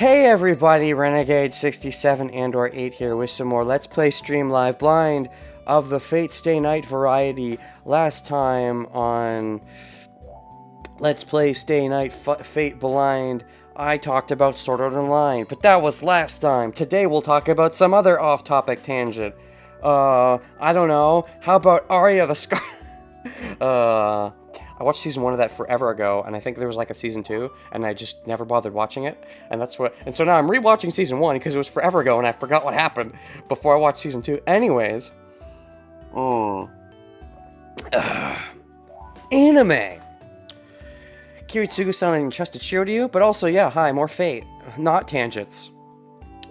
Hey everybody, Renegade 67 and or 8 here with some more Let's Play Stream Live Blind of the Fate Stay Night variety. Last time on Let's Play Stay Night Fate Blind, I talked about Sword Art Online, but that was last time. Today we'll talk about some other off-topic tangent. I don't know, how about Arya the Scar... I watched season 1 of that forever ago, and I think there was like a season 2, and I just never bothered watching it, and so now I'm rewatching season 1, because it was forever ago, and I forgot what happened before I watched season 2. Anyways, anime! Kiritsugu-san entrusted Shiro to you, but also, yeah, hi, more Fate, not tangents.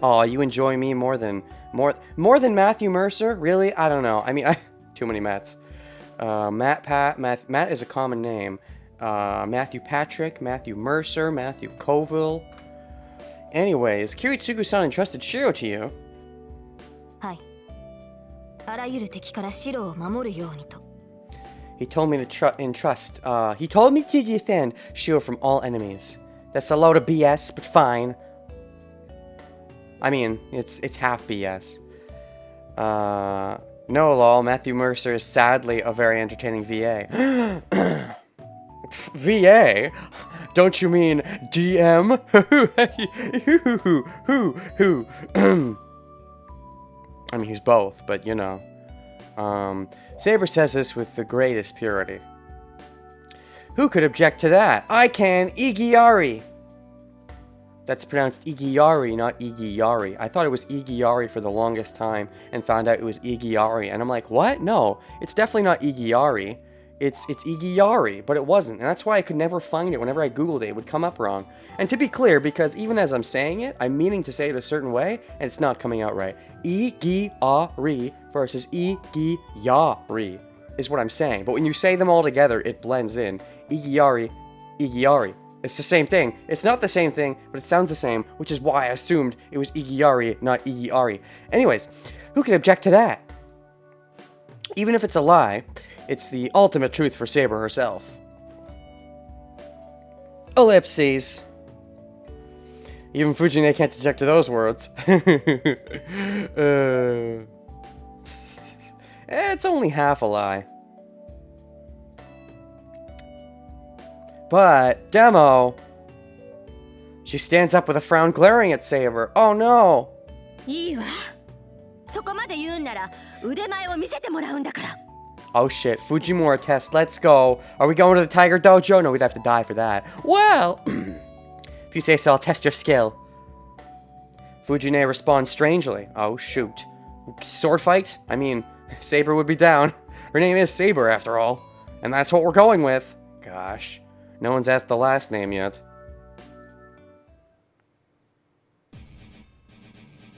Aw, you enjoy me more than Matthew Mercer? Really? I don't know. I mean, too many Matts. Matt is a common name. Matthew Patrick, Matthew Mercer, Matthew Colville. Anyways, Kiritsugu-san entrusted Shiro to you. Hi. He told me to he told me to defend Shiro from all enemies. That's a load of BS, but fine. I mean, it's half BS. No, lol, Matthew Mercer is sadly a very entertaining VA. VA? Don't you mean DM? I mean, he's both, but you know. Saber says this with the greatest purity. Who could object to that? I can, Igiyari! That's pronounced Igiyari, not Igiyari. I thought it was Igiyari for the longest time and found out it was Igiyari. And I'm like, what? No, it's definitely not Igiyari. It's Igiyari, but it wasn't. And that's why I could never find it. Whenever I Googled it, it would come up wrong. And to be clear, because even as I'm saying it, I'm meaning to say it a certain way, and it's not coming out right. Igiyari versus Igiyari is what I'm saying. But when you say them all together, it blends in. Igiyari, Igiyari. It's the same thing. It's not the same thing, but it sounds the same, which is why I assumed it was Igiyari, not Igiyari. Anyways, who can object to that? Even if it's a lie, it's the ultimate truth for Saber herself. Ellipses. Even Fujine can't object to those words. It's only half a lie. But, Demo! She stands up with a frown glaring at Saber. Oh no! Oh shit, Fujimura test, let's go. Are we going to the Tiger Dojo? No, we'd have to die for that. Well, if you say so, I'll test your skill. Fujine responds strangely. Oh shoot. Sword fight? I mean, Saber would be down. Her name is Saber after all. And that's what we're going with. Gosh. No one's asked the last name yet.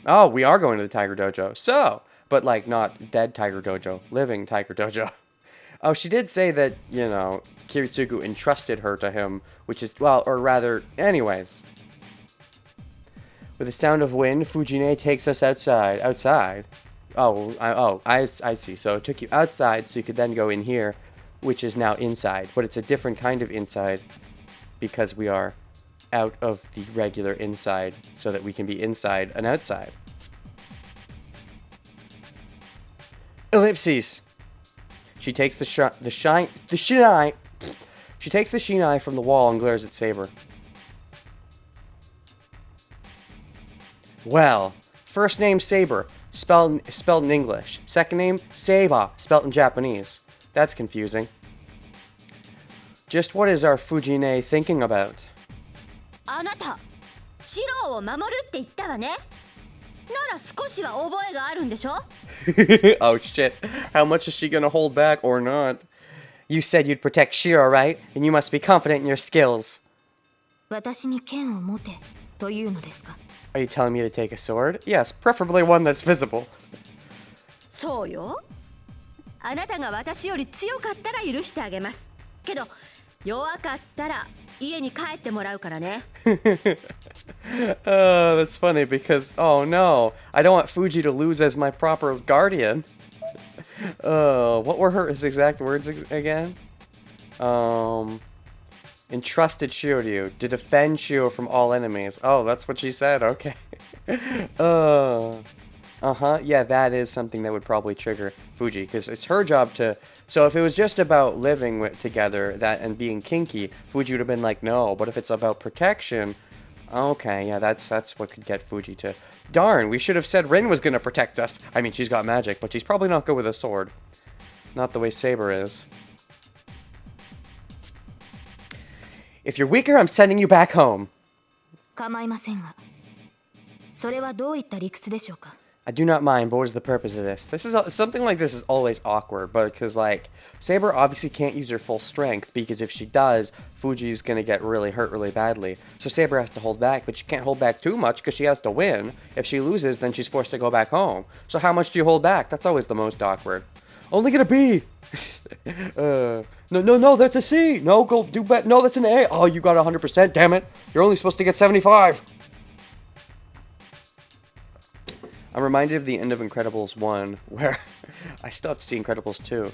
Oh, we are going to the Tiger Dojo. So, but like not dead Tiger Dojo, living Tiger Dojo. Oh, she did say that, you know, Kiritsugu entrusted her to him, which is, well, or rather, anyways. With the sound of wind, Fujine takes us outside. Outside? I see. So it took you outside so you could then go in here, which is now inside, but it's a different kind of inside because we are out of the regular inside so that we can be inside and outside. Ellipses. She takes the shinai from the wall and glares at Saber. Well, first name Saber, spelled in English. Second name Seiba, spelled in Japanese. That's confusing. Just what is our Fujine thinking about? Oh shit. How much is she gonna hold back or not? You said you'd protect Shiro, right? And you must be confident in your skills. Are you telling me to take a sword? Yes, preferably one that's visible. Oh, that's funny because, oh no, I don't want Fuji to lose as my proper guardian. What were his exact words again? Entrusted Shiro to you to defend Shiro from all enemies. Oh, that's what she said. Okay. Yeah, that is something that would probably trigger Fuji, because it's her job to... So if it was just about living together and being kinky, Fuji would have been like, no. But if it's about protection, okay, yeah, that's what could get Fuji to... Darn, we should have said Rin was going to protect us. I mean, she's got magic, but she's probably not good with a sword. Not the way Saber is. If you're weaker, I'm sending you back home. I do not mind, but what is the purpose of this? Something like this is always awkward, but because, like, Saber obviously can't use her full strength, because if she does, Fuji's gonna get really hurt really badly. So Saber has to hold back, but she can't hold back too much, because she has to win. If she loses, then she's forced to go back home. So how much do you hold back? That's always the most awkward. Only get a B! No, that's a C! No, go do better. No, that's an A! Oh, you got 100%, damn it! You're only supposed to get 75! I'm reminded of the end of Incredibles 1, where I still have to see Incredibles 2.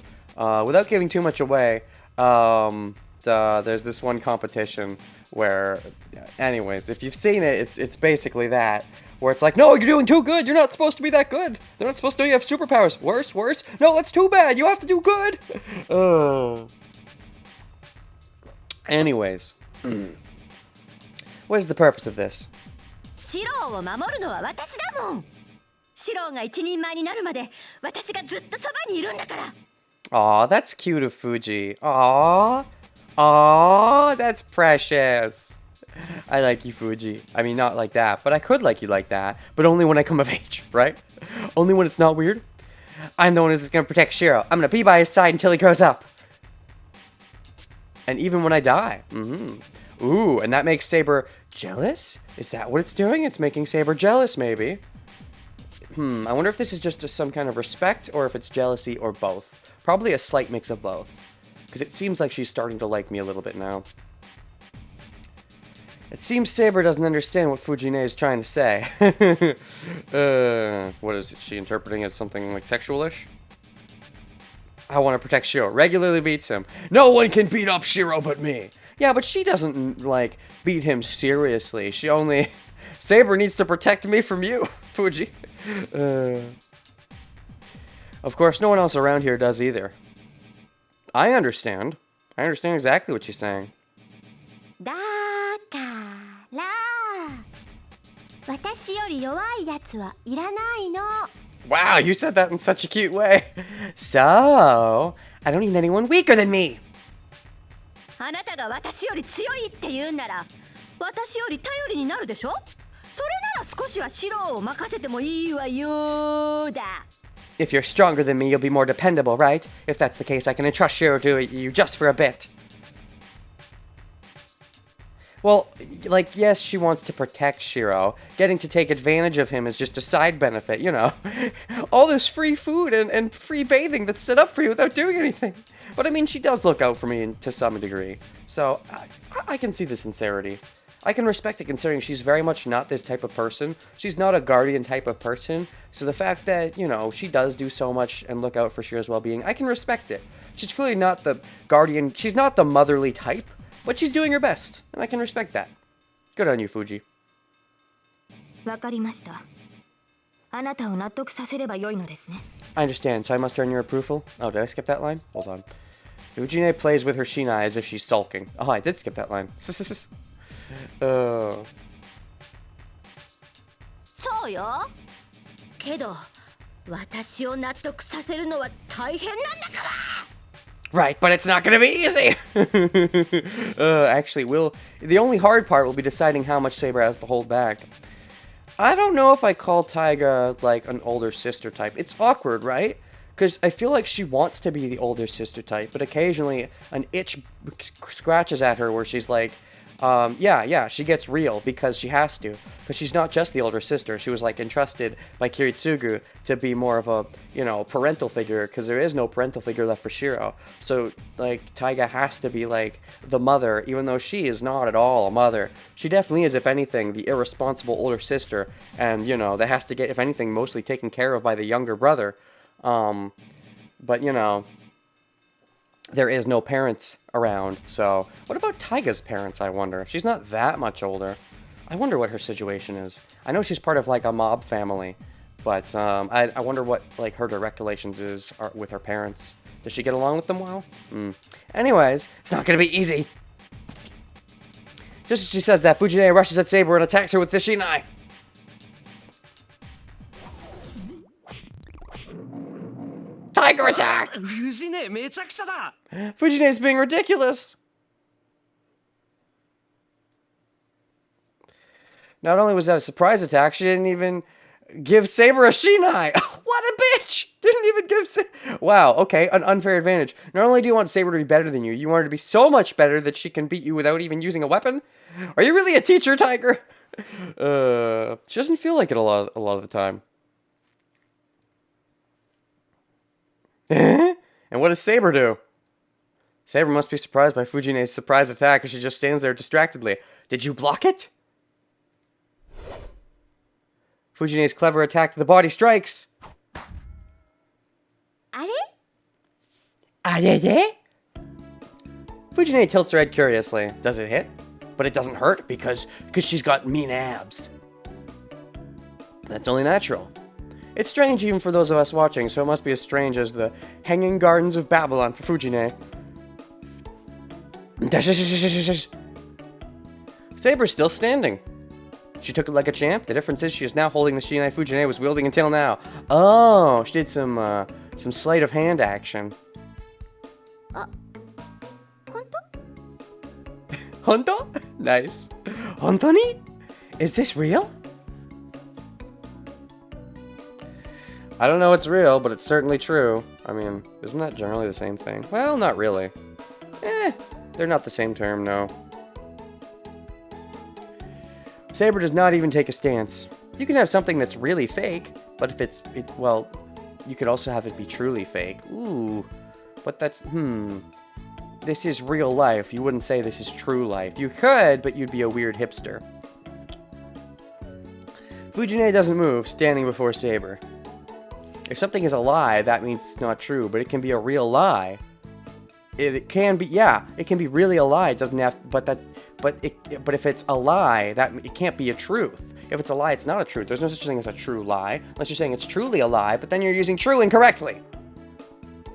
Without giving too much away, there's this one competition where, anyways, if you've seen it, it's basically that, where it's like, no, you're doing too good, you're not supposed to be that good, they're not supposed to know you have superpowers, worse, no, that's too bad, you have to do good! Anyways, what is the purpose of this? Aw, that's cute of Fuji. Aw, that's precious. I like you, Fuji. I mean, not like that, but I could like you like that. But only when I come of age, right? Only when it's not weird. I'm the one who's gonna protect Shiro. I'm gonna be by his side until he grows up. And even when I die. Ooh, and that makes Saber jealous? Is that what it's doing? It's making Saber jealous, maybe. I wonder if this is just some kind of respect, or if it's jealousy, or both. Probably a slight mix of both. Because it seems like she's starting to like me a little bit now. It seems Saber doesn't understand what Fujine is trying to say. What is she interpreting as something like sexual-ish? I want to protect Shiro. Regularly beats him. No one can beat up Shiro but me. Yeah, but she doesn't, like, beat him seriously. She only... Saber needs to protect me from you, Fuji. Of course, no one else around here does either. I understand. I understand exactly what she's saying. Wow, you said that in such a cute way. So, I don't need anyone weaker than me. If you're stronger than me, you'll be more dependable, right? If that's the case, I can entrust Shiro to you just for a bit. Well, like, yes, she wants to protect Shiro. Getting to take advantage of him is just a side benefit, you know. All this free food and free bathing that's set up for you without doing anything. But I mean, she does look out for me to some degree. So, I can see the sincerity. I can respect it considering she's very much not this type of person. She's not a guardian type of person. So the fact that, you know, she does do so much and look out for Shiro's well-being, I can respect it. She's clearly not the guardian, she's not the motherly type, but she's doing her best, and I can respect that. Good on you, Fuji. I understand, so I must earn your approval? Oh, did I skip that line? Hold on. Fujine plays with her Shina as if she's sulking. Oh, I did skip that line. Right, but it's not gonna be easy! Actually, the only hard part will be deciding how much Saber has to hold back. I don't know if I call Taiga, like, an older sister type. It's awkward, right? Because I feel like she wants to be the older sister type, but occasionally an itch scratches at her where she's like, yeah, she gets real because she has to. Because she's not just the older sister. She was, like, entrusted by Kiritsugu to be more of a, you know, parental figure, because there is no parental figure left for Shiro. So, like, Taiga has to be, like, the mother, even though she is not at all a mother. She definitely is, if anything, the irresponsible older sister, and, you know, that has to get, if anything, mostly taken care of by the younger brother. But, you know, there is no parents around. So, what about Taiga's parents, I wonder? She's not that much older. I wonder what her situation is. I know she's part of, like, a mob family. But, I wonder what, like, her direct relations are with her parents. Does she get along with them well? Anyways, it's not gonna be easy. Just as she says that, Fujine rushes at Saber and attacks her with the Shinai. Tiger attack! Fujine's being ridiculous. Not only was that a surprise attack, she didn't even give Saber a Shinai. What a bitch! Didn't even give Wow, okay, an unfair advantage. Not only do you want Saber to be better than you, you want her to be so much better that she can beat you without even using a weapon? Are you really a teacher, Tiger? She doesn't feel like it a lot of the time. And what does Saber do? Saber must be surprised by Fujine's surprise attack as she just stands there distractedly. Did you block it? Fujine's clever attack to the body strikes. Are? Fujine tilts her head curiously. Does it hit? But it doesn't hurt because she's got mean abs. That's only natural. It's strange even for those of us watching, so it must be as strange as the Hanging Gardens of Babylon for Fujine. Saber's still standing. She took it like a champ. The difference is she is now holding the Shinai Fujine was wielding until now. Oh, she did some sleight of hand action. Honto? Nice. Hontoni? Is this real? I don't know what's real, but it's certainly true. I mean, isn't that generally the same thing? Well, not really. They're not the same term, no. Saber does not even take a stance. You can have something that's really fake, but if well, you could also have it be truly fake. Ooh, but that's, This is real life. You wouldn't say this is true life. You could, but you'd be a weird hipster. Fujine doesn't move, standing before Saber. If something is a lie, that means it's not true, but it can be a real lie. It can be, yeah, it can be really a lie. It doesn't have, but if it's a lie, that it can't be a truth. If it's a lie, it's not a truth. There's no such thing as a true lie, unless you're saying it's truly a lie, but then you're using true incorrectly.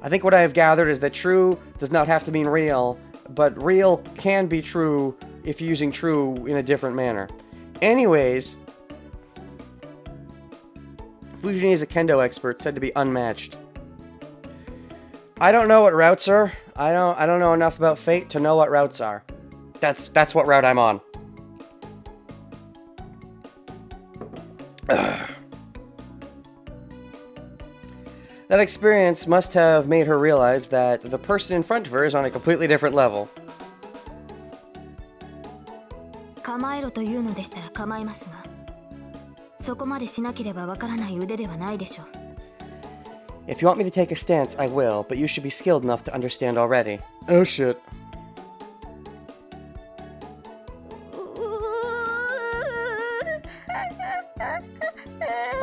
I think what I have gathered is that true does not have to mean real, but real can be true if you're using true in a different manner. Anyways, Fujine is a kendo expert, said to be unmatched. I don't know what routes are. I don't know enough about fate to know what routes are. That's what route I'm on. That experience must have made her realize that the person in front of her is on a completely different level. If you want me to take a stance, I will, but you should be skilled enough to understand already. Oh shit.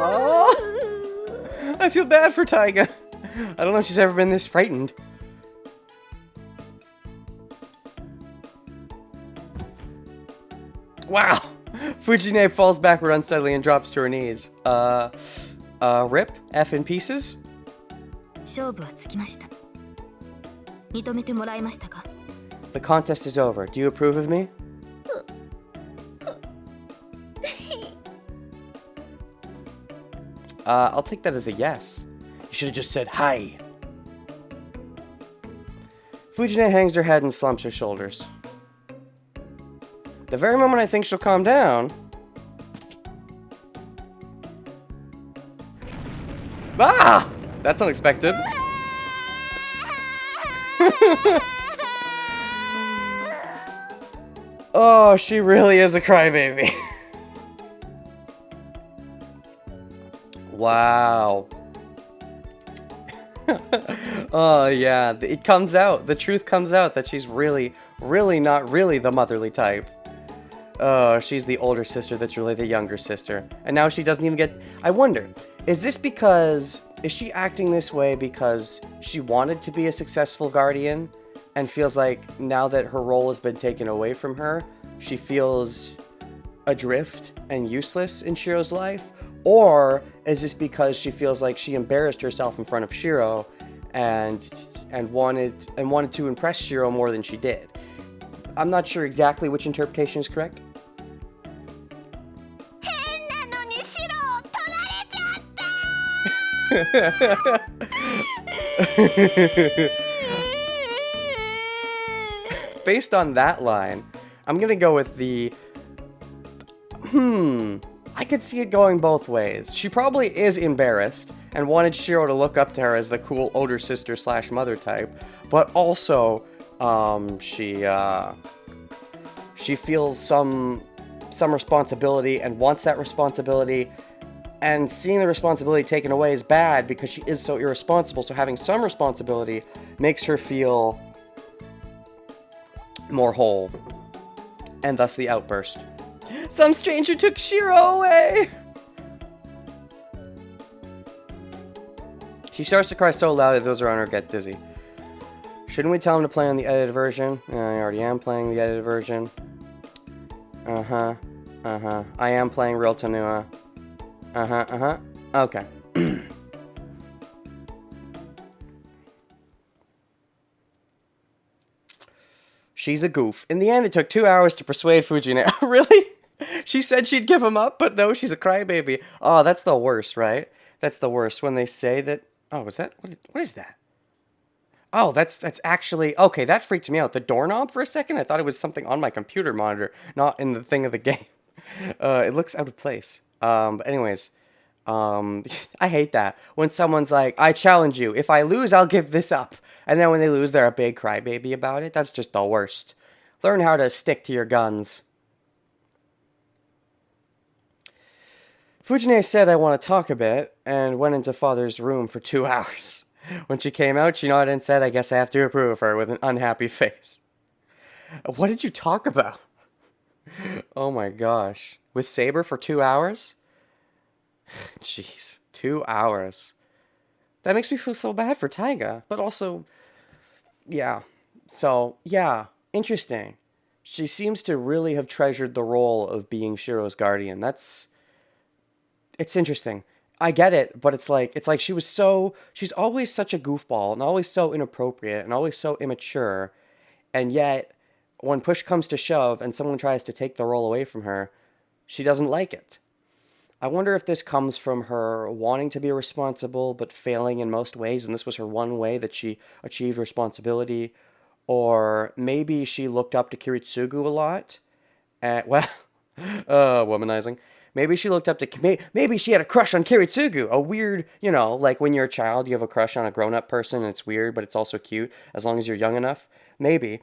Oh, I feel bad for Taiga. I don't know if she's ever been this frightened. Wow! Fujine falls backward unsteadily and drops to her knees. Rip? F in pieces? The contest is over. Do you approve of me? I'll take that as a yes. You should have just said hi. Fujine hangs her head and slumps her shoulders. The very moment I think she'll calm down... Ah! That's unexpected. Oh, she really is a crybaby. Wow. Oh, yeah. It comes out. The truth comes out that she's really not really the motherly type. Oh, she's the older sister that's really the younger sister. And now she doesn't even get... I wonder, is this because... Is she acting this way because she wanted to be a successful guardian? and feels like now that her role has been taken away from her, she feels adrift and useless in Shiro's life? Or is this because she feels like she embarrassed herself in front of Shiro and wanted to impress Shiro more than she did? I'm not sure exactly which interpretation is correct. Based on that line, I'm gonna go with the I could see it going both ways. She probably is embarrassed and wanted Shiro to look up to her as the cool older sister / mother type, but also she feels some responsibility and wants that responsibility, and seeing the responsibility taken away is bad because she is so irresponsible. So having some responsibility makes her feel more whole, and thus the outburst. Some stranger took Shiro away! She starts to cry so loud that those around her get dizzy. Shouldn't we tell him to play on the edited version? I already am playing the edited version. I am playing Real Tanua. Okay. She's a goof. In the end, it took 2 hours to persuade Fujine. Really? She said she'd give him up, but no, she's a crybaby. Oh, that's the worst, right? That's the worst when they say that... Oh, is that... What is that? Oh, that's actually... Okay, that freaked me out. The doorknob for a second? I thought it was something on my computer monitor, not in the thing of the game. It looks out of place. But anyways... I hate that. When someone's like, I challenge you. If I lose, I'll give this up. And then when they lose, they're a big crybaby about it. That's just the worst. Learn how to stick to your guns. Fujine said, I want to talk a bit, and went into father's room for 2 hours. When she came out, she nodded and said, I guess I have to approve of her, with an unhappy face. What did you talk about? Oh my gosh. With Saber for 2 hours? Jeez, 2 hours. That makes me feel so bad for Taiga, but also, yeah. So, yeah, interesting. She seems to really have treasured the role of being Shiro's guardian. It's interesting. I get it, but it's like she's always such a goofball and always so inappropriate and always so immature, and yet when push comes to shove and someone tries to take the role away from her, she doesn't like it. I wonder if this comes from her wanting to be responsible but failing in most ways, and this was her one way that she achieved responsibility, or maybe she looked up to Kiritsugu a lot, and, well, womanizing. Maybe she looked up to, maybe she had a crush on Kiritsugu, a weird, like when you're a child, you have a crush on a grown-up person, and it's weird, but it's also cute, as long as you're young enough. Maybe.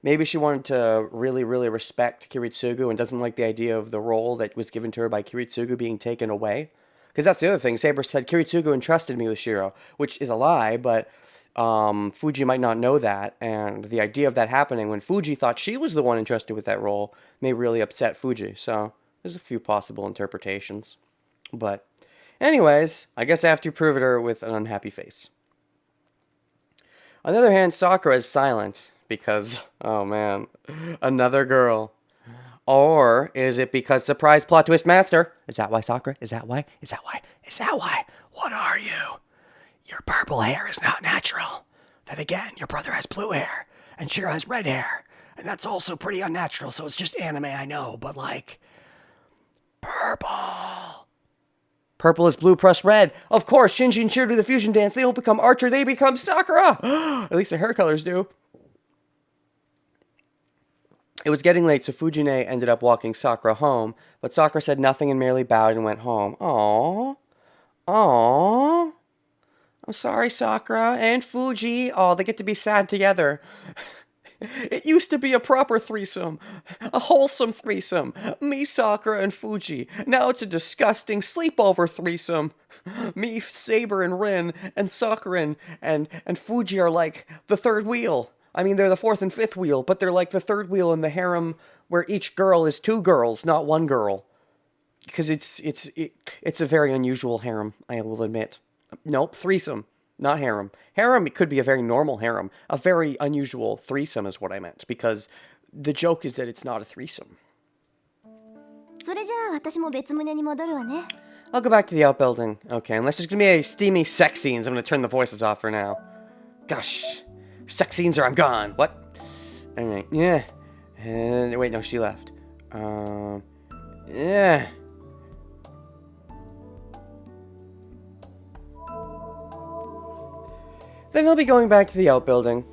Maybe she wanted to really, really respect Kiritsugu and doesn't like the idea of the role that was given to her by Kiritsugu being taken away. Because that's the other thing. Saber said, Kiritsugu entrusted me with Shiro, which is a lie, but Fuji might not know that. And the idea of that happening when Fuji thought she was the one entrusted with that role may really upset Fuji. So there's a few possible interpretations. But anyways, I guess I have to prove it her with an unhappy face. On the other hand, Sakura is silent. Because, oh man, another girl. Or is it because surprise plot twist master? Is that why, Sakura? Is that why? Is that why? Is that why? What are you? Your purple hair is not natural. Then again, your brother has blue hair, and Shiro has red hair. And that's also pretty unnatural, so it's just anime, I know, but like, purple. Purple is blue plus red. Of course, Shinji and Shiro do the fusion dance. They don't become Archer, they become Sakura. At least their hair colors do. It was getting late, so Fujine ended up walking Sakura home, but Sakura said nothing and merely bowed and went home. Aww. Aww. I'm sorry, Sakura and Fuji. Oh, they get to be sad together. It used to be a proper threesome. A wholesome threesome. Me, Sakura, and Fuji. Now it's a disgusting sleepover threesome. Me, Saber, and Rin, and Sakura and Fuji are like the third wheel. I mean, they're the fourth and fifth wheel, but they're like the third wheel in the harem where each girl is 2 girls, not 1 girl. Because it's a very unusual harem, I will admit. Nope, threesome, not harem. Harem, it could be a very normal harem. A very unusual threesome is what I meant, because the joke is that it's not a threesome. それじゃあ私も別棟に戻るわね。 I'll go back to the outbuilding. Okay, unless there's gonna be a steamy sex scenes, I'm gonna turn the voices off for now. Gosh, sex scenes or I'm gone. What? Alright, yeah. And wait, no, she left. Yeah. Then I'll be going back to the outbuilding.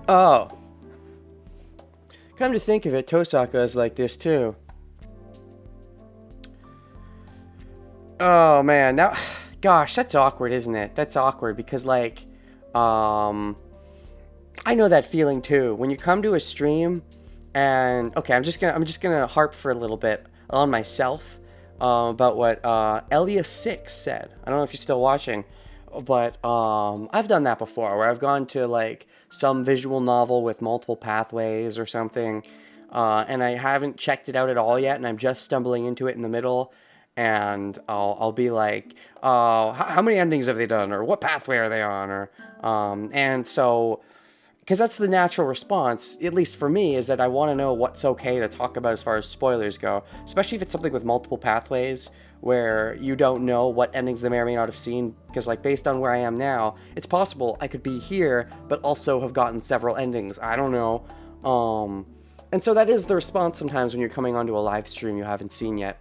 Oh. Come to think of it, Tosaka is like this too. Oh man, now, gosh, that's awkward, isn't it? That's awkward because like, I know that feeling too. When you come to a stream, and okay, I'm just gonna harp for a little bit on myself about what Elia6 said. I don't know if you're still watching, but I've done that before, where I've gone to like some visual novel with multiple pathways or something, and I haven't checked it out at all yet, and I'm just stumbling into it in the middle. And I'll be like, how many endings have they done? Or what pathway are they on? Or, and so, because that's the natural response, at least for me, is that I want to know what's okay to talk about as far as spoilers go. Especially if it's something with multiple pathways, where you don't know what endings they may or may not have seen. Because like, based on where I am now, it's possible I could be here, but also have gotten several endings. I don't know. And so that is the response sometimes when you're coming onto a live stream you haven't seen yet.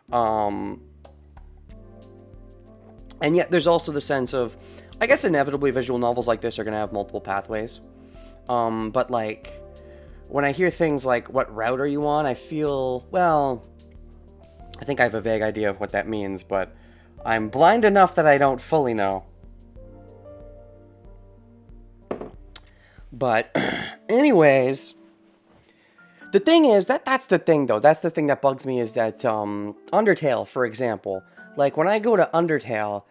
And yet there's also the sense of, I guess inevitably visual novels like this are going to have multiple pathways. But like, when I hear things like, what route are you on? I feel, well, I think I have a vague idea of what that means, but I'm blind enough that I don't fully know. But anyways, the thing is, that's the thing, though. That's the thing that bugs me, is that, Undertale, for example. Like, when I go to Undertale,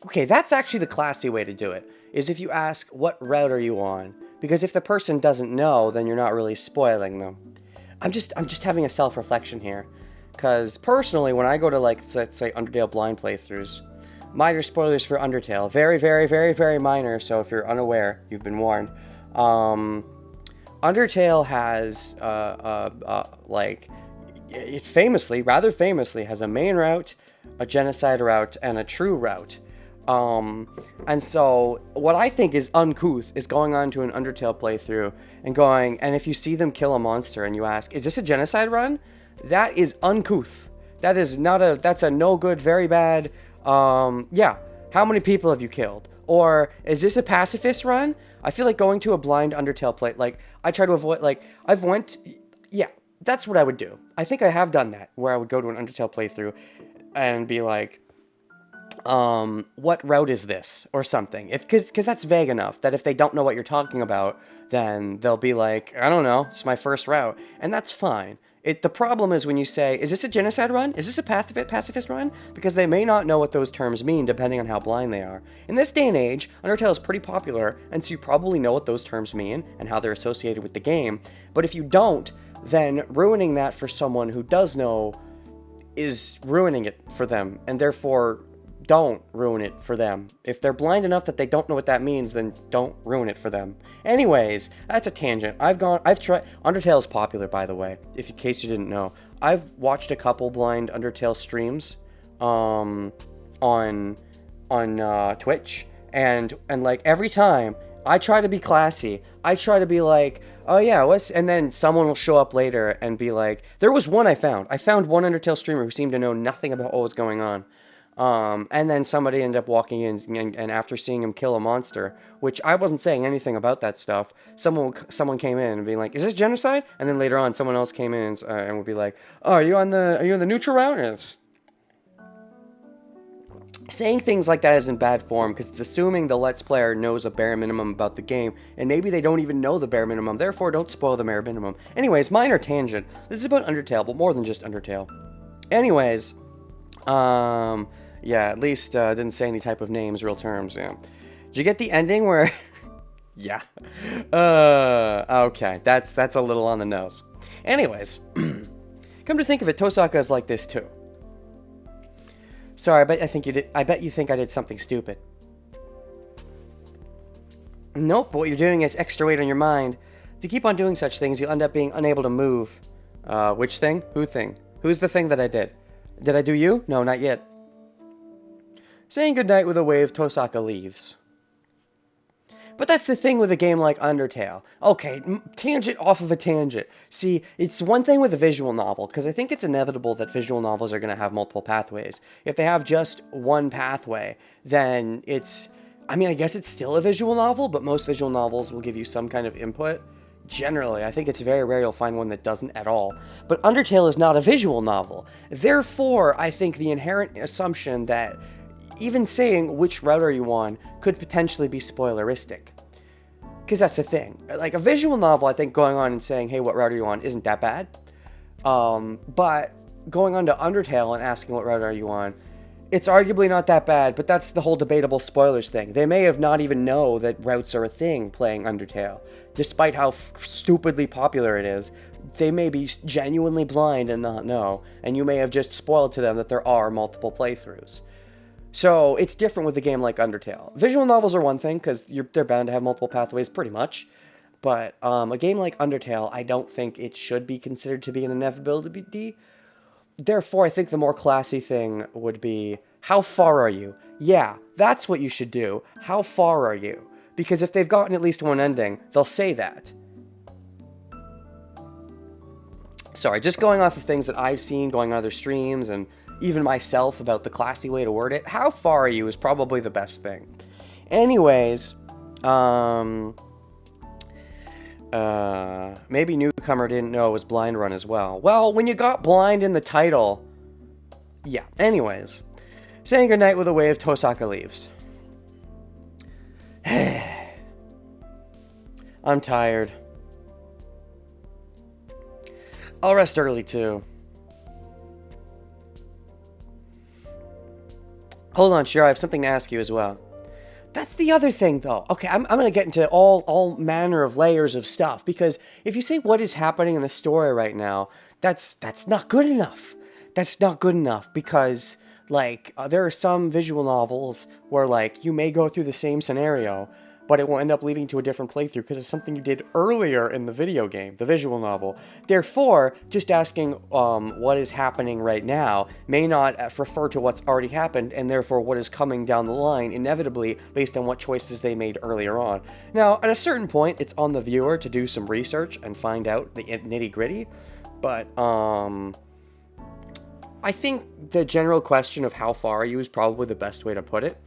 okay, that's actually the classy way to do it, is if you ask, what route are you on? Because if the person doesn't know, then you're not really spoiling them. I'm just having a self-reflection here. Because, personally, when I go to, like, let's say, Undertale blind playthroughs, minor spoilers for Undertale. Very, very, very, very minor, so if you're unaware, you've been warned. Undertale has, like, it famously, rather famously, has a main route, a genocide route, and a true route. And so, what I think is uncouth is going on to an Undertale playthrough and if you see them kill a monster and you ask, is this a genocide run? That is uncouth. That is that's a no good, very bad, yeah, how many people have you killed? Or, is this a pacifist run? I feel like going to a blind Undertale play, like, I try to avoid, like, yeah, that's what I would do. I think I have done that, where I would go to an Undertale playthrough and be like, what route is this? Or something. Because that's vague enough, that if they don't know what you're talking about, then they'll be like, I don't know, it's my first route. And that's fine. The problem is when you say, is this a genocide run? Is this a pacifist run? Because they may not know what those terms mean depending on how blind they are. In this day and age, Undertale is pretty popular, and so you probably know what those terms mean and how they're associated with the game. But if you don't, then ruining that for someone who does know is ruining it for them, and therefore don't ruin it for them. If they're blind enough that they don't know what that means, then don't ruin it for them. Anyways, that's a tangent. I've tried, Undertale is popular, by the way, in case you didn't know. I've watched a couple blind Undertale streams, on Twitch, and like every time, I try to be classy. I try to be like, oh yeah, and then someone will show up later and be like, there was one I found one Undertale streamer who seemed to know nothing about what was going on. And then somebody ended up walking in, and after seeing him kill a monster, which I wasn't saying anything about that stuff, someone came in and being like, is this genocide? And then later on, someone else came in and would be like, oh, are you in the neutral route? Saying things like that isn't bad form, because it's assuming the Let's Player knows a bare minimum about the game, and maybe they don't even know the bare minimum, therefore don't spoil the bare minimum. Anyways, minor tangent. This is about Undertale, but more than just Undertale. Anyways, yeah, at least didn't say any type of names, real terms, yeah. Did you get the ending where... yeah. Okay, that's a little on the nose. Anyways, come to think of it, Tosaka is like this too. Sorry, I bet you think I did something stupid. Nope, what you're doing is extra weight on your mind. If you keep on doing such things, you'll end up being unable to move. Which thing? Who thing? Who's the thing that I did? Did I do you? No, not yet. Saying goodnight with a wave, Tosaka leaves. But that's the thing with a game like Undertale. Okay, tangent off of a tangent. See, it's one thing with a visual novel, because I think it's inevitable that visual novels are going to have multiple pathways. If they have just one pathway, then it's... I mean, I guess it's still a visual novel, but most visual novels will give you some kind of input. Generally, I think it's very rare you'll find one that doesn't at all. But Undertale is not a visual novel. Therefore, I think the inherent assumption that even saying which route are you on could potentially be spoileristic. Because that's the thing. Like, a visual novel, I think going on and saying, hey, what route are you on, isn't that bad. But going on to Undertale and asking what route are you on, it's arguably not that bad, but that's the whole debatable spoilers thing. They may have not even know that routes are a thing playing Undertale. Despite how stupidly popular it is, they may be genuinely blind and not know, and you may have just spoiled to them that there are multiple playthroughs. So it's different with a game like Undertale. Visual novels are one thing, because they're bound to have multiple pathways pretty much. But a game like Undertale, I don't think it should be considered to be an inevitability. Therefore, I think the more classy thing would be, how far are you? Yeah, that's what you should do. How far are you? Because if they've gotten at least one ending, they'll say that. Sorry, just going off of things that I've seen going on other streams and even myself about the classy way to word it, how far are you is probably the best thing. Anyways, maybe Newcomer didn't know it was Blind Run as well. Well, when you got blind in the title... Yeah, anyways. Saying goodnight with a wave, Tosaka leaves. I'm tired. I'll rest early, too. Hold on, sure, I have something to ask you as well. That's the other thing, though. Okay, I'm going to get into all manner of layers of stuff, because if you say what is happening in the story right now, that's not good enough. That's not good enough, because, like, there are some visual novels where, like, you may go through the same scenario, but it will end up leading to a different playthrough because of something you did earlier in the video game, the visual novel. Therefore, just asking what is happening right now may not refer to what's already happened, and therefore what is coming down the line, inevitably, based on what choices they made earlier on. Now, at a certain point, it's on the viewer to do some research and find out the nitty-gritty, but, I think the general question of how far are you is probably the best way to put it.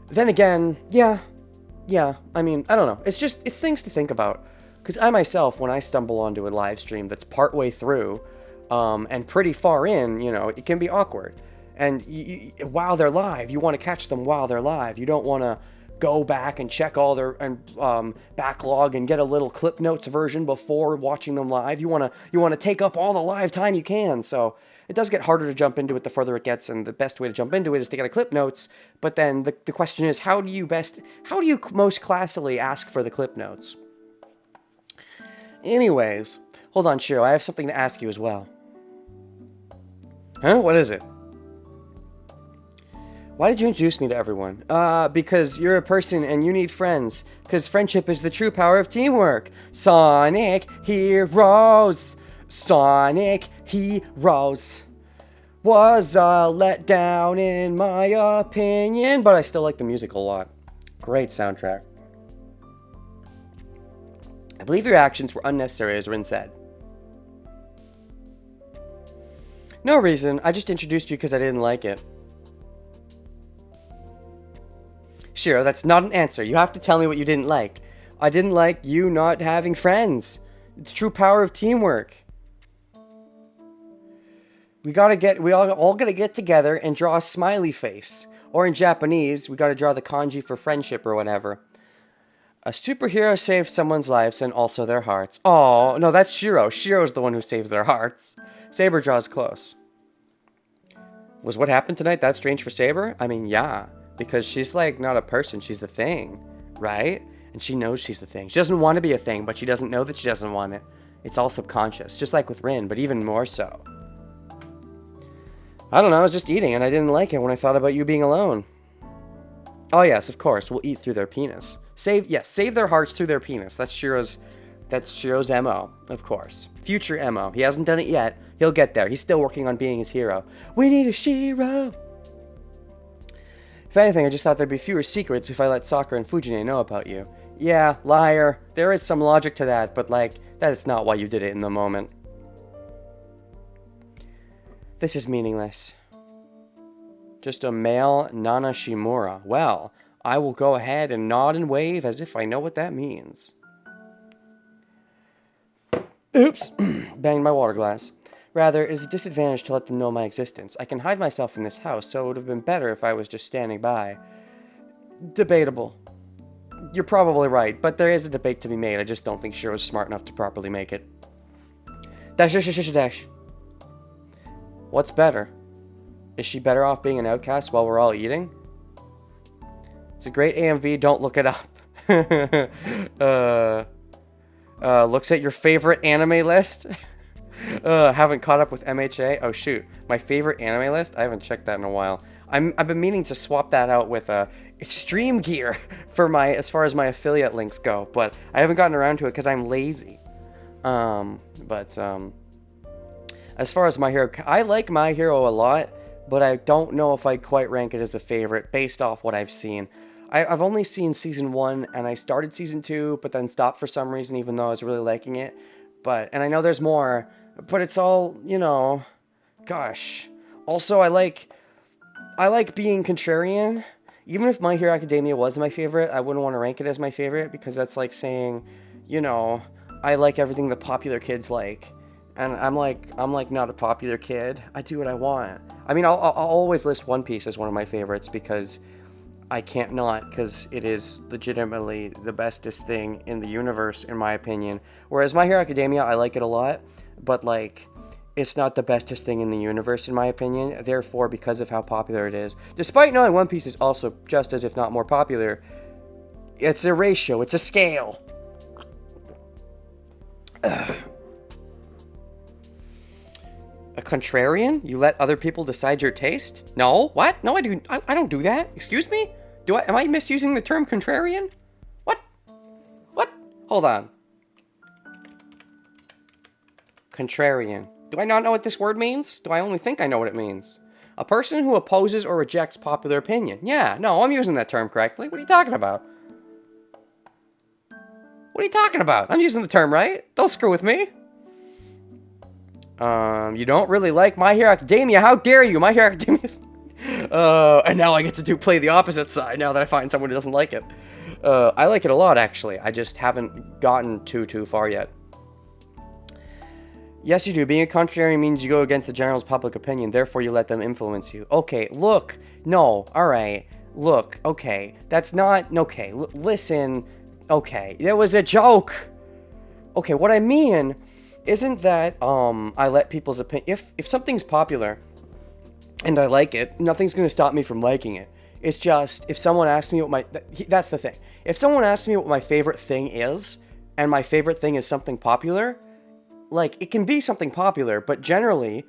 Then again, yeah, I mean, I don't know. It's things to think about. Because I myself, when I stumble onto a live stream that's partway through, and pretty far in, you know, it can be awkward. And while they're live, you want to catch them while they're live. You don't want to go back and check all their backlog and get a little clip notes version before watching them live. You want to take up all the live time you can. So it does get harder to jump into it the further it gets, and the best way to jump into it is to get a clip notes. But then the question is, how do you most classily ask for the clip notes? Anyways, hold on, Shiro, I have something to ask you as well. Huh? What is it? Why did you introduce me to everyone? Because you're a person and you need friends. Because friendship is the true power of teamwork. Sonic Heroes. Sonic Heroes. Was a letdown in my opinion, but I still like the music a lot. Great soundtrack. I believe your actions were unnecessary, as Rin said. No reason, I just introduced you because I didn't like it. Shiro, that's not an answer. You have to tell me what you didn't like. I didn't like you not having friends. It's true power of teamwork. We all gotta get together and draw a smiley face. Or in Japanese, we gotta draw the kanji for friendship or whatever. A superhero saves someone's lives and also their hearts. Oh, no, that's Shiro. Shiro's the one who saves their hearts. Saber draws close. Was what happened tonight that strange for Saber? I mean, yeah. Because she's, like, not a person. She's a thing, right? And she knows she's the thing. She doesn't want to be a thing, but she doesn't know that she doesn't want it. It's all subconscious, just like with Rin, but even more so. I don't know, I was just eating and I didn't like it when I thought about you being alone. Oh yes, of course, we'll eat through their penis. Save their hearts through their penis. That's Shiro's MO, of course. Future MO. He hasn't done it yet. He'll get there. He's still working on being his hero. We need a Shiro! If anything, I just thought there'd be fewer secrets if I let Sakura and Fujine know about you. Yeah, liar. There is some logic to that, but like, that is not why you did it in the moment. This is meaningless. Just a male Nana Shimura. Well, I will go ahead and nod and wave as if I know what that means. Oops. Banged my water glass. Rather, it is a disadvantage to let them know my existence. I can hide myself in this house, so it would have been better if I was just standing by. Debatable. You're probably right, but there is a debate to be made. I just don't think Shiro's smart enough to properly make it. Dash, dash, dash, dash. What's better? Is she better off being an outcast while we're all eating? It's a great AMV, don't look it up. Looks at your favorite anime list. Haven't caught up with MHA. Oh shoot, my favorite anime list? I haven't checked that in a while. I've been meaning to swap that out with Extreme Gear for as far as my affiliate links go, but I haven't gotten around to it because I'm lazy. As far as My Hero, I like My Hero a lot, but I don't know if I'd quite rank it as a favorite based off what I've seen. I've only seen season 1, and I started season 2, but then stopped for some reason, even though I was really liking it. And I know there's more, but it's all, you know, gosh. Also, I like being contrarian. Even if My Hero Academia was my favorite, I wouldn't want to rank it as my favorite, because that's like saying, you know, I like everything the popular kids like. And I'm like not a popular kid. I do what I want. I mean, I'll always list One Piece as one of my favorites because I can't not, because it is legitimately the bestest thing in the universe, in my opinion. Whereas My Hero Academia, I like it a lot, but like, it's not the bestest thing in the universe, in my opinion. Therefore, because of how popular it is, despite knowing One Piece is also just as, if not more popular, it's a ratio, it's a scale. A contrarian? You let other people decide your taste? No? What? No, I don't do that. Excuse me? Am I misusing the term contrarian? What? What? Hold on. Contrarian. Do I not know what this word means? Do I only think I know what it means? A person who opposes or rejects popular opinion. Yeah, no, I'm using that term correctly. What are you talking about? What are you talking about? I'm using the term right. Don't screw with me. You don't really like My Hero Academia. How dare you? My Hero Academia. And now I get to play the opposite side now that I find someone who doesn't like it. I like it a lot, actually. I just haven't gotten too far yet. Yes, you do. Being a contrarian means you go against the general's public opinion. Therefore, you let them influence you. Okay, look. No. All right. Look. Okay. That's not... Okay. Listen. Okay. That was a joke. Okay, what I mean... isn't that, I let people's opinion... If something's popular, and I like it, nothing's going to stop me from liking it. It's just, if someone asks me what my... That's the thing. If someone asks me what my favorite thing is, and my favorite thing is something popular, like, it can be something popular, but generally,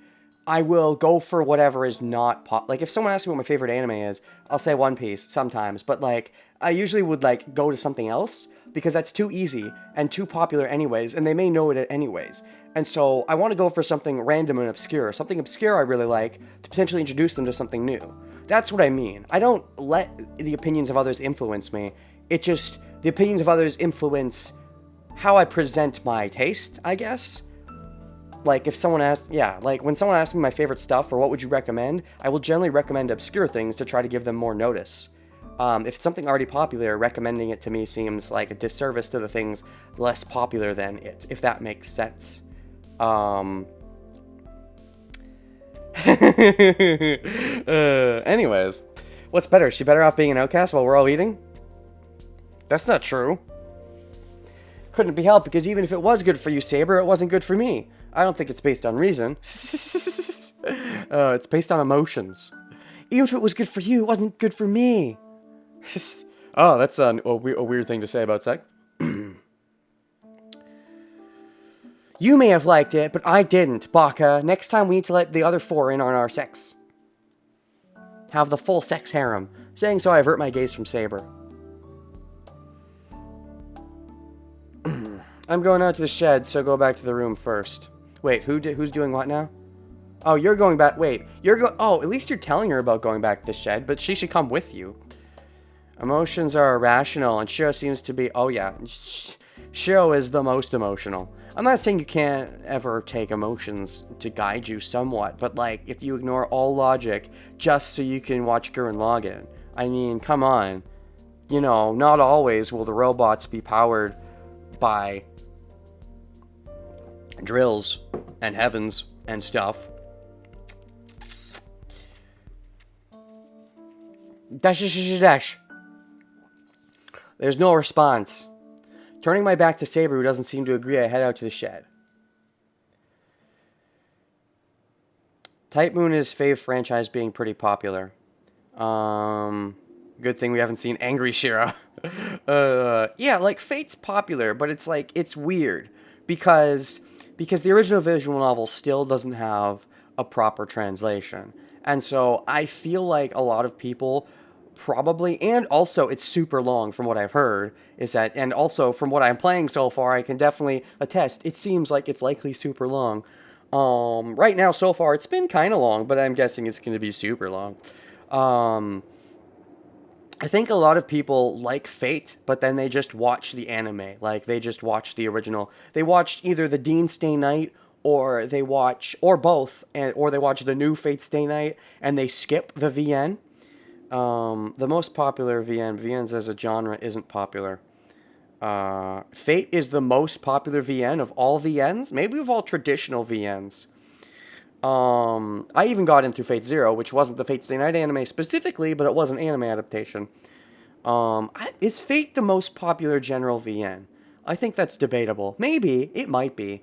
I will go for whatever is not like, if someone asks me what my favorite anime is, I'll say One Piece sometimes, but, like, I usually would, like, go to something else, because that's too easy and too popular anyways, and they may know it anyways. And so I want to go for something random and obscure, something obscure I really like, to potentially introduce them to something new. That's what I mean. I don't let the opinions of others influence me. It just, the opinions of others influence how I present my taste, I guess. Like, if someone asks, yeah, like, when someone asks me my favorite stuff or what would you recommend, I will generally recommend obscure things to try to give them more notice. If it's something already popular, recommending it to me seems like a disservice to the things less popular than it, if that makes sense. Anyways, what's better? Is she better off being an outcast while we're all eating? That's not true. Couldn't be helped, because even if it was good for you, Saber, it wasn't good for me. I don't think it's based on reason. It's based on emotions. Even if it was good for you, it wasn't good for me. Oh, that's a weird thing to say about sex. You may have liked it, but I didn't, Baka. Next time we need to let the other 4 in on our sex. have the full sex harem. Saying so, I avert my gaze from Saber. I'm going out to the shed, so go back to the room first. Wait, who's doing what now? Oh, you're going back. Wait, oh, at least you're telling her about going back to the shed, but she should come with you. Emotions are irrational, and Shiro seems to be... Oh, yeah. Shiro is the most emotional. I'm not saying you can't ever take emotions to guide you somewhat, but, like, if you ignore all logic just so you can watch Gurren Lagann, I mean, come on. You know, not always will the robots be powered by drills and heavens and stuff. Dash. There's no response. Turning my back to Saber, who doesn't seem to agree, I head out to the shed. Type Moon is Fave franchise being pretty popular. Good thing we haven't seen Angry Shiro. Yeah, like, Fate's popular, but it's like, it's weird. Because the original visual novel still doesn't have a proper translation. And so I feel like a lot of people probably, and also it's super long from what I've heard, is that, and also from what I'm playing so far, I can definitely attest, it seems like it's likely super long. Right now, so far, it's been kind of long, but I'm guessing it's going to be super long. I think a lot of people like Fate, but then they just watch the anime. Like, they just watch the original. They watched either the Dean Stay Night, or they watch, or both, or they watch the new Fate Stay Night, and they skip the VN. The most popular VNs as a genre isn't popular. Fate is the most popular VN of all VNs, maybe of all traditional VNs. I even got in through Fate Zero, which wasn't the Fate Stay Night anime specifically, but it was an anime adaptation. Is Fate the most popular general VN? I think that's debatable. Maybe. It might be.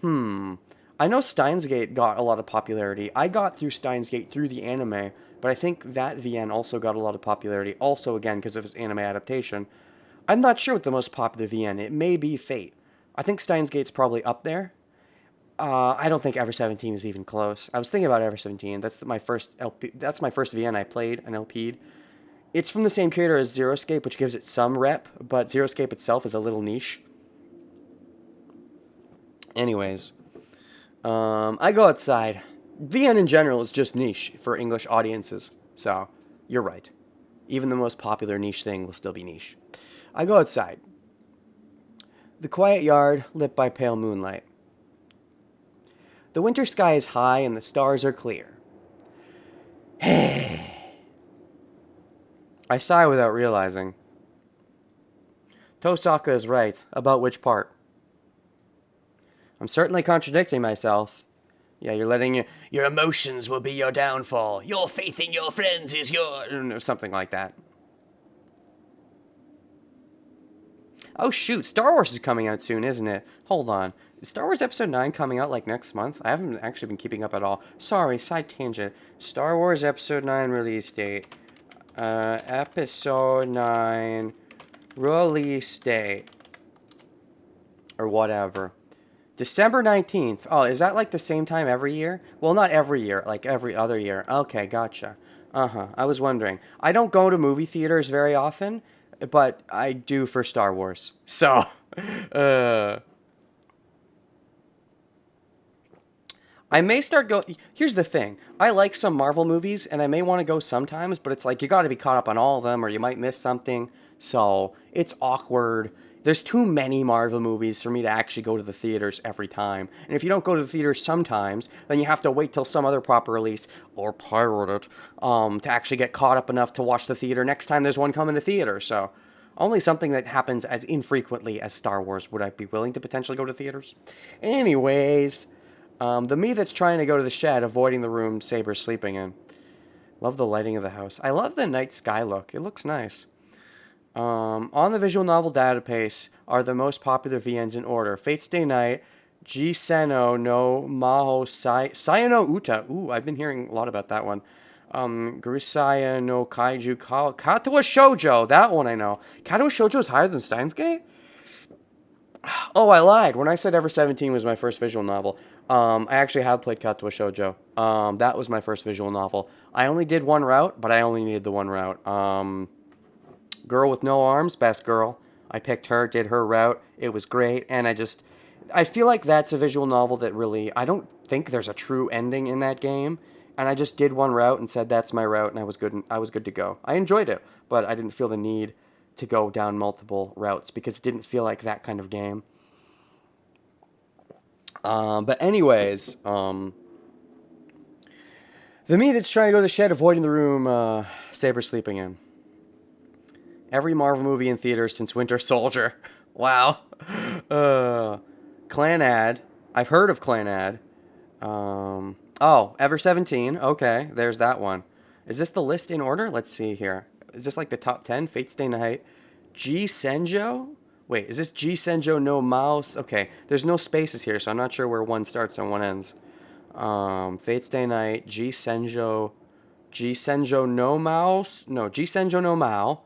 I know Steins Gate got a lot of popularity. I got through Steins Gate through the anime, but I think that VN also got a lot of popularity, also again because of its anime adaptation. I'm not sure what the most popular VN. It may be Fate. I think Steins Gate's probably up there. I don't think Ever 17 is even close. I was thinking about Ever 17. That's my first LP. That's my first VN I played and LP'd. It's from the same creator as Zero Escape, which gives it some rep, but Zero Escape itself is a little niche. Anyways, I go outside. VN in general is just niche for English audiences, so you're right. Even the most popular niche thing will still be niche. I go outside. The quiet yard lit by pale moonlight. The winter sky is high and the stars are clear. I sigh without realizing. Tosaka is right. About which part? I'm certainly contradicting myself. Yeah, you're letting your emotions will be your downfall. Your faith in your friends is your... something like that. Oh shoot, Star Wars is coming out soon, isn't it? Hold on. Is Star Wars Episode 9 coming out like next month? I haven't actually been keeping up at all. Sorry, side tangent. Star Wars Episode 9 release date. Episode 9 release date. Or whatever. December 19th. Oh, is that like the same time every year? Well, not every year, like every other year. Okay, gotcha. I was wondering. I don't go to movie theaters very often, but I do for Star Wars. So, I may start going... Here's the thing. I like some Marvel movies, and I may want to go sometimes, but it's like you got to be caught up on all of them, or you might miss something. So, it's awkward. There's too many Marvel movies for me to actually go to the theaters every time. And if you don't go to the theaters sometimes, then you have to wait till some other proper release, or pirate it, to actually get caught up enough to watch the theater next time there's one coming to theater. So, only something that happens as infrequently as Star Wars would I be willing to potentially go to theaters. Anyways... the me that's trying to go to the shed, avoiding the room Saber's sleeping in. Love the lighting of the house. I love the night sky look. It looks nice. On the visual novel database are the most popular VNs in order. Fate Stay Night, Jiseno no Maho Sayano Uta. Ooh, I've been hearing a lot about that one. Gurusaya no Kaiju Katoa Shoujo. That one I know. Katoa Shoujo is higher than Steins Gate? Oh, I lied. When I said Ever 17 was my first visual novel, I actually have played Kato Shoujo. That was my first visual novel. I only did one route, but I only needed the one route. Girl with No Arms, best girl. I picked her, did her route. It was great, and I feel like that's a visual novel that really, I don't think there's a true ending in that game, and I just did one route and said that's my route, and I was good to go. I enjoyed it, but I didn't feel the need to go down multiple routes because it didn't feel like that kind of game. But anyways, the me that's trying to go to the shed, avoiding the room Saber sleeping in. Every Marvel movie in theaters since Winter Soldier. Wow. Clan Ad. I've heard of Clan Ad. Oh, Ever 17. Okay, there's that one. Is this the list in order? Let's see here. Is this like the top 10? Fate Stay Night. G Senjo? Wait, is this G Senjo no Mouse? Okay, there's no spaces here, so I'm not sure where one starts and one ends. Fate Stay Night, G Senjo no Mouse? No, G Senjo no Mao.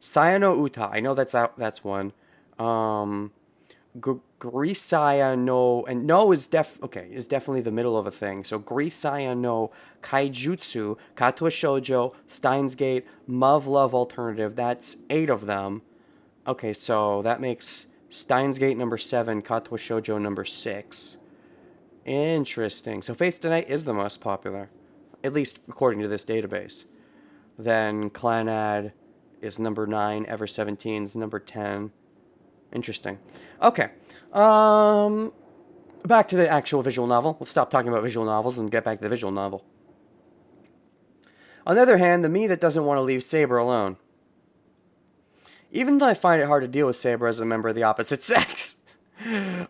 Saya no Uta, I know that's one. Grisaya no, and no is definitely the middle of a thing. So Grisaya no Kaijutsu, Kato Shoujo, Steins Gate, Muv Love Alternative. That's 8 of them. Okay, so that makes Steins Gate number 7, Kato Shoujo number 6. Interesting. So Face Tonight is the most popular, at least according to this database. Then Clanad is number 9, Ever 17 is number 10. Interesting. Okay. Back to the actual visual novel. Let's stop talking about visual novels and get back to the visual novel. On the other hand, the me that doesn't want to leave Saber alone. Even though I find it hard to deal with Saber as a member of the opposite sex,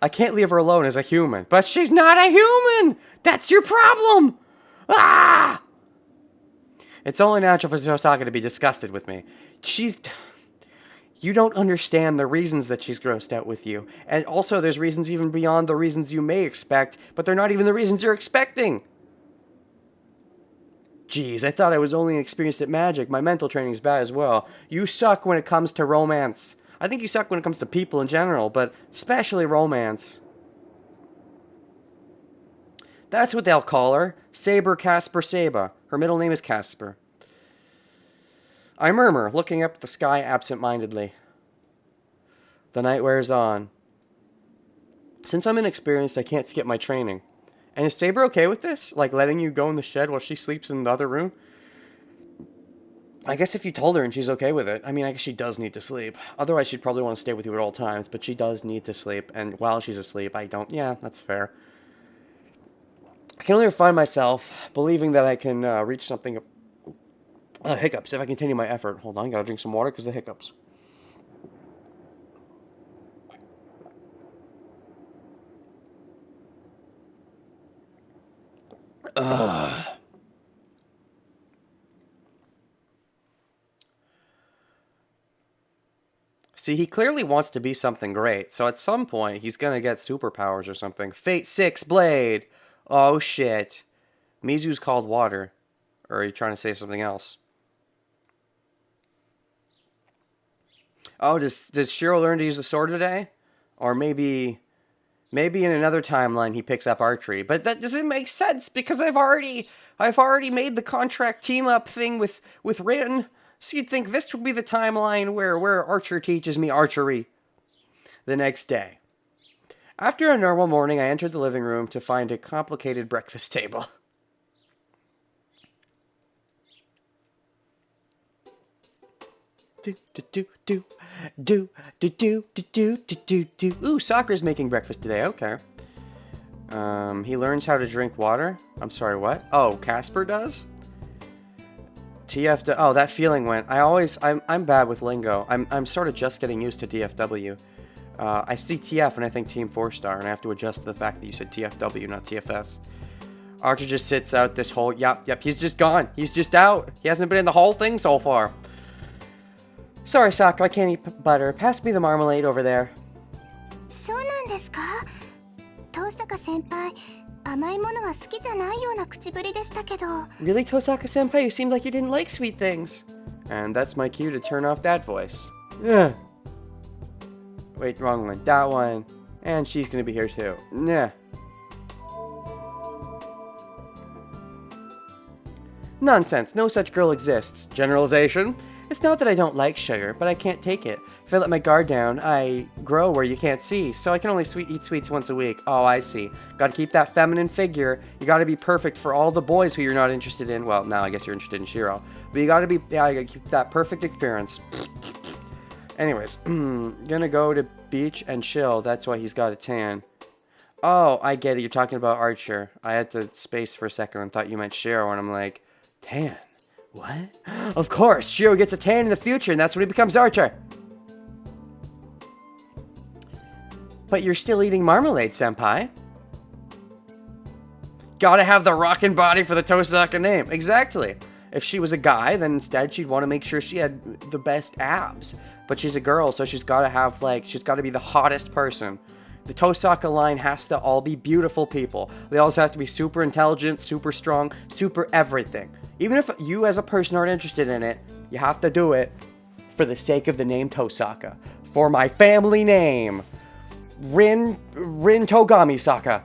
I can't leave her alone as a human. But she's not a human! That's your problem! Ah! It's only natural for Tosaka to be disgusted with me. You don't understand the reasons that she's grossed out with you. And also there's reasons even beyond the reasons you may expect, but they're not even the reasons you're expecting. Jeez, I thought I was only experienced at magic. My mental training's bad as well. You suck when it comes to romance. I think you suck when it comes to people in general, but especially romance. That's what they'll call her. Saber Casper Saba. Her middle name is Casper. I murmur, looking up at the sky absent-mindedly. The night wears on. Since I'm inexperienced, I can't skip my training. And is Saber okay with this? Like, letting you go in the shed while she sleeps in the other room? I guess if you told her and she's okay with it. I mean, I guess she does need to sleep. Otherwise, she'd probably want to stay with you at all times. But she does need to sleep. And while she's asleep, I don't... Yeah, that's fair. I can only find myself believing that I can reach something... hiccups, if I continue my effort. Hold on, gotta drink some water because the hiccups. See, he clearly wants to be something great, so at some point, he's gonna get superpowers or something. Fate 6 Blade! Oh, shit. Mizu's called water. Or are you trying to say something else? Oh, does Shiro learn to use the sword today? Or maybe in another timeline he picks up archery. But that doesn't make sense because I've already made the contract team up thing with Rin. So you'd think this would be the timeline where Archer teaches me archery. The next day. After a normal morning, I entered the living room to find a complicated breakfast table. Ooh, Sakura's making breakfast today. Okay. He learns how to drink water. I'm sorry, what? Oh, Casper does? Oh, that feeling went. I'm bad with lingo. I'm sort of just getting used to DFW. I see TF and I think Team 4-Star, and I have to adjust to the fact that you said TFW, not TFS. Archer just sits out this whole... Yep, he's just gone. He's just out. He hasn't been in the whole thing so far. Sorry, Sakura, I can't eat butter. Pass me the marmalade over there. そうなんですか? 遠坂先輩、甘いものは好きじゃないような口ぶりでしたけど。 Really, Tosaka-senpai? You seemed like you didn't like sweet things. And that's my cue to turn off that voice. Yeah. Wait, wrong one. That one. And she's gonna be here too. Nah. Nonsense. No such girl exists. Generalization? It's not that I don't like sugar, but I can't take it. If I let my guard down, I grow where you can't see, so I can only eat sweets once a week. Oh, I see. Gotta keep that feminine figure. You gotta be perfect for all the boys who you're not interested in. Well, now I guess you're interested in Shiro. But you gotta be, yeah, you gotta keep that perfect appearance. Anyways, gonna go to beach and chill. That's why he's got a tan. Oh, I get it. You're talking about Archer. I had to space for a second and thought you meant Shiro, and I'm like, tan? What? Of course, Shiro gets a tan in the future, and that's when he becomes Archer. But you're still eating marmalade, senpai. Gotta have the rockin' body for the Tosaka name. Exactly. If she was a guy, then instead she'd want to make sure she had the best abs. But she's a girl, so she's gotta have, like, she's gotta be the hottest person. The Tosaka line has to all be beautiful people. They also have to be super intelligent, super strong, super everything. Even if you as a person aren't interested in it, you have to do it for the sake of the name Tosaka. For my family name, Rin Togami Saka.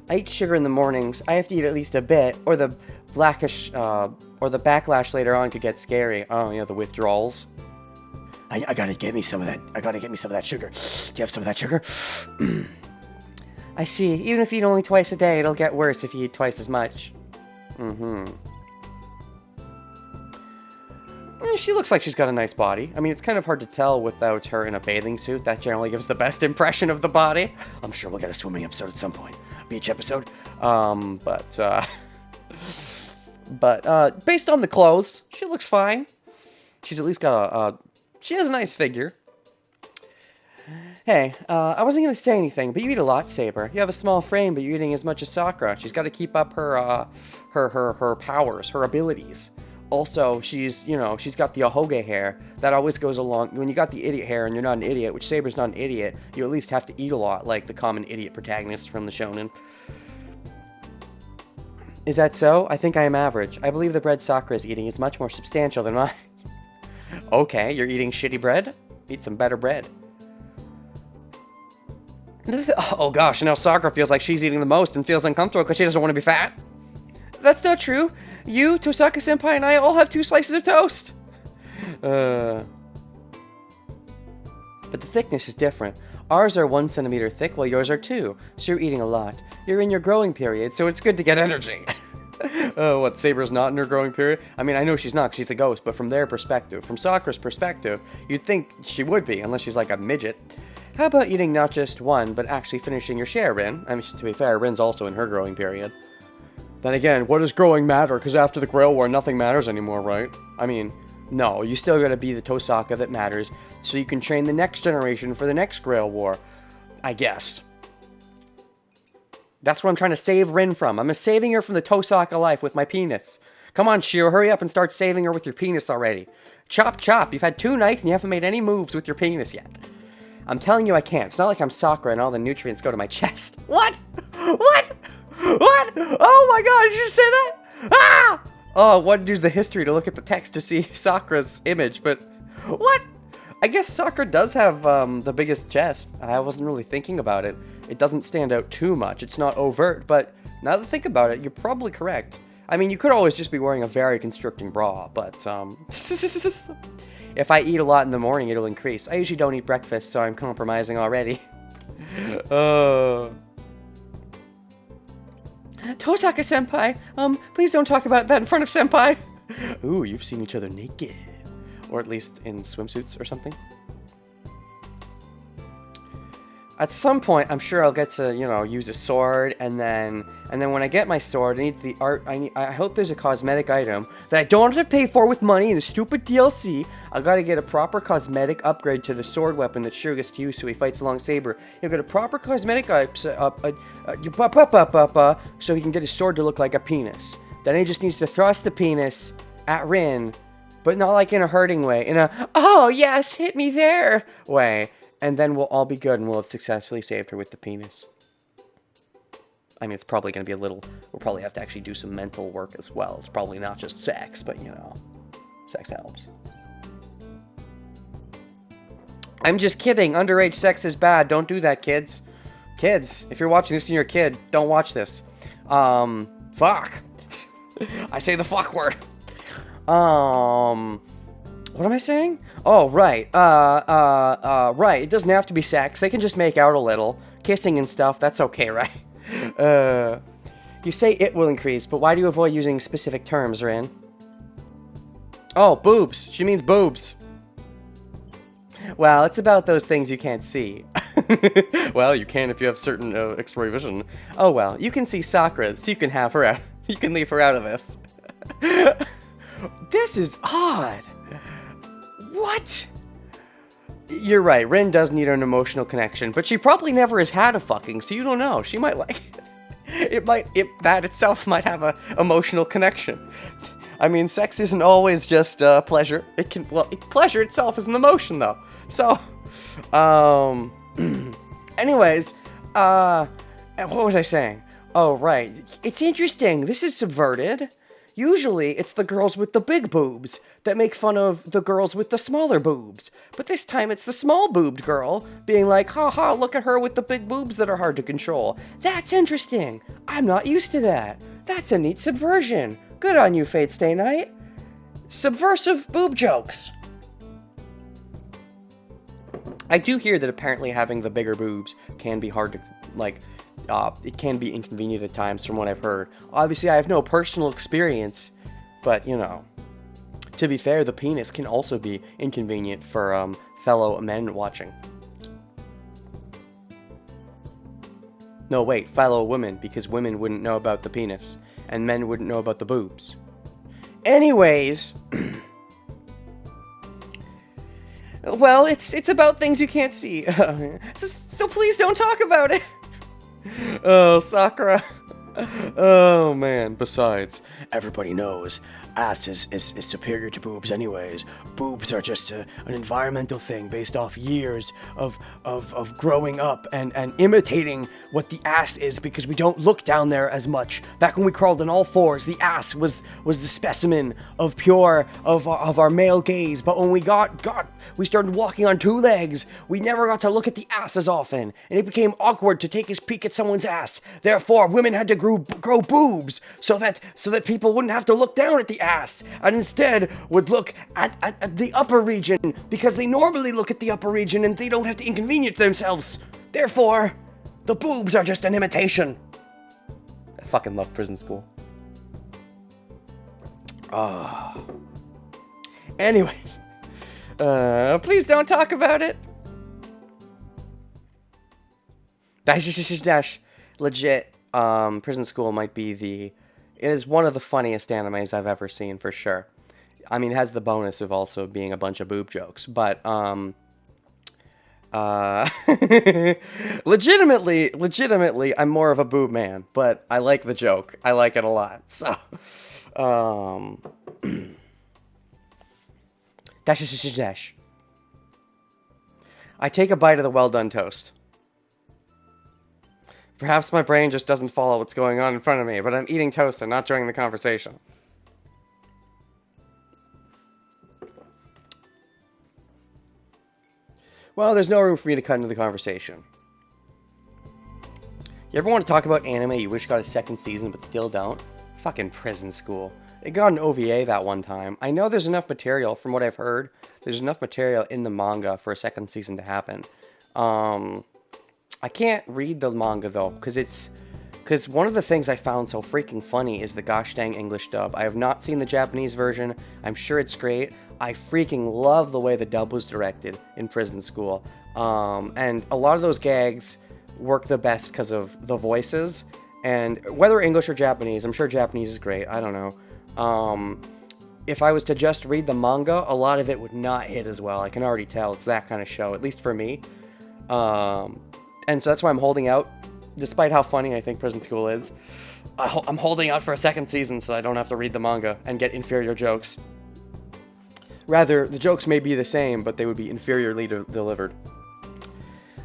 I eat sugar in the mornings. I have to eat at least a bit, or the blackish, or the backlash later on could get scary. Oh, you know, the withdrawals. I gotta get me some of that. I gotta get me some of that sugar. Do you have some of that sugar? I see. Even if you eat only twice a day, it'll get worse if you eat twice as much. She looks like she's got a nice body. I mean, it's kind of hard to tell without her in a bathing suit. That generally gives the best impression of the body. I'm sure we'll get a swimming episode at some point. Beach episode. But based on the clothes, she looks fine. She's at least got she has a nice figure. Hey, I wasn't going to say anything, but you eat a lot, Saber. You have a small frame, but you're eating as much as Sakura. She's got to keep up her powers, her abilities. Also, she's got the ahoge hair. That always goes along. When you got the idiot hair and you're not an idiot, which Saber's not an idiot, you at least have to eat a lot, like the common idiot protagonist from the shonen. Is that so? I think I am average. I believe the bread Sakura is eating is much more substantial than mine. Okay, you're eating shitty bread? Eat some better bread. Oh gosh, now Sakura feels like she's eating the most and feels uncomfortable because she doesn't want to be fat. That's not true. You, Tosaka-senpai, and I all have 2 slices of toast. But the thickness is different. Ours are 1 centimeter thick, while yours are 2. So you're eating a lot. You're in your growing period, so it's good to get energy. What, Saber's not in her growing period? I mean, I know she's not, 'cause she's a ghost, but from their perspective, from Sakura's perspective, you'd think she would be, unless she's like a midget. How about eating not just 1, but actually finishing your share, Rin? I mean, to be fair, Rin's also in her growing period. Then again, what does growing matter? Because after the Grail War, nothing matters anymore, right? I mean, no, you still gotta be the Tosaka that matters, so you can train the next generation for the next Grail War. I guess. That's what I'm trying to save Rin from. I'm saving her from the Tosaka life with my penis. Come on, Shiro, hurry up and start saving her with your penis already. Chop, chop. You've had 2 nights and you haven't made any moves with your penis yet. I'm telling you I can't. It's not like I'm Sakura and all the nutrients go to my chest. What? What? What? Oh my god, did you say that? Ah! Oh, I wanted to use the history to look at the text to see Sakura's image, but... What? I guess Sakura does have the biggest chest. I wasn't really thinking about it. It doesn't stand out too much. It's not overt, but now that I think about it, you're probably correct. I mean, you could always just be wearing a very constricting bra, but if I eat a lot in the morning, it'll increase. I usually don't eat breakfast, so I'm compromising already. Tosaka-senpai, please don't talk about that in front of senpai. Ooh, you've seen each other naked. Or at least in swimsuits or something. At some point, I'm sure I'll get to, you know, use a sword, and then when I get my sword, I need the art. I hope there's a cosmetic item that I don't have to pay for with money in a stupid DLC. I gotta get a proper cosmetic upgrade to the sword weapon that Shiro gets to use so he fights along Saber. He'll get a proper cosmetic so he can get his sword to look like a penis. Then he just needs to thrust the penis at Rin, but not like in a hurting way, in a, oh yes, hit me there way. And then we'll all be good and we'll have successfully saved her with the penis. I mean, it's probably going to be a little... We'll probably have to actually do some mental work as well. It's probably not just sex, but, you know, sex helps. I'm just kidding. Underage sex is bad. Don't do that, kids. Kids, if you're watching this and you're a kid, don't watch this. Fuck. I say the fuck word. What am I saying? Oh, right. Right. It doesn't have to be sex. They can just make out a little. Kissing and stuff, that's okay, right? You say it will increase, but why do you avoid using specific terms, Rin? Oh, boobs. She means boobs. Well, it's about those things you can't see. Well, you can if you have certain X-ray vision. Oh well, you can see Sakura, so you can have her out. You can leave her out of this. This is odd. What? You're right, Rin does need an emotional connection, but she probably never has had a fucking, so you don't know. She might like it. That itself might have a emotional connection. I mean, sex isn't always just pleasure. Pleasure itself is an emotion, though. So, anyways, what was I saying? Oh, right. It's interesting. This is subverted. Usually, it's the girls with the big boobs that make fun of the girls with the smaller boobs. But this time, it's the small-boobed girl being like, haha, look at her with the big boobs that are hard to control. That's interesting. I'm not used to that. That's a neat subversion. Good on you, Fate Stay Night. Subversive boob jokes. I do hear that apparently having the bigger boobs can be hard to, it can be inconvenient at times from what I've heard. Obviously, I have no personal experience, but, you know, to be fair, the penis can also be inconvenient for fellow men watching. No, wait, fellow women, because women wouldn't know about the penis, and men wouldn't know about the boobs. Anyways, well, it's about things you can't see, so please don't talk about it. Oh, Sakura. Oh, man. Besides, everybody knows ass is superior to boobs anyways. Boobs are just an environmental thing based off years of growing up and imitating what the ass is, because we don't look down there as much. Back when we crawled on all fours, the ass was the specimen of our male gaze. But when we we started walking on two legs, we never got to look at the ass as often, and it became awkward to take a peek at someone's ass. Therefore, women had to grow boobs so that people wouldn't have to look down at the ass, and instead would look at the upper region, because they normally look at the upper region and they don't have to inconvenience themselves. Therefore, the boobs are just an imitation. I fucking love prison school. Anyways, please don't talk about it. Legit, prison school might be it is one of the funniest animes I've ever seen, for sure. I mean, it has the bonus of also being a bunch of boob jokes, but, legitimately, I'm more of a boob man, but I like the joke. I like it a lot, so, dash. I take a bite of the well-done toast. Perhaps my brain just doesn't follow what's going on in front of me, but I'm eating toast and not joining the conversation. Well, there's no room for me to cut into the conversation. You ever want to talk about anime you wish got a second season but still don't? Fucking prison school. It got an OVA that one time. I know there's enough material, from what I've heard, there's enough material in the manga for a second season to happen. I can't read the manga, though, because one of the things I found so freaking funny is the gosh dang English dub. I have not seen the Japanese version. I'm sure it's great. I freaking love the way the dub was directed in prison school. And a lot of those gags work the best because of the voices. And whether English or Japanese, I'm sure Japanese is great. I don't know. If I was to just read the manga, a lot of it would not hit as well. I can already tell. It's that kind of show, at least for me. And so that's why I'm holding out, despite how funny I think Prison School is. I'm holding out for a second season so I don't have to read the manga and get inferior jokes. Rather, the jokes may be the same, but they would be inferiorly delivered.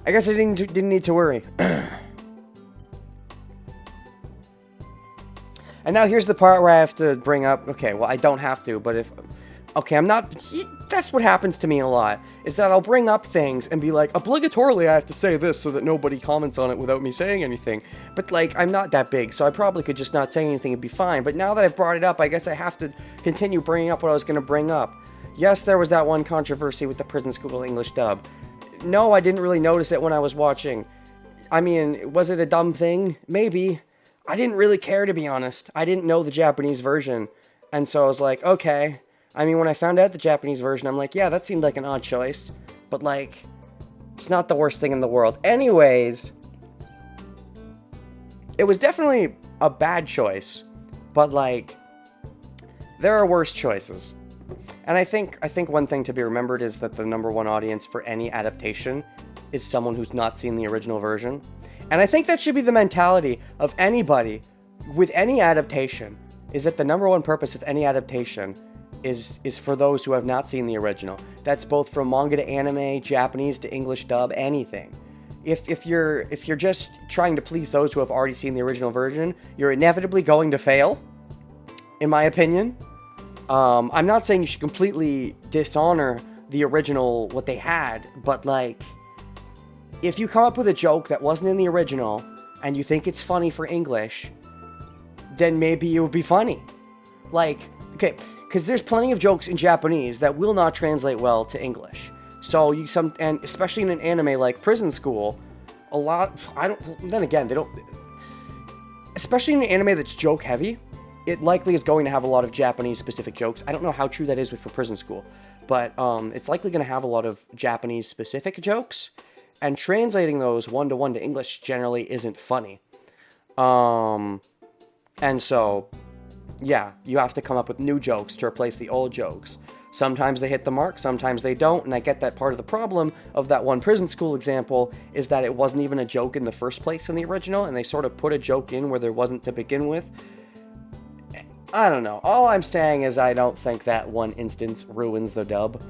I guess I didn't need to worry. And now here's the part where I have to bring up... Okay, well, I don't have to, but Okay, that's what happens to me a lot, is that I'll bring up things and be like, obligatorily I have to say this so that nobody comments on it without me saying anything. But, like, I'm not that big, so I probably could just not say anything and be fine. But now that I've brought it up, I guess I have to continue bringing up what I was going to bring up. Yes, there was that one controversy with the prison school English dub. No, I didn't really notice it when I was watching. I mean, was it a dumb thing? Maybe. I didn't really care, to be honest. I didn't know the Japanese version. And so I was like, okay. I mean, when I found out the Japanese version, I'm like, yeah, that seemed like an odd choice. But, like, it's not the worst thing in the world. Anyways, it was definitely a bad choice. But, like, there are worse choices. And I think one thing to be remembered is that the #1 audience for any adaptation is someone who's not seen the original version. And I think that should be the mentality of anybody with any adaptation, is that the #1 purpose of any adaptation is for those who have not seen the original. That's both from manga to anime, Japanese to English dub, anything. If you're just trying to please those who have already seen the original version, you're inevitably going to fail, in my opinion. I'm not saying you should completely dishonor the original, what they had, but, like, if you come up with a joke that wasn't in the original and you think it's funny for English, then maybe it would be funny. Like, okay, because there's plenty of jokes in Japanese that will not translate well to English. So and especially in an anime like Prison School, then again, they don't, especially in an anime that's joke heavy, it likely is going to have a lot of Japanese specific jokes. I don't know how true that is for Prison School, but it's likely going to have a lot of Japanese specific jokes, and translating those one-to-one to English generally isn't funny. And so, yeah, you have to come up with new jokes to replace the old jokes. Sometimes they hit the mark, sometimes they don't, and I get that part of the problem of that one Prison School example is that it wasn't even a joke in the first place in the original, and they sort of put a joke in where there wasn't to begin with. I don't know. All I'm saying is I don't think that one instance ruins the dub.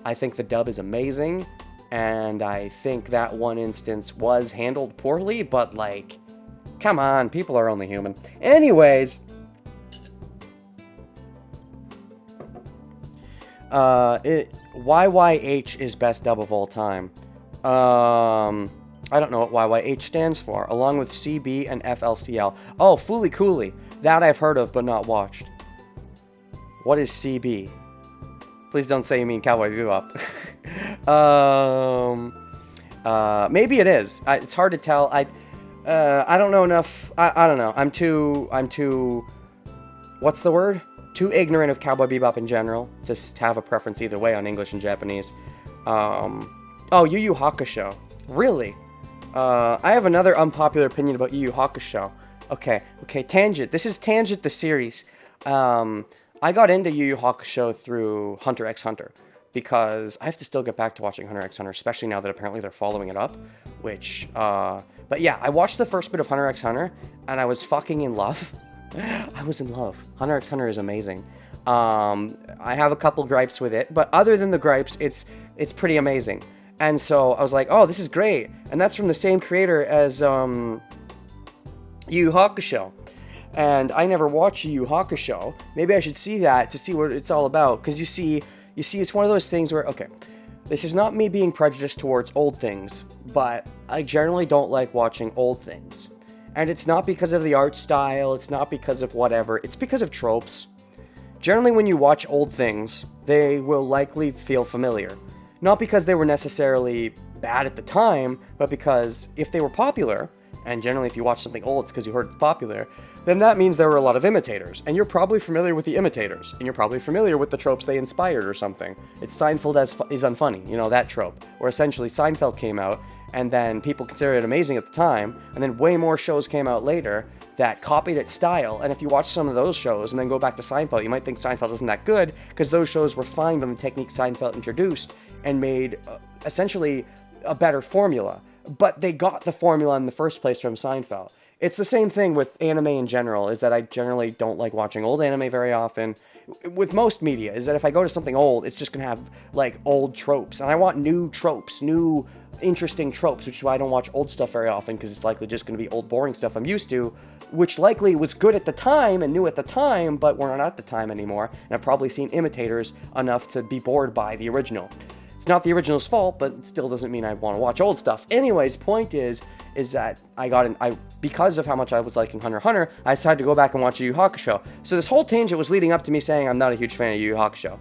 I think the dub is amazing, and I think that one instance was handled poorly, but, like, come on, people are only human. Anyways, YYH is best dub of all time. I don't know what YYH stands for, along with CB and FLCL. Oh, Fooly Cooly. That I've heard of, but not watched. What is CB? Please don't say you mean Cowboy Bebop. Maybe it is. It's hard to tell. I don't know enough. I don't know. I'm too, what's the word? Too ignorant of Cowboy Bebop in general to have a preference either way on English and Japanese. Oh, Yu Yu Hakusho. Really? I have another unpopular opinion about Yu Yu Hakusho. Okay, Tangent. This is Tangent the series. I got into Yu Yu Hakusho through Hunter x Hunter, because I have to still get back to watching Hunter x Hunter, especially now that apparently they're following it up, which, but yeah, I watched the first bit of Hunter x Hunter, and I was fucking in love. I was in love. Hunter x Hunter is amazing. I have a couple gripes with it, but other than the gripes, it's pretty amazing. And so I was like, oh, this is great. And that's from the same creator as Yu Yu Hakusho. And I never watched Yu Yu Hakusho. Maybe I should see that to see what it's all about. Because you see, it's one of those things where, okay, this is not me being prejudiced towards old things, but I generally don't like watching old things. And it's not because of the art style, it's not because of whatever, it's because of tropes. Generally, when you watch old things, they will likely feel familiar. Not because they were necessarily bad at the time, but because if they were popular, and generally if you watch something old, it's because you heard it's popular, then that means there were a lot of imitators. And you're probably familiar with the imitators. And you're probably familiar with the tropes they inspired or something. It's Seinfeld is unfunny, you know, that trope. Where essentially Seinfeld came out, and then people considered it amazing at the time, and then way more shows came out later that copied its style. And if you watch some of those shows and then go back to Seinfeld, you might think Seinfeld isn't that good, because those shows refined on the technique Seinfeld introduced and made essentially a better formula. But they got the formula in the first place from Seinfeld. It's the same thing with anime in general, is that I generally don't like watching old anime very often. With most media, is that if I go to something old, it's just going to have, like, old tropes. And I want new tropes, new interesting tropes, which is why I don't watch old stuff very often, because it's likely just going to be old boring stuff I'm used to. which likely was good at the time and new at the time, but were not at the time anymore, and I've probably seen imitators enough to be bored by the original. It's not the original's fault, but it still doesn't mean I want to watch old stuff. Anyways, point is that because of how much I was liking Hunter x Hunter, I decided to go back and watch Yu Yu Hakusho. So this whole tangent was leading up to me saying I'm not a huge fan of Yu Yu Hakusho.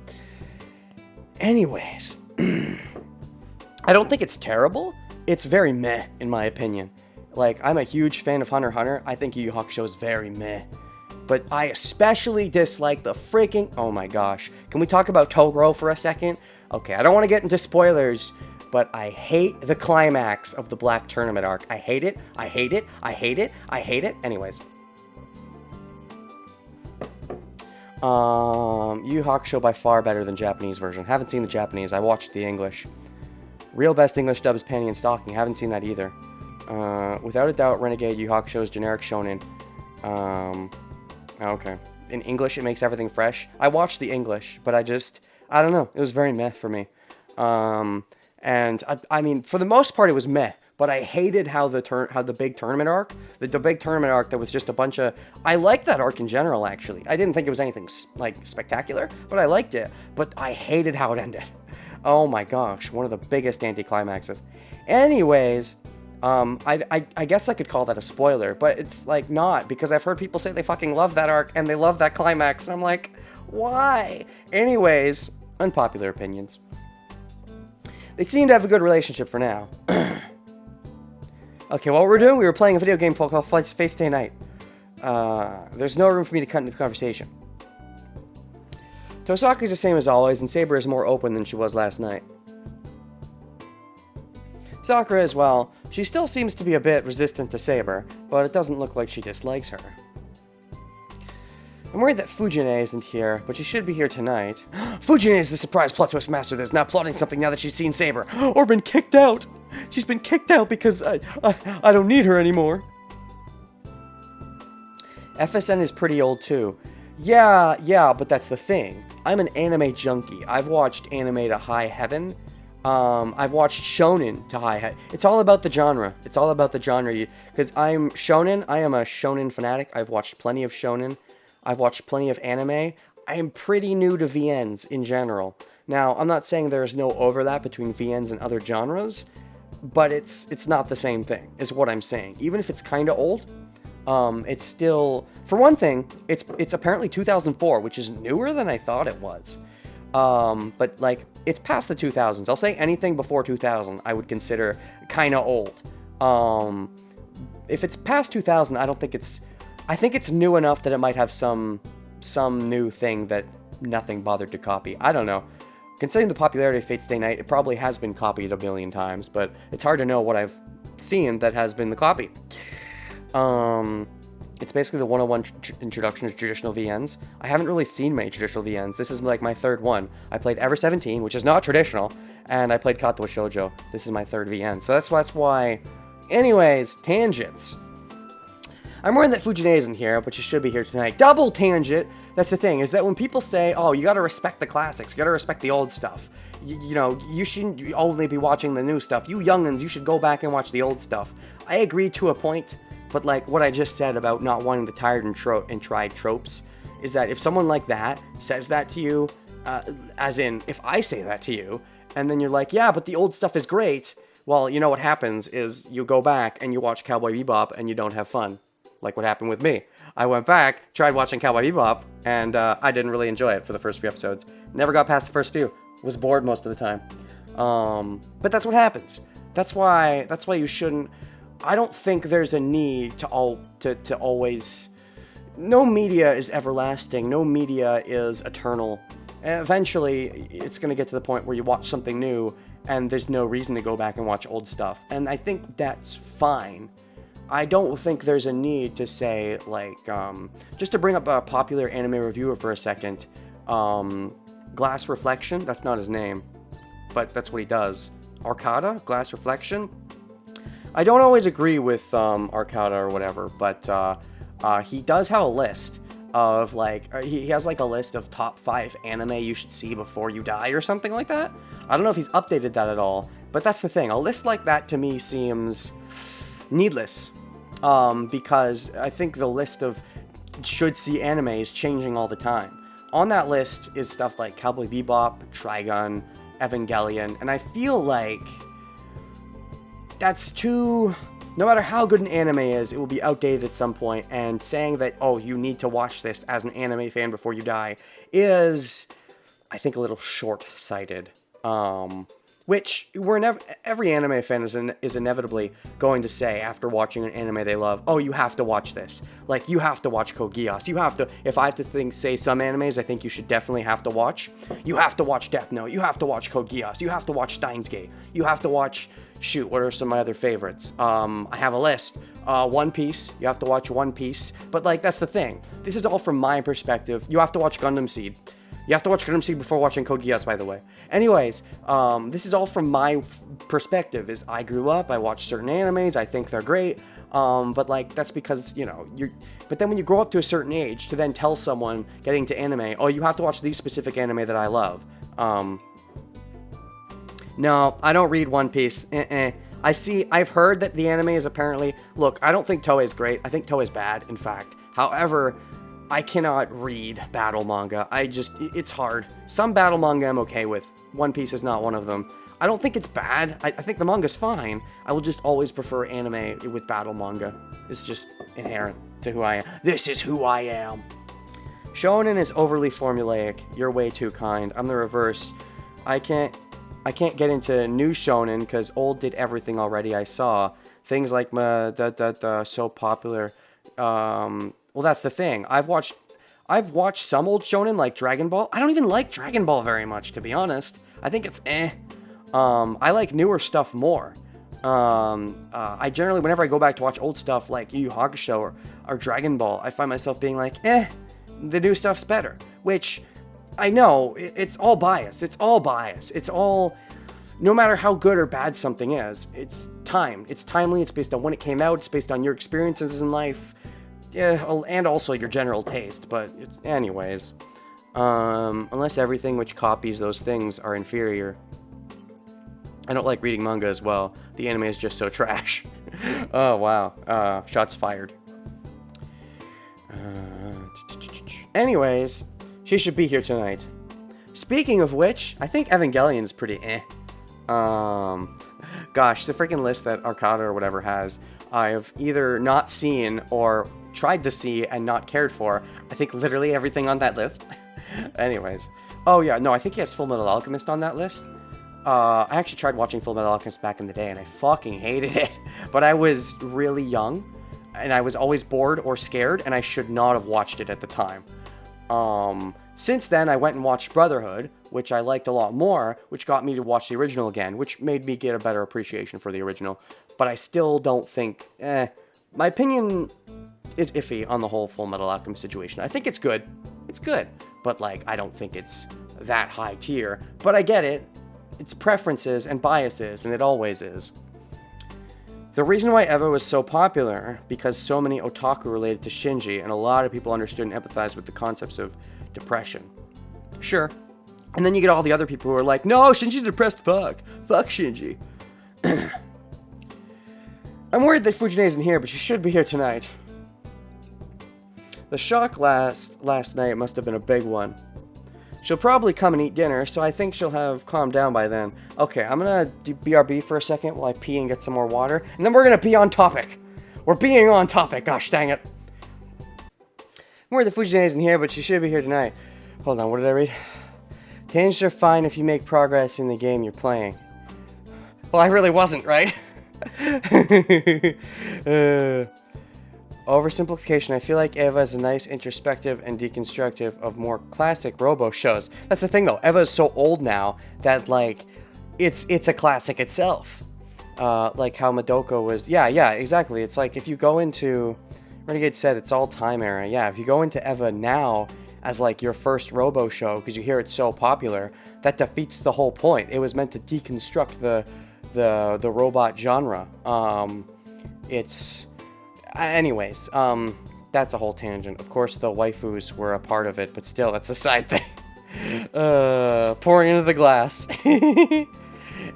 Anyways, I don't think it's terrible. It's very meh, in my opinion. Like, I'm a huge fan of Hunter x Hunter. I think Yu Yu Hakusho is very meh. But I especially dislike the freaking... Oh my gosh. Can we talk about Toguro for a second? Okay, I don't want to get into spoilers, but I hate the climax of the Black Tournament arc. I hate it. I hate it. I hate it. I hate it. Anyways. Yu Yu Hakusho by far better than Japanese version. Haven't seen the Japanese. I watched the English. Real best English dub is Panty and Stocking. Haven't seen that either. Without a doubt, Renegade Yu Yu Hakusho is generic shonen. Okay. In English, it makes everything fresh. I watched the English, but I don't know. It was very meh for me. And I mean, for the most part, it was meh. But I hated how the big tournament arc, the big tournament arc that was just a bunch of... I liked that arc in general, actually. I didn't think it was anything, like, spectacular, but I liked it. But I hated how it ended. Oh my gosh, one of the biggest anticlimaxes. Anyways, I guess I could call that a spoiler, but it's, like, not, because I've heard people say they fucking love that arc, and they love that climax, and I'm like, why? Anyways, unpopular opinions. They seem to have a good relationship for now. Okay, what we're doing, we were playing a video game called Face Day Night. There's no room for me to cut into the conversation. Tosaku's the same as always, and Saber is more open than she was last night. Sakura as well. She still seems to be a bit resistant to Saber, but it doesn't look like she dislikes her. I'm worried that Fujine isn't here, but she should be here tonight. Fujine is the surprise plot twist master that's now plotting something now that she's seen Saber. Or been kicked out! She's been kicked out because I don't need her anymore. FSN is pretty old too. Yeah, but that's the thing. I'm an anime junkie. I've watched anime to high heaven. I've watched shonen to high heaven. It's all about the genre. It's all about the genre. Because I'm shonen. I am a shonen fanatic. I've watched plenty of shonen. I've watched plenty of anime. I am pretty new to VNs in general. Now, I'm not saying there's no overlap between VNs and other genres, but it's not the same thing, is what I'm saying. Even if it's kind of old, it's still... For one thing, it's apparently 2004, which is newer than I thought it was. But, like, it's past the 2000s. I'll say anything before 2000 I would consider kind of old. If it's past 2000, I don't think it's... I think it's new enough that it might have some new thing that nothing bothered to copy. I don't know. Considering the popularity of Fate's Day Night, it probably has been copied a billion times, but it's hard to know what I've seen that has been the copy. It's basically the 101 introduction to traditional VNs. I haven't really seen many traditional VNs. This is like my third one. I played Ever 17, which is not traditional, and I played Kato Shoujo. This is my third VN. So that's why... Anyways, tangents. I'm worried that Fujine isn't here, but she should be here tonight. Double tangent! That's the thing, is that when people say, oh, you gotta respect the classics, you gotta respect the old stuff. You know, you shouldn't only be watching the new stuff. You youngins, you should go back and watch the old stuff. I agree to a point, but like what I just said about not wanting the tired and tried tropes, is that if someone like that says that to you, as in, if I say that to you, and then you're like, yeah, but the old stuff is great, well, you know what happens is you go back and you watch Cowboy Bebop and you don't have fun. Like what happened with me. I went back, tried watching Cowboy Bebop, and I didn't really enjoy it for the first few episodes. Never got past the first few. Was bored most of the time. But that's what happens. That's why you shouldn't... I don't think there's a need to always... No media is everlasting. No media is eternal. And eventually, it's going to get to the point where you watch something new, and there's no reason to go back and watch old stuff. And I think that's fine. I don't think there's a need to say, like, just to bring up a popular anime reviewer for a second, Glass Reflection, that's not his name, but that's what he does. Arcada? Glass Reflection? I don't always agree with Arcada or whatever, but he does have a list of, like, he has, like, a list of top 5 anime you should see before you die or something like that. I don't know if he's updated that at all, but that's the thing. A list like that to me seems needless. because I think the list of should see anime is changing all the time. On that list is stuff like Cowboy Bebop, Trigun, Evangelion, and I feel like that's too... No matter how good an anime is, it will be outdated at some point, and saying that, oh, you need to watch this as an anime fan before you die is, I think, a little short-sighted. Which, every anime fan is inevitably going to say after watching an anime they love, oh, you have to watch this. Like, you have to watch Code Geass. You have to, if I have to say some animes I think you should definitely have to watch, you have to watch Death Note, you have to watch Code Geass, you have to watch Steins Gate, you have to watch... Shoot, what are some of my other favorites? I have a list. One Piece. You have to watch One Piece. But, like, that's the thing. This is all from my perspective. You have to watch Gundam Seed. You have to watch Gundam Seed before watching Code Geass, by the way. Anyways, this is all from my perspective. Is I grew up, I watched certain animes, I think they're great. But, like, that's because, you know, But then when you grow up to a certain age, to then tell someone getting to anime, oh, you have to watch these specific anime that I love. No, I don't read One Piece. I've heard that the anime is apparently... Look, I don't think Toei is great. I think Toei is bad, in fact. However, I cannot read battle manga. It's hard. Some battle manga I'm okay with. One Piece is not one of them. I don't think it's bad. I think the manga's fine. I will just always prefer anime with battle manga. It's just inherent to who I am. This is who I am. Shonen is overly formulaic. You're way too kind. I'm the reverse. I can't get into new shonen because old did everything already I saw. Things like so popular. Well, that's the thing. I've watched some old shonen like Dragon Ball. I don't even like Dragon Ball very much, to be honest. I think it's I like newer stuff more. I generally, whenever I go back to watch old stuff like Yu Yu Hakusho or Dragon Ball, I find myself being like, the new stuff's better. Which... I know, it's all bias. It's all, no matter how good or bad something is, it's time. It's timely, it's based on when it came out, it's based on your experiences in life, and also your general taste, but anyways. Unless everything which copies those things are inferior. I don't like reading manga as well. The anime is just so trash. Oh, wow. Shots fired. Anyways... She should be here tonight. Speaking of which, I think Evangelion is pretty Gosh, the freaking list that Arcada or whatever has, I've either not seen or tried to see and not cared for. I think literally everything on that list. Anyways. Oh yeah, no, I think he has Full Metal Alchemist on that list. I actually tried watching Full Metal Alchemist back in the day and I fucking hated it. But I was really young and I was always bored or scared and I should not have watched it at the time. Since then, I went and watched Brotherhood, which I liked a lot more, which got me to watch the original again, which made me get a better appreciation for the original. But I still don't think, my opinion is iffy on the whole Full Metal Alchemist situation. I think it's good. It's good. But, like, I don't think it's that high tier. But I get it. It's preferences and biases, and it always is. The reason why Eva was so popular, because so many otaku related to Shinji, and a lot of people understood and empathized with the concepts of depression. Sure. And then you get all the other people who are like, no, Shinji's a depressed fuck. Fuck Shinji. I'm worried that Fujine isn't here, but she should be here tonight. The shock last night must have been a big one. She'll probably come and eat dinner, so I think she'll have calmed down by then. Okay, I'm gonna do BRB for a second while I pee and get some more water, and then we're gonna be on topic. We're being on topic, gosh dang it. More the Fujine isn't here, but she should be here tonight. Hold on, what did I read? Tangens are fine if you make progress in the game you're playing. Well, I really wasn't, right? Oversimplification. I feel like Eva is a nice introspective and deconstructive of more classic Robo shows. That's the thing though. Eva is so old now that like it's a classic itself. Like how Madoka was. Yeah, exactly. It's like if you go into Renegade said it's all time era. Yeah, if you go into Eva now as like your first Robo show because you hear it's so popular, that defeats the whole point. It was meant to deconstruct the robot genre. Anyways, that's a whole tangent. Of course, the waifus were a part of it, but still, that's a side thing. Pouring into the glass.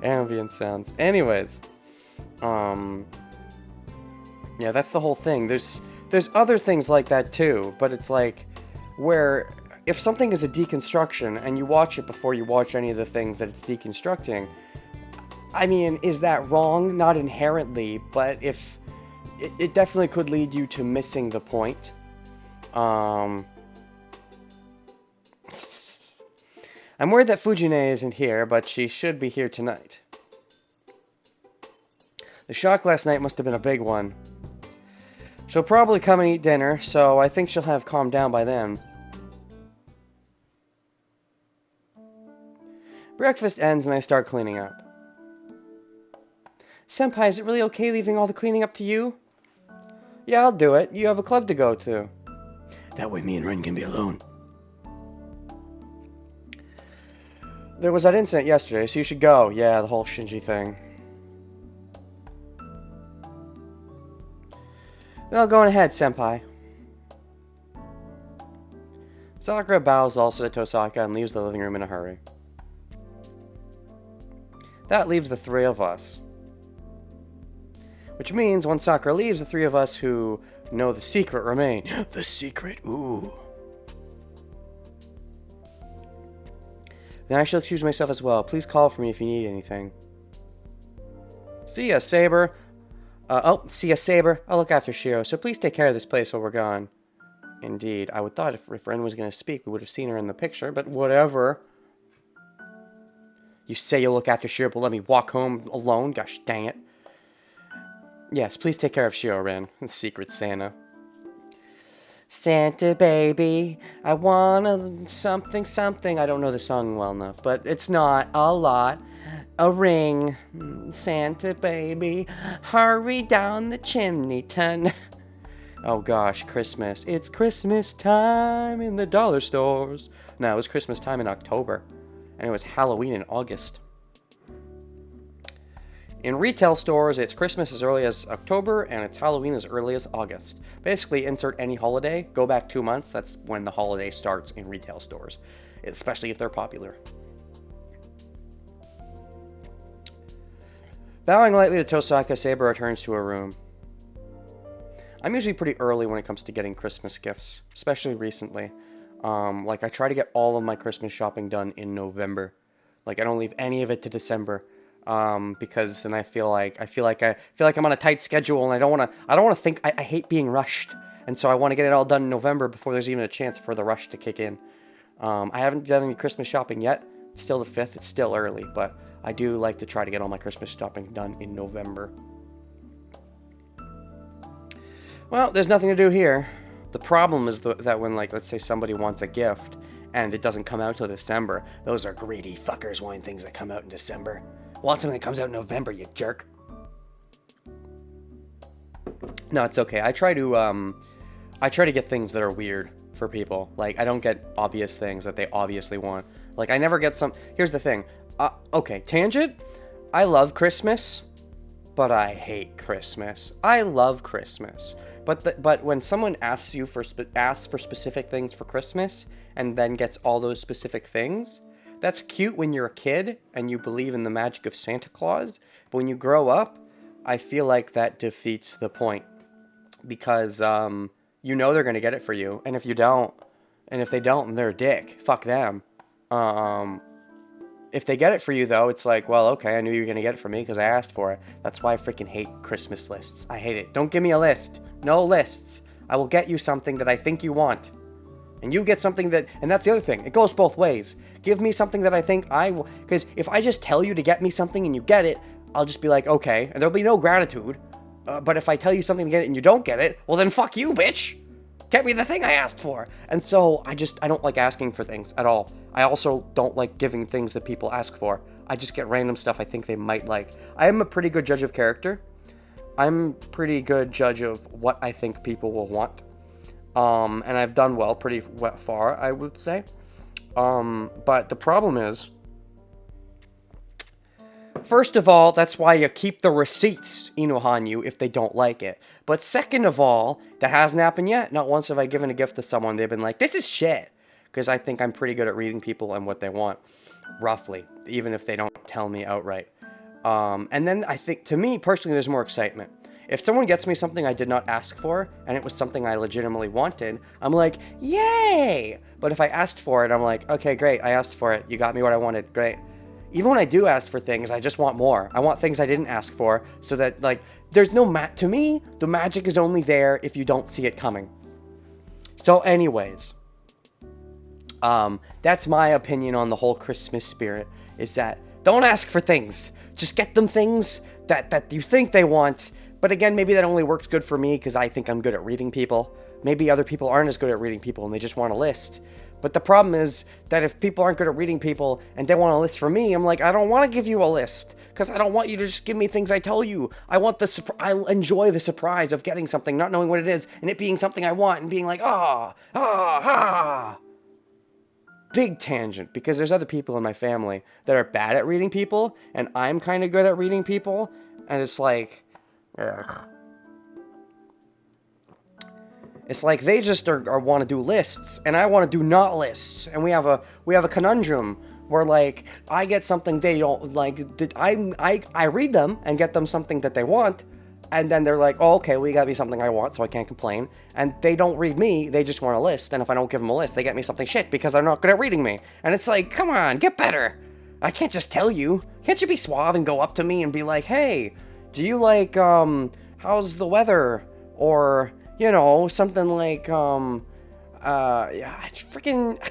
Ambient sounds. Anyways, Yeah, that's the whole thing. There's other things like that too, but it's like where if something is a deconstruction and you watch it before you watch any of the things that it's deconstructing, I mean, is that wrong? Not inherently, but if it definitely could lead you to missing the point. I'm worried that Fujine isn't here, but she should be here tonight. The shock last night must have been a big one. She'll probably come and eat dinner, so I think she'll have calmed down by then. Breakfast ends and I start cleaning up. Senpai, is it really okay leaving all the cleaning up to you? Yeah, I'll do it. You have a club to go to. That way me and Ren can be alone. There was that incident yesterday, so you should go. Yeah, the whole Shinji thing. Well, go on ahead, Senpai. Sakura bows also to Tosaka and leaves the living room in a hurry. That leaves the three of us. Which means, once Sakura leaves, the three of us who know the secret remain. The secret, ooh. Then I shall excuse myself as well. Please call for me if you need anything. See ya, Saber. See ya, Saber. I'll look after Shiro, so please take care of this place while we're gone. Indeed. I would thought if Ren was going to speak, we would have seen her in the picture, but whatever. You say you'll look after Shiro, but let me walk home alone? Gosh dang it. Yes, please take care of Shiro, Ren. Secret Santa. Santa baby, I want a something something. I don't know the song well enough, but it's not a lot. A ring. Santa baby, hurry down the chimney ton. Oh gosh, Christmas. It's Christmas time in the dollar stores. No, it was Christmas time in October. And it was Halloween in August. In retail stores, it's Christmas as early as October, and it's Halloween as early as August. Basically, insert any holiday, go back 2 months, that's when the holiday starts in retail stores. Especially if they're popular. Bowing lightly to Tosaka, Saber returns to her room. I'm usually pretty early when it comes to getting Christmas gifts, especially recently. I try to get all of my Christmas shopping done in November. I don't leave any of it to December. Because then I feel like I'm on a tight schedule, and I don't want to think. I hate being rushed, and so I want to get it all done in November before there's even a chance for the rush to kick in. I haven't done any Christmas shopping yet. It's still the 5th. It's still early, but I do like to try to get all my Christmas shopping done in November. Well, there's nothing to do here. The problem is that when, let's say somebody wants a gift and it doesn't come out till December, those are greedy fuckers wanting things that come out in December. Want something that comes out in November, you jerk. No, it's okay. I try to get things that are weird for people. I don't get obvious things that they obviously want. I never get some... Here's the thing. Okay, tangent. I love Christmas, but I hate Christmas. I love Christmas. But when someone asks for specific things for Christmas and then gets all those specific things... That's cute when you're a kid and you believe in the magic of Santa Claus, but when you grow up, I feel like that defeats the point. Because, you know they're going to get it for you, and if they don't, they're a dick. Fuck them. If they get it for you, though, it's like, well, okay, I knew you were going to get it for me because I asked for it. That's why I freaking hate Christmas lists. I hate it. Don't give me a list. No lists. I will get you something that I think you want. And you get something that... And that's the other thing. It goes both ways. Give me something that I think I... Because if I just tell you to get me something and you get it, I'll just be like, okay. And there'll be no gratitude. But if I tell you something to get it and you don't get it, well then fuck you, bitch. Get me the thing I asked for. And so I don't like asking for things at all. I also don't like giving things that people ask for. I just get random stuff I think they might like. I am a pretty good judge of character. I'm pretty good judge of what I think people will want. And I've done well pretty far, I would say. But the problem is, first of all, that's why you keep the receipts, Inohanyu, if they don't like it. But second of all, that hasn't happened yet. Not once have I given a gift to someone, they've been like, this is shit. Because I think I'm pretty good at reading people and what they want, roughly, even if they don't tell me outright. And then I think, to me, personally, there's more excitement. If someone gets me something I did not ask for, and it was something I legitimately wanted, I'm like, yay! But if I asked for it, I'm like, okay, great, I asked for it. You got me what I wanted, great. Even when I do ask for things, I just want more. I want things I didn't ask for, so that, like, there's no to me, the magic is only there if you don't see it coming. So anyways, that's my opinion on the whole Christmas spirit, is that don't ask for things. Just get them things that you think they want. But again, maybe that only works good for me because I think I'm good at reading people. Maybe other people aren't as good at reading people and they just want a list. But the problem is that if people aren't good at reading people and they want a list from me, I'm like, I don't want to give you a list because I don't want you to just give me things I tell you. I enjoy the surprise of getting something, not knowing what it is, and it being something I want and being like, Big tangent, because there's other people in my family that are bad at reading people, and I'm kind of good at reading people, and it's like, ugh. It's like they just are want to do lists, and I want to do not lists, and we have a conundrum where, like, I get something they don't like. I read them and get them something that they want, and then they're like, oh, okay, well, you got me something I want, so I can't complain. And they don't read me, they just want a list, and if I don't give them a list, they get me something shit because they're not good at reading me. And it's like, come on, get better. I can't just tell you. Can't you be suave and go up to me and be like, hey, do you like, how's the weather? Or, you know, something like, I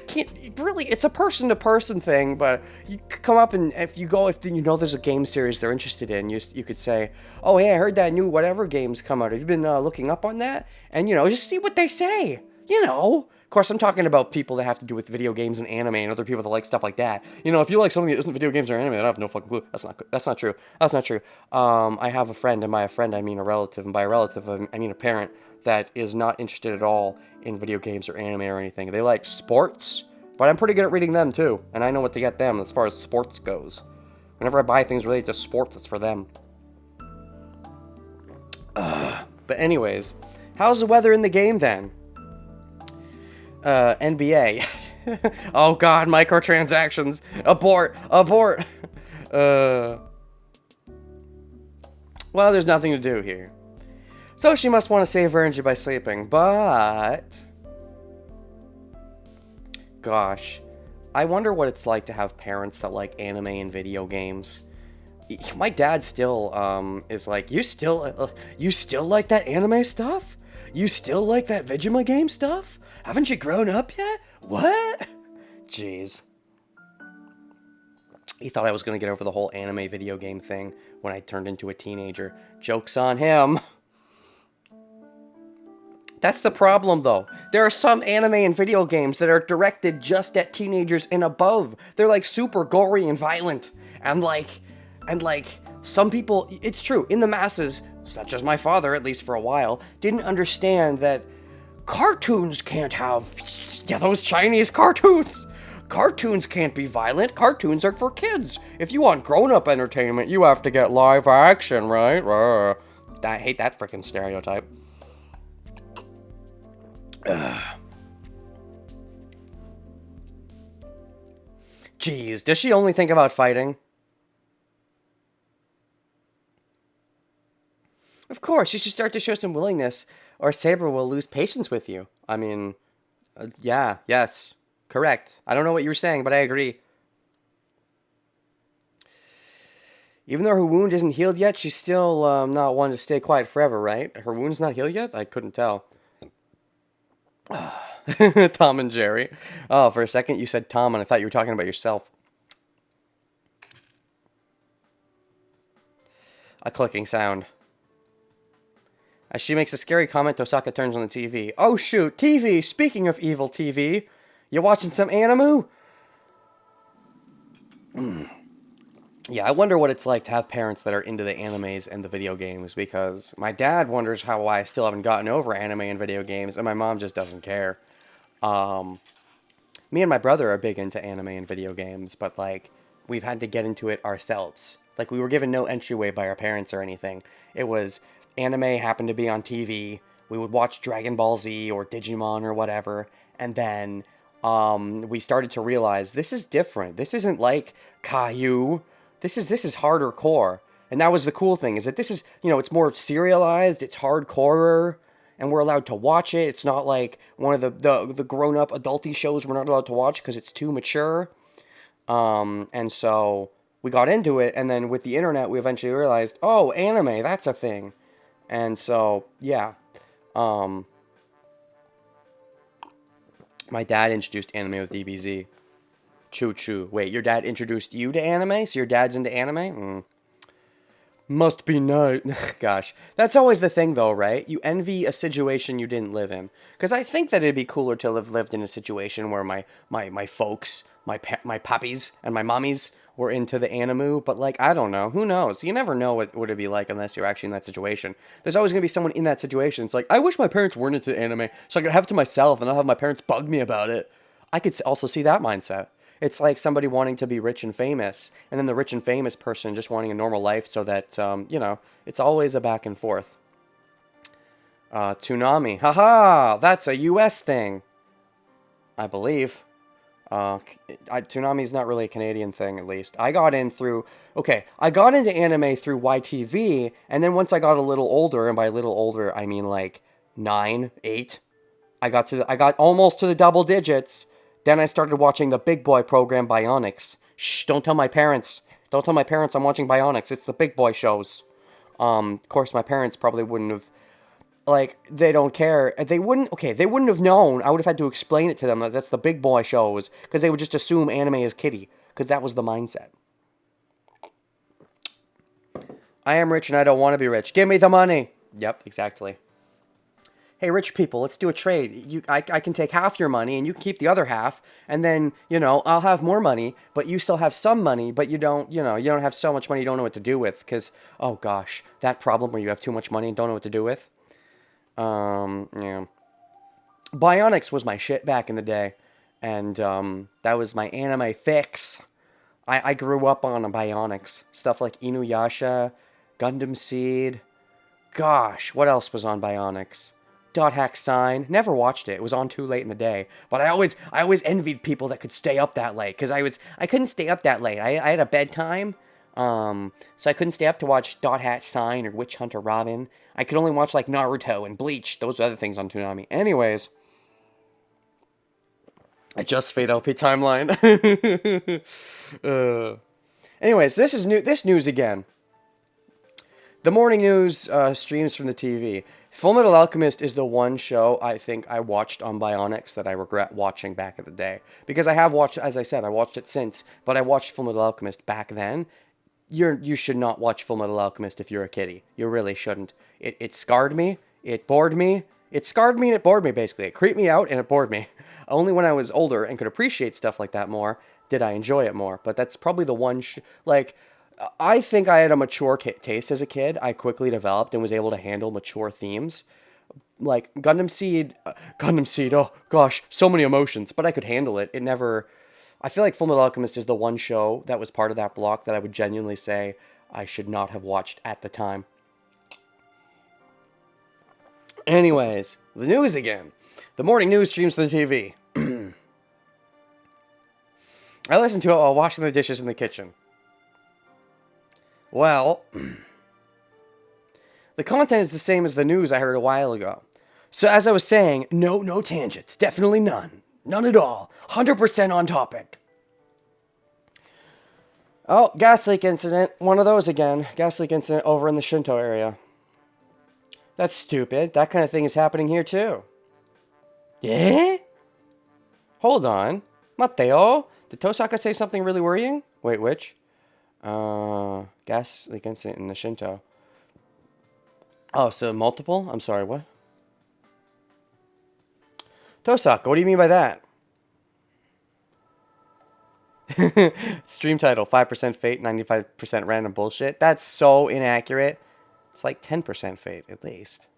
can't, really, it's a person-to-person thing, but you come up and if you know there's a game series they're interested in, you could say, oh, hey, I heard that new whatever game's come out. Have you been looking up on that? And, you know, just see what they say, you know. Of course, I'm talking about people that have to do with video games and anime and other people that like stuff like that. You know, if you like something that isn't video games or anime, I have no fucking clue. That's not true. That's not true. I have a friend, and by a friend, I mean a relative, and by a relative, I mean a parent that is not interested at all in video games or anime or anything. They like sports, but I'm pretty good at reading them too, and I know what to get them as far as sports goes. Whenever I buy things related to sports, it's for them. But anyways, how's the weather in the game then? NBA. Oh god, microtransactions. Abort. Well, there's nothing to do here. So she must want to save her energy by sleeping, but... Gosh. I wonder what it's like to have parents that like anime and video games. My dad still, is like, you still like that anime stuff? You still like that Vegema game stuff? Haven't you grown up yet? What? Jeez. He thought I was going to get over the whole anime video game thing when I turned into a teenager. Joke's on him. That's the problem, though. There are some anime and video games that are directed just at teenagers and above. They're, like, super gory and violent. And, like, some people... It's true, in the masses, such as my father, at least for a while, didn't understand that cartoons can't have... Yeah, those Chinese cartoons! Cartoons can't be violent. Cartoons are for kids. If you want grown-up entertainment, you have to get live action, right? I hate that freaking stereotype. Jeez, does she only think about fighting? Of course, you should start to show some willingness, or Saber will lose patience with you. I mean, yes, correct. I don't know what you were saying, but I agree. Even though her wound isn't healed yet, she's still not one to stay quiet forever, right? Her wound's not healed yet? I couldn't tell. Tom and Jerry. Oh, for a second you said Tom and I thought you were talking about yourself. A clicking sound. As she makes a scary comment, Tosaka turns on the TV. Oh shoot, TV! Speaking of evil TV, you watching some anime? Yeah, I wonder what it's like to have parents that are into the animes and the video games, because my dad wonders why I still haven't gotten over anime and video games, and my mom just doesn't care. Me and my brother are big into anime and video games, but, like, we've had to get into it ourselves. Like, we were given no entryway by our parents or anything. It was, anime happened to be on TV, we would watch Dragon Ball Z or Digimon or whatever, and then, we started to realize, this is different. This isn't like Caillou. This is harder core. And that was the cool thing, is that this is, it's more serialized, it's hardcore, and we're allowed to watch it. It's not like one of the grown-up adulty shows we're not allowed to watch because it's too mature. And so we got into it, and then with the internet, we eventually realized, oh, anime, that's a thing. And so, yeah. My dad introduced anime with DBZ. Choo-choo. Wait, your dad introduced you to anime? So your dad's into anime? Must be nice. Gosh. That's always the thing, though, right? You envy a situation you didn't live in. Because I think that it'd be cooler to have lived in a situation where my folks, my puppies, and my mommies were into the anime. But, like, I don't know. Who knows? You never know what it'd be like unless you're actually in that situation. There's always going to be someone in that situation. It's like, I wish my parents weren't into anime so I could have it to myself and not have my parents bug me about it. I could also see that mindset. It's like somebody wanting to be rich and famous, and then the rich and famous person just wanting a normal life so that, it's always a back and forth. Tsunami. Haha! That's a US thing. I believe. Tsunami's not really a Canadian thing, at least. I got into anime through YTV, and then once I got a little older, and by a little older, I mean like 9, 8, I got almost to the double digits. Then I started watching the big boy program Bionics. Shh, don't tell my parents. Don't tell my parents I'm watching Bionics. It's the big boy shows. Of course, my parents probably wouldn't have, they don't care. They wouldn't have known. I would have had to explain it to them that that's the big boy shows, because they would just assume anime is kiddie, because that was the mindset. I am rich and I don't want to be rich. Give me the money. Yep, exactly. Hey, rich people, let's do a trade. I can take half your money and you can keep the other half, and then, I'll have more money, but you still have some money, but you don't have so much money you don't know what to do with, because, oh gosh, that problem where you have too much money and don't know what to do with. Yeah. Bionics was my shit back in the day, and, that was my anime fix. I grew up on Bionics. Stuff like Inuyasha, Gundam Seed. Gosh, what else was on Bionics? Dot Hack Sign. Never watched it. It was on too late in the day. But I always envied people that could stay up that late, because I couldn't stay up that late. I had a bedtime, so I couldn't stay up to watch Dot Hack Sign or Witch Hunter Robin. I could only watch like Naruto and Bleach. Those other things on Toonami. Anyways, I just fade LP timeline. Anyways, this news again. The morning news streams from the TV. Full Metal Alchemist is the one show I think I watched on Bionics that I regret watching back in the day. Because I have watched, as I said, I watched it since, but I watched Full Metal Alchemist back then. You should not watch Full Metal Alchemist if you're a kiddie. You really shouldn't. It scarred me. It bored me. It scarred me and it bored me, basically. It creeped me out and it bored me. Only when I was older and could appreciate stuff like that more did I enjoy it more. But that's probably the one... I think I had a mature taste as a kid. I quickly developed and was able to handle mature themes. Like Gundam Seed, oh gosh, so many emotions, but I could handle it. I feel like Full Metal Alchemist is the one show that was part of that block that I would genuinely say I should not have watched at the time. Anyways, the news again. The morning news streams to the TV. I listen to it while washing the dishes in the kitchen. Well, the content is the same as the news I heard a while ago. So as I was saying, no tangents. Definitely none. None at all. 100% on topic. Oh, gas leak incident. One of those again. Gas leak incident over in the Shinto area. That's stupid. That kind of thing is happening here too. Yeah? Hold on. Mateo? Did Tosaka say something really worrying? Wait, which? Gas leak incident in the Shinto. Oh, so multiple? I'm sorry, what? Tosaka, what do you mean by that? Stream title, 5% fate, 95% random bullshit. That's so inaccurate. It's like 10% fate, at least.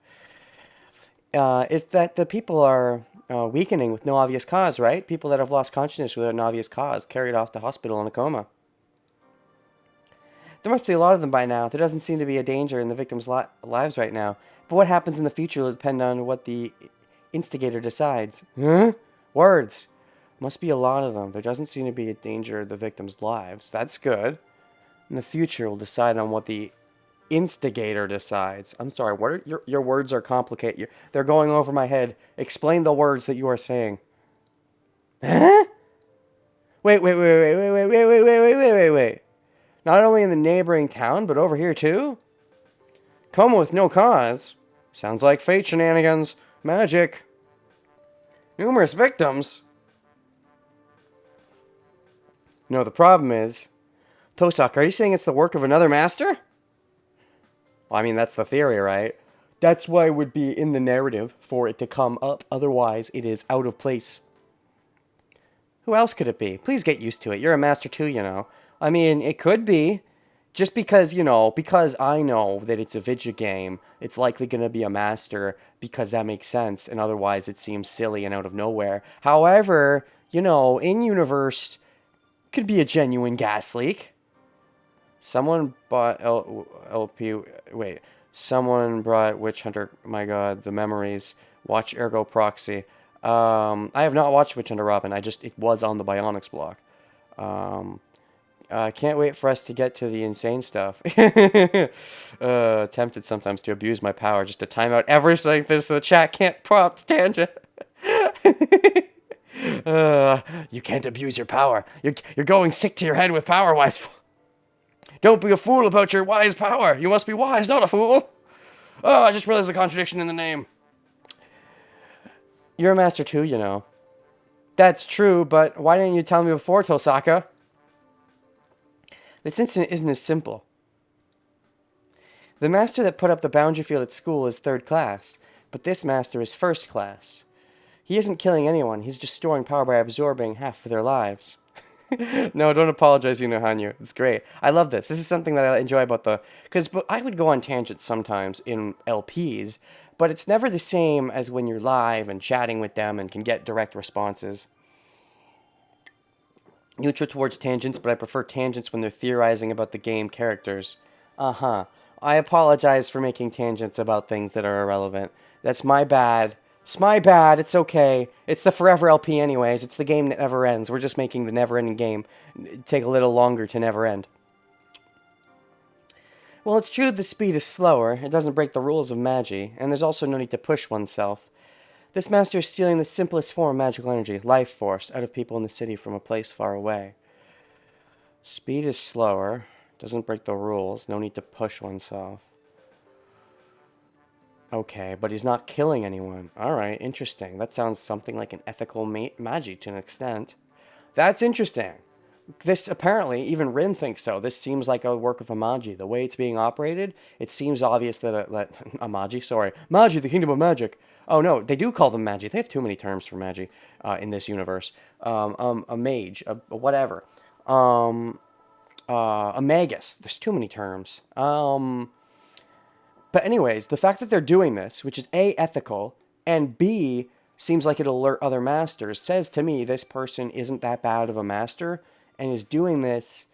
Is that the people are weakening with no obvious cause, right? People that have lost consciousness without an obvious cause, carried off to hospital in a coma. There must be a lot of them by now. There doesn't seem to be a danger in the victims' lives right now. But what happens in the future will depend on what the instigator decides. Huh? Words. Must be a lot of them. There doesn't seem to be a danger in the victims' lives. That's good. And the future will decide on what the instigator decides. I'm sorry, what are your words are complicated. They're going over my head. Explain the words that you are saying. Huh? Wait. Not only in the neighboring town, but over here too? Coma with no cause. Sounds like fate shenanigans. Magic. Numerous victims. No, the problem is... Tosaka, are you saying it's the work of another master? Well, I mean, that's the theory, right? That's why it would be in the narrative for it to come up. Otherwise, it is out of place. Who else could it be? Please get used to it. You're a master too, you know. I mean, it could be. Just because, you know, because I know that it's a video game, it's likely going to be a master because that makes sense. And otherwise, it seems silly and out of nowhere. However, you know, in-universe, could be a genuine gas leak. Someone bought LP... Wait. Someone brought Witch Hunter. My god, the memories. Watch Ergo Proxy. I have not watched Witch Hunter Robin. It was on the Bionics blog. Can't wait for us to get to the insane stuff. Tempted sometimes to abuse my power just to time out everything so the chat can't prompt tangent. You can't abuse your power. You're going sick to your head with power, wise. Don't be a fool about your wise power. You must be wise, not a fool. Oh, I just realized the contradiction in the name. You're a master too, you know. That's true, but why didn't you tell me before, Tosaka? This incident isn't as simple. The master that put up the boundary field at school is 3rd class, but this master is 1st class. He isn't killing anyone, he's just storing power by absorbing half of their lives. No, don't apologize, Hanyu. It's great. I love this. This is something that I enjoy about because I would go on tangents sometimes in LPs, but it's never the same as when you're live and chatting with them and can get direct responses. Neutral towards tangents, but I prefer tangents when they're theorizing about the game characters. I apologize for making tangents about things that are irrelevant. That's my bad. It's my bad. It's okay. It's the Forever LP anyways. It's the game that never ends. We're just making the never-ending game take a little longer to never end. Well, it's true the speed is slower. It doesn't break the rules of Magi, and there's also no need to push oneself. This master is stealing the simplest form of magical energy, life force, out of people in the city from a place far away. Speed is slower. Doesn't break the rules. No need to push oneself. Okay, but he's not killing anyone. Alright, interesting. That sounds something like an ethical Magi to an extent. That's interesting. This, apparently, even Rin thinks so. This seems like a work of a Magi. The way it's being operated, it seems obvious that a Magi, sorry. Magi, the kingdom of magic. Oh, no, they do call them Magi. They have too many terms for Magi in this universe. A mage, a whatever. A magus. There's too many terms. But anyways, the fact that they're doing this, which is A, ethical, and B, seems like it'll alert other masters, says to me this person isn't that bad of a master and is doing this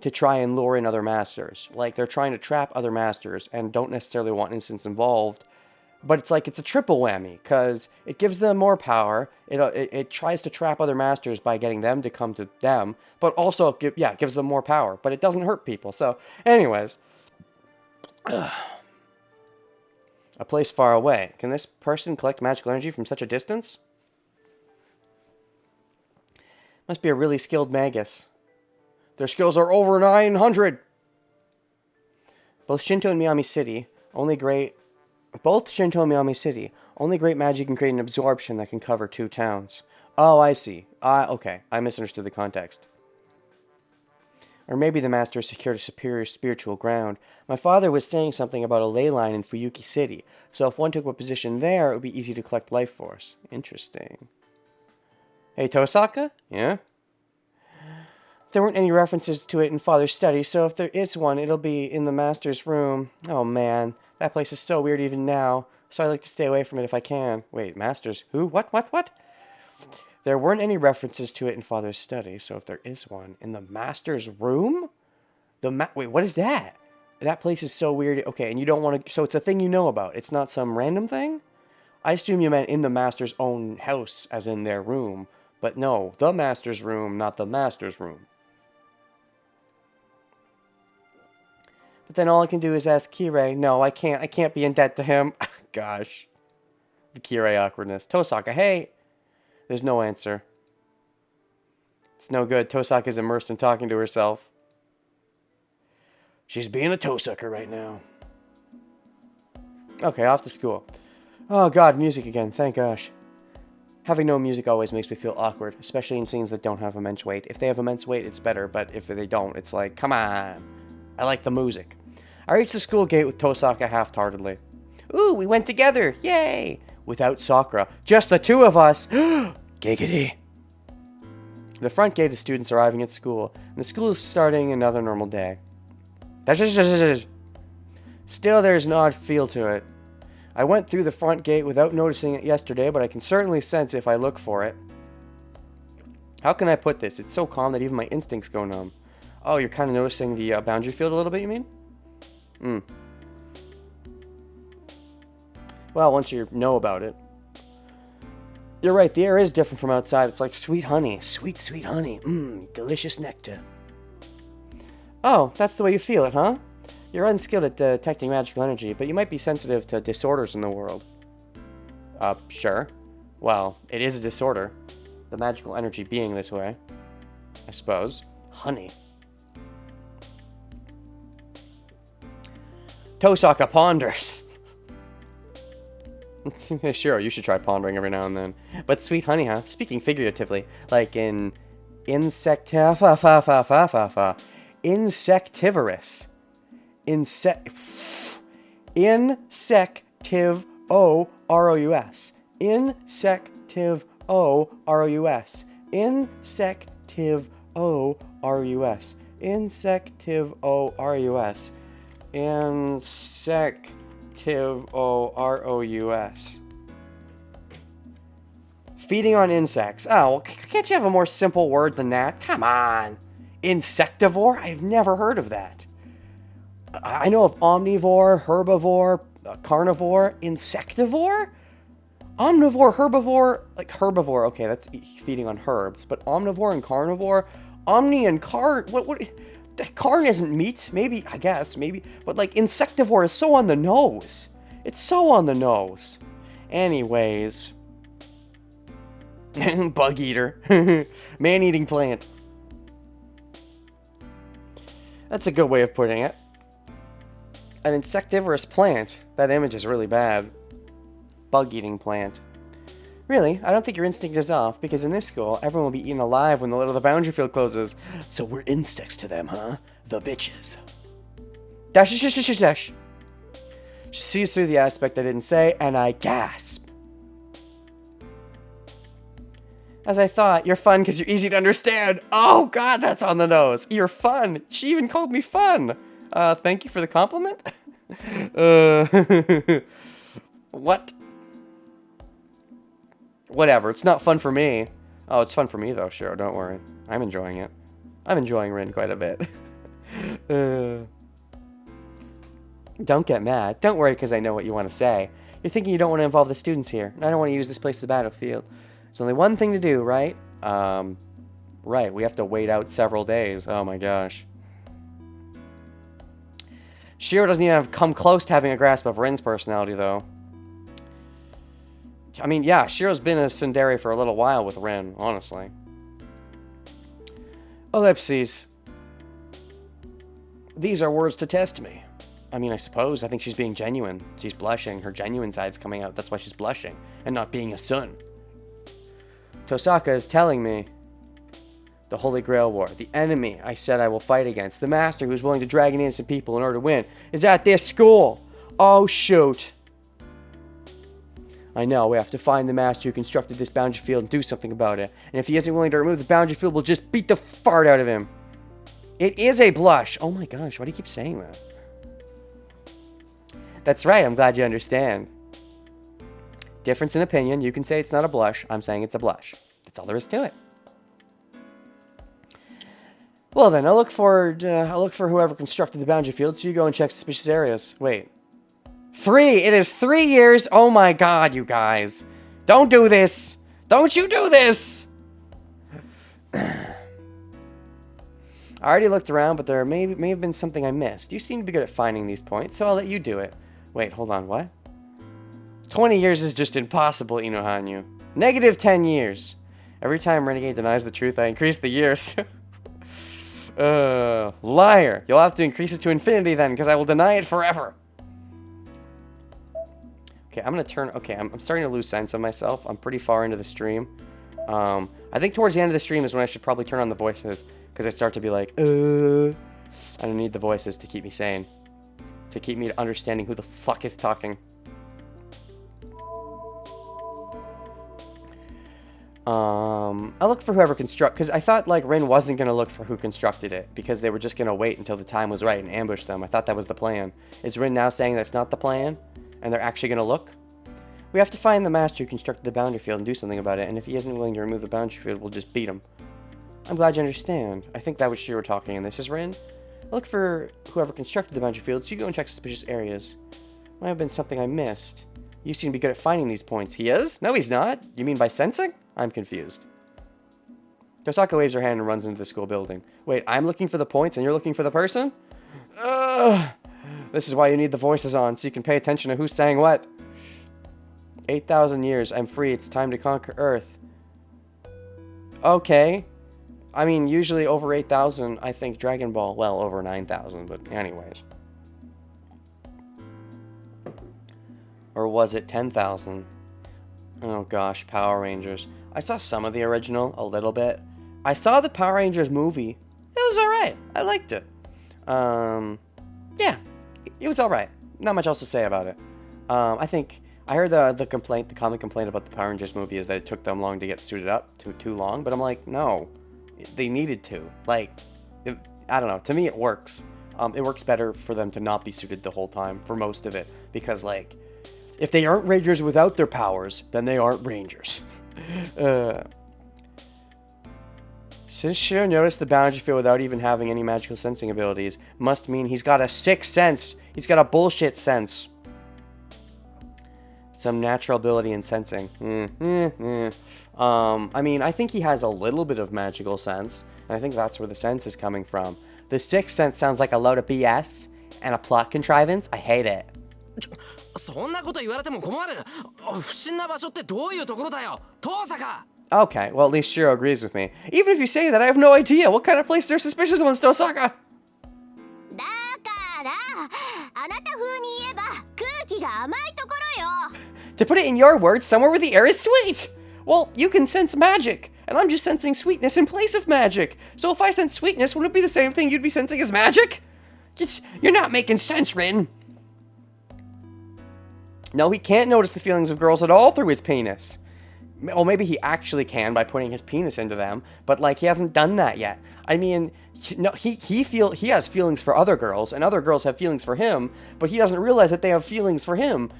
to try and lure in other masters. Like, they're trying to trap other masters and don't necessarily want instants involved. But it's like, it's a triple whammy, because it gives them more power, it tries to trap other masters by getting them to come to them, but also, it gives them more power, but it doesn't hurt people. So, anyways... A place far away. Can this person collect magical energy from such a distance? Must be a really skilled magus. Their skills are over 900! Both Shinto and Miami City, only great magic can create an absorption that can cover 2 towns. Oh, I see. Okay. I misunderstood the context. Or maybe the master has secured a superior spiritual ground. My father was saying something about a ley line in Fuyuki City, so if one took a position there, it would be easy to collect life force. Interesting. Hey, Tosaka? Yeah? There weren't any references to it in Father's study, so if there is one, it'll be in the master's room. Oh man, that place is so weird even now, so I like to stay away from it if I can. Wait, master's who? What? There weren't any references to it in Father's study, so if there is one, in the master's room? Wait, what is that? That place is so weird. Okay, and you don't want to... So it's a thing you know about. It's not some random thing? I assume you meant in the master's own house, as in their room. But no, the master's room, not the master's room. But then all I can do is ask Kirei. No, I can't. I can't be in debt to him. Gosh. The Kirei awkwardness. Tosaka, hey. There's no answer. It's no good. Tosaka's immersed in talking to herself. She's being a toe-sucker right now. Okay, off to school. Oh god, music again. Thank gosh. Having no music always makes me feel awkward, especially in scenes that don't have immense weight. If they have immense weight, it's better, but if they don't, it's like, come on. I like the music. I reached the school gate with Tosaka half-heartedly. Ooh, we went together. Yay! Without Sakura. Just the two of us. Giggity. The front gate of students arriving at school, and the school is starting another normal day. Still, there's an odd feel to it. I went through the front gate without noticing it yesterday, but I can certainly sense if I look for it. How can I put this? It's so calm that even my instincts go numb. Oh, you're kind of noticing the boundary field a little bit, you mean? Well, once you know about it. You're right, the air is different from outside. It's like sweet honey. Sweet, sweet honey. Delicious nectar. Oh, that's the way you feel it, huh? You're unskilled at detecting magical energy, but you might be sensitive to disorders in the world. Sure. Well, it is a disorder. The magical energy being this way. I suppose. Honey. Tosaka ponders. Sure, you should try pondering every now and then. But sweet honey, huh? Speaking figuratively, like in insectivorous. Insectivorous. Insectivorous. Insectivorous. Insectivorous. Insectivorous. Insectivorous. Feeding on insects. Oh, can't you have a more simple word than that? Come on. Insectivore? I've never heard of that. I know of omnivore, herbivore, carnivore, insectivore? Omnivore, herbivore, like herbivore. Okay, that's feeding on herbs. But omnivore and carnivore? Omni and carn... What? Carn isn't meat. Maybe, I guess, maybe. But, like, insectivore is so on the nose. It's so on the nose. Anyways. Bug eater. Man-eating plant. That's a good way of putting it. An insectivorous plant. That image is really bad. Bug-eating plant. Really, I don't think your instinct is off, because in this school, everyone will be eaten alive when the boundary field closes. So we're insects to them, huh? The bitches. Dash, dash, dash, dash, dash. She sees through the aspect I didn't say, and I gasp. As I thought, you're fun because you're easy to understand. Oh god, that's on the nose. You're fun. She even called me fun. Thank you for the compliment. What? Whatever, it's not fun for me. Oh, it's fun for me though, sure, don't worry. I'm enjoying it. I'm enjoying Rin quite a bit. Don't get mad. Don't worry because I know what you want to say. You're thinking you don't want to involve the students here, and I don't want to use this place as a battlefield. There's only one thing to do, right? Right, we have to wait out several days. Oh my gosh. Shiro doesn't even have come close to having a grasp of Rin's personality, though. I mean, yeah, Shiro's been a tsundere for a little while with Rin, honestly. Ellipses. These are words to test me. I mean, I suppose. I think she's being genuine. She's blushing. Her genuine side's coming out. That's why she's blushing. And not being a son. Tosaka is telling me. The Holy Grail War. The enemy I said I will fight against. The master who's willing to drag in innocent people in order to win. Is at this school. Oh, shoot. I know, we have to find the master who constructed this boundary field and do something about it. And if he isn't willing to remove the boundary field, we'll just beat the fart out of him. It is a blush. Oh my gosh, why do you keep saying that? That's right, I'm glad you understand. Difference in opinion. You can say it's not a blush. I'm saying it's a blush. That's all there is to it. Well then, I'll look for whoever constructed the boundary field, so you go and check suspicious areas. Wait. 3! It is 3 years! Oh my god, you guys. Don't do this! Don't you do this! I already looked around, but there may have been something I missed. You seem to be good at finding these points, so I'll let you do it. Wait, hold on, what? 20 years is just impossible, Inohanyu. Negative 10 years. Every time Renegade denies the truth, I increase the years. Liar. You'll have to increase it to infinity then, because I will deny it forever. Okay, I'm going to turn... Okay, I'm starting to lose sense of myself. I'm pretty far into the stream. I think towards the end of the stream is when I should probably turn on the voices, because I start to be like, I don't need the voices to keep me sane. To keep me understanding who the fuck is talking. I looked for whoever because I thought, like, Rin wasn't going to look for who constructed it, because they were just going to wait until the time was right and ambush them. I thought that was the plan. Is Rin now saying that's not the plan, and they're actually going to look? We have to find the master who constructed the boundary field and do something about it, and if he isn't willing to remove the boundary field, we'll just beat him. I'm glad you understand. I think that was Shiro talking, and this is Rin. Look for whoever constructed the boundary field, so you go and check suspicious areas. Might have been something I missed. You seem to be good at finding these points. He is? No, he's not. You mean by sensing? I'm confused. Tosaka waves her hand and runs into the school building. Wait, I'm looking for the points and you're looking for the person? Ugh. This is why you need the voices on, so you can pay attention to who's saying what. 8,000 years. I'm free. It's time to conquer Earth. Okay. I mean, usually over 8,000, I think Dragon Ball. Well, over 9,000, but anyways. Or was it 10,000? Oh gosh, Power Rangers. I saw some of the original, a little bit. I saw the Power Rangers movie. It was alright. I liked it. Yeah, it was alright. Not much else to say about it. I think, I heard the common complaint about the Power Rangers movie is that it took them long to get suited up, too long, but I'm like, no. They needed to. Like, I don't know, to me it works. It works better for them to not be suited the whole time, for most of it, because, like, if they aren't Rangers without their powers, then they aren't Rangers. Since Shiro noticed the boundary field without even having any magical sensing abilities, must mean he's got a sixth sense. He's got a bullshit sense. Some natural ability in sensing. I mean, I think he has a little bit of magical sense, and I think that's where the sense is coming from. The sixth sense sounds like a load of BS and a plot contrivance. I hate it. そんなこと言われても困る。不審な場所ってどういうところだよ。遠坂。 Okay, well at least Shiro agrees with me. Even if you say that, I have no idea. What kind of place they're suspicious ones, Tosaka? だからあなた風に言えば空気が甘いところよ。 To put it in your words, somewhere where the air is sweet. Well, you can sense magic, and I'm just sensing sweetness in place of magic. So if I sense sweetness, wouldn't it be the same thing you'd be sensing as magic? You're not making sense, Rin. No, he can't notice the feelings of girls at all through his penis. Well, maybe he actually can by putting his penis into them, but, like, he hasn't done that yet. I mean, no, he has feelings for other girls, and other girls have feelings for him, but he doesn't realize that they have feelings for him.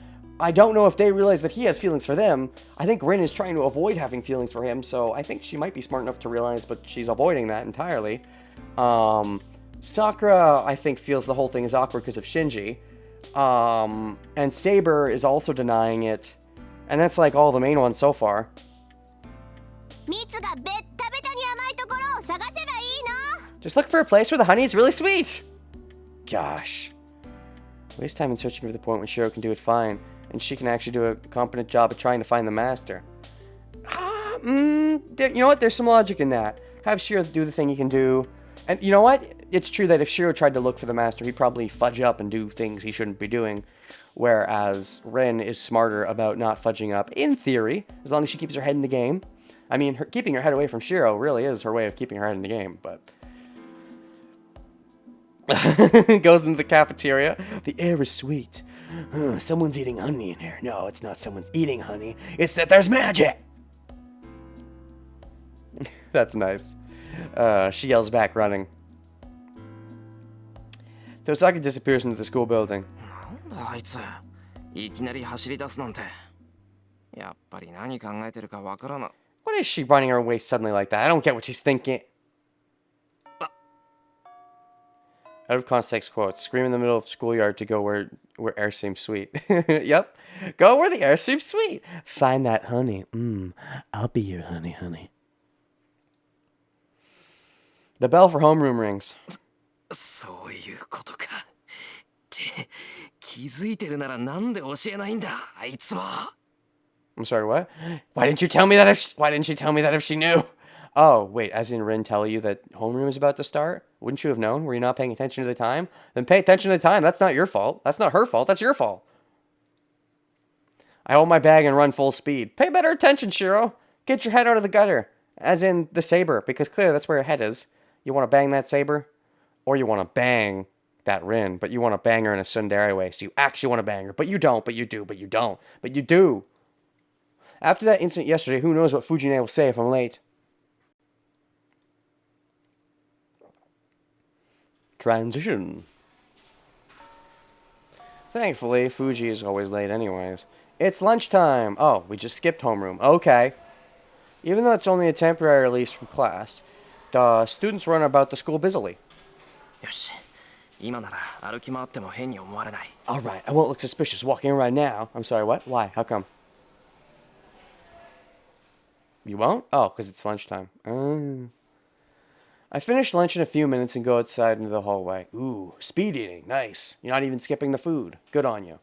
I don't know if they realize that he has feelings for them. I think Rin is trying to avoid having feelings for him, so I think she might be smart enough to realize, but she's avoiding that entirely. Sakura, I think, feels the whole thing is awkward because of Shinji. And Saber is also denying it. And that's like all the main ones so far. 蜜がベッタベタに甘いところを探せばいいの。 Just look for a place where the honey is really sweet. Gosh. Waste time in searching for the point when Shiro can do it fine. And she can actually do a competent job at trying to find the master. You know what? There's some logic in that. Have Shiro do the thing he can do. And you know what? It's true that if Shiro tried to look for the master, he'd probably fudge up and do things he shouldn't be doing. Whereas Rin is smarter about not fudging up, in theory, as long as she keeps her head in the game. I mean, keeping her head away from Shiro really is her way of keeping her head in the game, but... Goes into the cafeteria. The air is sweet. Someone's eating honey in here. No, it's not someone's eating honey. It's that there's magic! That's nice. She yells back, running. Tosaka disappears into the school building. なんだあいつ。いきなり走り出すなんて。やっぱり何考えてるかわからな。What is she running her way suddenly like that? I don't get what she's thinking. Out of context quotes. Scream in the middle of schoolyard to go where air seems sweet. Yep. Go where the air seems sweet. Find that honey. I'll be your honey, honey. The bell for homeroom rings. そういうことか。って気づいてるならなんで教えないんだあいつは。 I'm sorry, what? Why didn't you tell me that why didn't she tell me that if she knew? Oh, wait, as in Rin tell you that homeroom is about to start? Wouldn't you have known? Were you not paying attention to the time? Then pay attention to the time. That's not your fault. That's not her fault. That's your fault. I hold my bag and run full speed. Pay better attention, Shiro. Get your head out of the gutter. As in the saber, because clearly that's where your head is. You want to bang that saber? Or you want to bang that Rin, but you want to bang her in a tsundere way, so you actually want to bang her. But you don't, but you do, but you don't, but you do. After that incident yesterday, who knows what Fujine will say if I'm late. Transition. Thankfully, Fuji is always late anyways. It's lunchtime. Oh, we just skipped homeroom. Okay. Even though it's only a temporary release from class, the students run about the school busily. よし、今なら歩き回っても変に思われない。 Alright, I won't look suspicious walking around now. I'm sorry, what? Why? How come? You won't? Oh, because it's lunchtime. I finish lunch in a few minutes and go outside into the hallway. Ooh, speed eating. Nice. You're not even skipping the food. Good on you.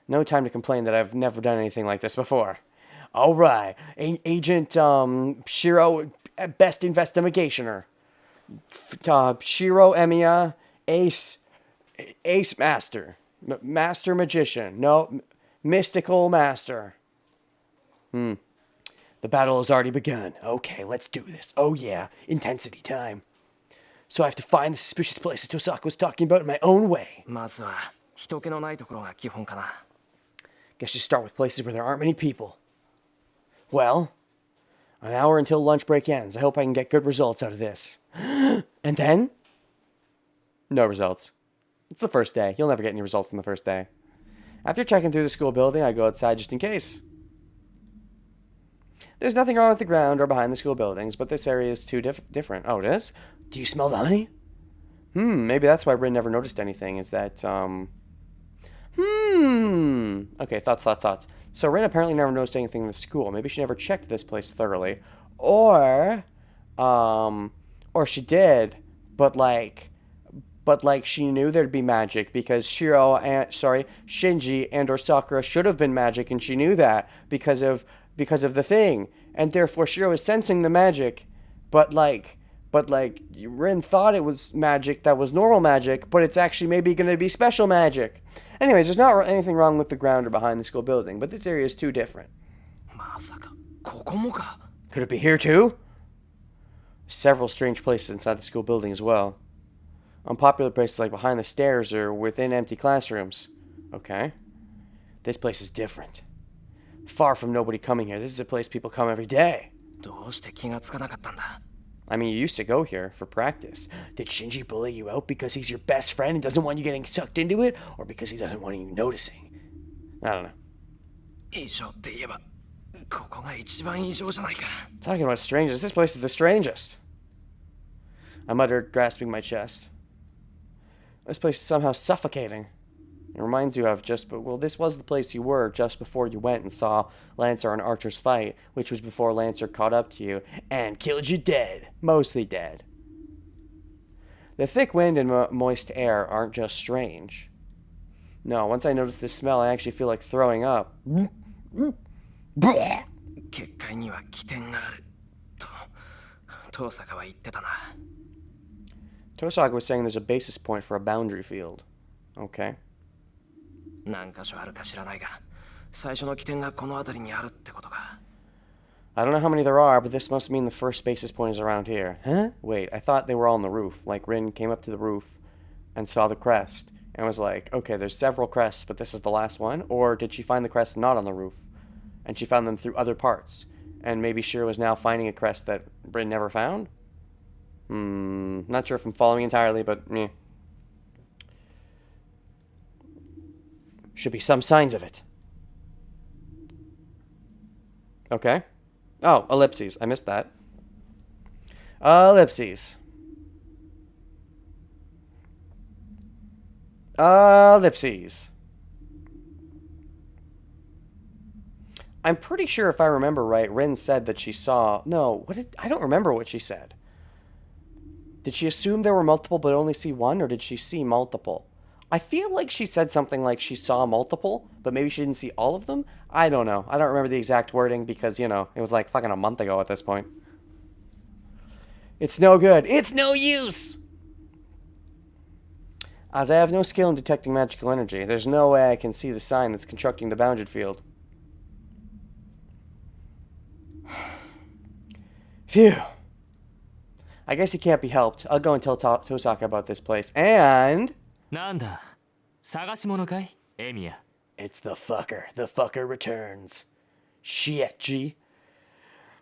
No time to complain that I've never done anything like this before. Alright, Agent, Shiro, best investigationer. Shiro Emiya, Ace Master. Master Magician. No, Mystical Master. The battle has already begun. Okay, let's do this. Oh yeah, intensity time. So I have to find the suspicious places Tosaka was talking about in my own way. まずは人気のないところが基本かな。 Guess you start with places where there aren't many people. Well, an hour until lunch break ends. I hope I can get good results out of this. And then? No results. It's the first day. You'll never get any results in the first day. After checking through the school building, I go outside just in case. There's nothing wrong with the ground or behind the school buildings, but this area is too different. Oh, it is? Do you smell the honey? Maybe that's why Rin never noticed anything, is that, Okay, thoughts. So Rin apparently never noticed anything in the school. Maybe she never checked this place thoroughly. Or she did, but she knew there'd be magic because Shinji and or Sakura should have been magic, and she knew that because of the thing. And therefore Shiro is sensing the magic, but Rin thought it was magic that was normal magic, but it's actually maybe going to be special magic. Anyways, there's not anything wrong with the ground or behind the school building, but this area is too different. まさかここもか。 Could it be here too? Several strange places inside the school building as well. Unpopular places like behind the stairs or within empty classrooms. Okay. This place is different. Far from nobody coming here. This is a place people come every day. どうして気がつかなかったんだ。 I mean, you used to go here for practice. Did Shinji bully you out because he's your best friend and doesn't want you getting sucked into it? Or because he doesn't want you noticing? I don't know. 異常って言えばここが一番異常じゃないか。 Talking about strangers, this place is the strangest. I muttered, grasping my chest. This place is somehow suffocating. It reminds you of this was the place you were just before you went and saw Lancer and Archer's fight, which was before Lancer caught up to you and killed you dead. Mostly dead. The thick wind and moist air aren't just strange. No, once I notice this smell, I actually feel like throwing up. 結界には起点があると遠坂は言ってたな。 Tosaka was saying there's a basis point for a boundary field. Okay. 何箇所あるか知らないが最初の起点がこの辺りにあるってことか。 I don't know how many there are, but this must mean the first basis point is around here. Huh? Wait, I thought they were all on the roof. Like Rin came up to the roof and saw the crest and was like, okay, there's several crests, but this is the last one? Or did she find the crest not on the roof? And she found them through other parts. And maybe Shiro is now finding a crest that Rin never found? Not sure if I'm following entirely, but meh. Should be some signs of it. Okay. Oh, ellipses. I missed that. Ellipses. Ellipses. I'm pretty sure if I remember right, Rin said that she saw... No, I don't remember what she said. Did she assume there were multiple but only see one, or did she see multiple? I feel like she said something like she saw multiple, but maybe she didn't see all of them? I don't know. I don't remember the exact wording because, you know, it was like fucking a month ago at this point. It's no good. It's no use! As I have no skill in detecting magical energy, there's no way I can see the sign that's constructing the bounded field. Phew. I guess he can't be helped. I'll go and tell Tosaka about this place. And... なんだ探し物かいエミヤ It's the fucker. The fucker returns. Shit, G.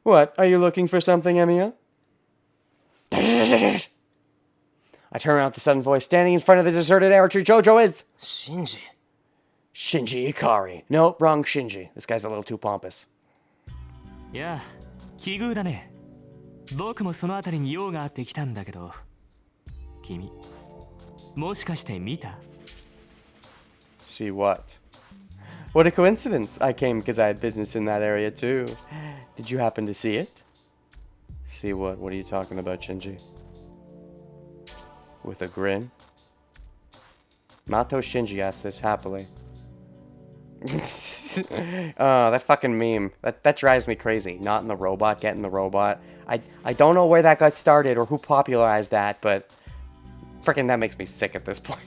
What? Are you looking for something, Emiya? I turn around with the sudden voice. Standing in front of the deserted archery Jojo is... シンジ Shinji Ikari. Nope, wrong Shinji. This guy's a little too pompous. いや奇遇だね僕もその辺りに用があって来たんだけど君もしかして見た See what? What a coincidence. I came because I had business in that area too. Did you happen to see it? See what? What are you talking about, Shinji? With a grin? Mato Shinji asks this happily. Oh, that fucking meme. That drives me crazy. Not in the robot, getting the robot. I don't know where that got started or who popularized that, but freaking that makes me sick at this point.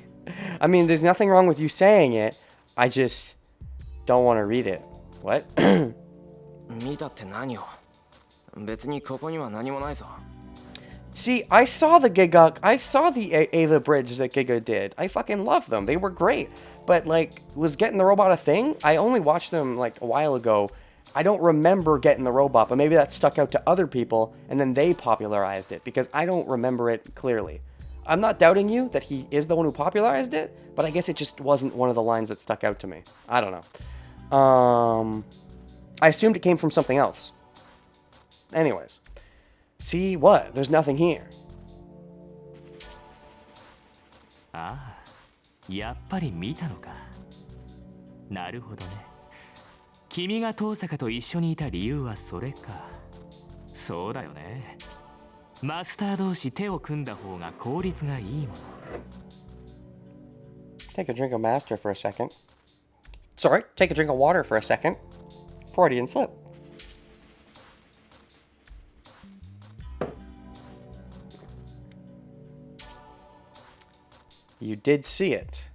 I mean, there's nothing wrong with you saying it. I just don't want to read it. What? 見たって何を別にここには何もないぞ See, I saw the Ava Bridge that Giga did. I fucking love them. They were great. But, like, was getting the robot a thing? I only watched them, like, a while ago. I don't remember getting the robot, but maybe that stuck out to other people, and then they popularized it, because I don't remember it clearly. I'm not doubting you that he is the one who popularized it, but I guess it just wasn't one of the lines that stuck out to me. I don't know. I assumed it came from something else. Anyways. See what? There's nothing here. ああやっぱり見たのかなるほどね君が遠坂と一緒にいた理由はそれかそうだよねマスター同士手を組んだ方が効率がいいもの Take a drink of master for a second. Sorry, take a drink of water for a second. Freudian slip. You did see it.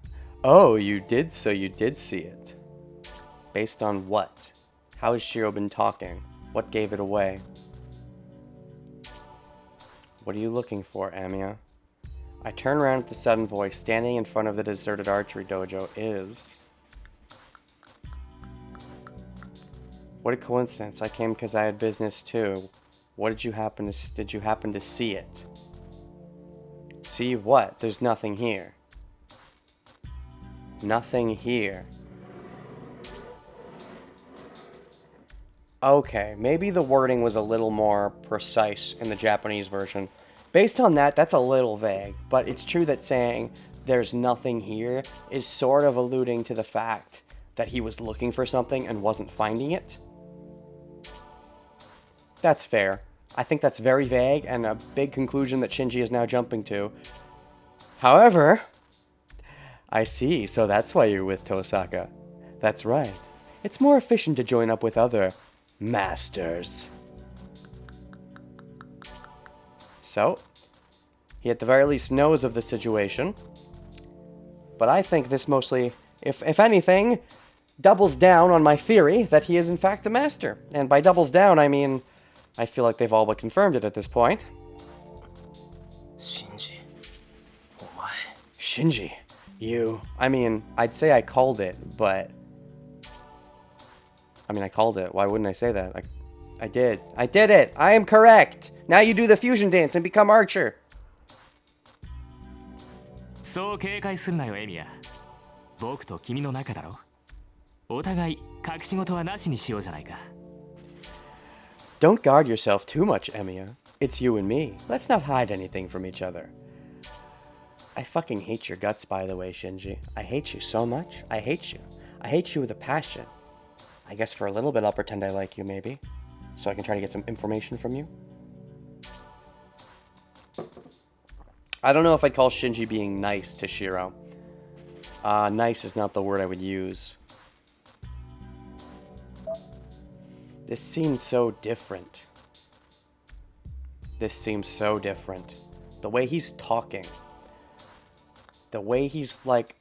Oh, you did, so you did see it. Based on what? How has Shiro been talking? What gave it away? What are you looking for, Amiya? I turn around at the sudden voice. Standing in front of the deserted archery dojo is... What a coincidence. I came because I had business too. What did you happen to see it? See what? There's nothing here. Nothing here. Okay, maybe the wording was a little more precise in the Japanese version. Based on that, that's a little vague, but it's true that saying there's nothing here is sort of alluding to the fact that he was looking for something and wasn't finding it. That's fair. I think that's very vague and a big conclusion that Shinji is now jumping to. However, I see, so that's why you're with Tosaka. That's right. It's more efficient to join up with other masters. So, he at the very least knows of the situation. But I think this mostly, if anything, doubles down on my theory that he is in fact a master. And by doubles down, I mean, I feel like they've all but confirmed it at this point. シンジお前 Shinji, you... I mean, I'd say I called it, but... I mean, I called it. Why wouldn't I say that? I did. I did it! I am correct! Now you do the fusion dance and become Archer! そう警戒するなよエミヤ僕と君の仲だろお互い隠し事はなしにしようじゃないか Don't guard yourself too much, Emiya. It's you and me. Let's not hide anything from each other. I fucking hate your guts, by the way, Shinji. I hate you so much. I hate you. I hate you with a passion. I guess for a little bit I'll pretend I like you, maybe. So I can try to get some information from you. I don't know if I'd call Shinji being nice to Shiro. Nice is not the word I would use. This seems so different. This seems so different. The way he's talking. The way he's like...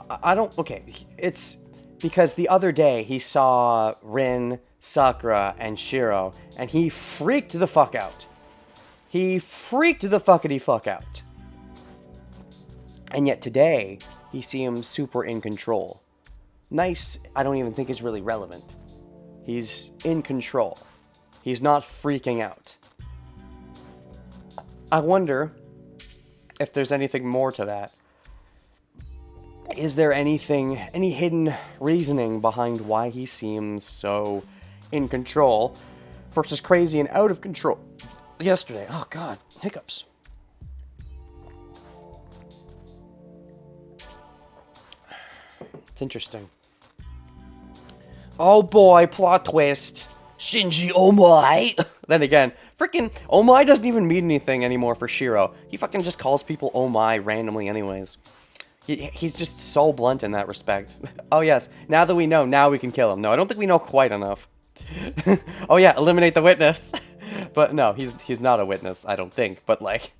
I don't... Okay, it's... Because the other day he saw Rin, Sakura, and Shiro, and he freaked the fuck out. He freaked the fuckity fuck out. And yet today, he seems super in control. Nice, I don't even think is really relevant. He's in control. He's not freaking out. I wonder if there's anything more to that. Is there anything, any hidden reasoning behind why he seems so in control versus crazy and out of control yesterday? Oh god, hiccups. It's interesting. Oh boy, plot twist. Shinji Omai. Then again, freaking Omai doesn't even mean anything anymore for Shiro. He fucking just calls people Omai randomly anyways. He's just so blunt in that respect. Oh yes, now that we know, now we can kill him. No, I don't think we know quite enough. Oh yeah, eliminate the witness. But no, he's not a witness, I don't think. But like,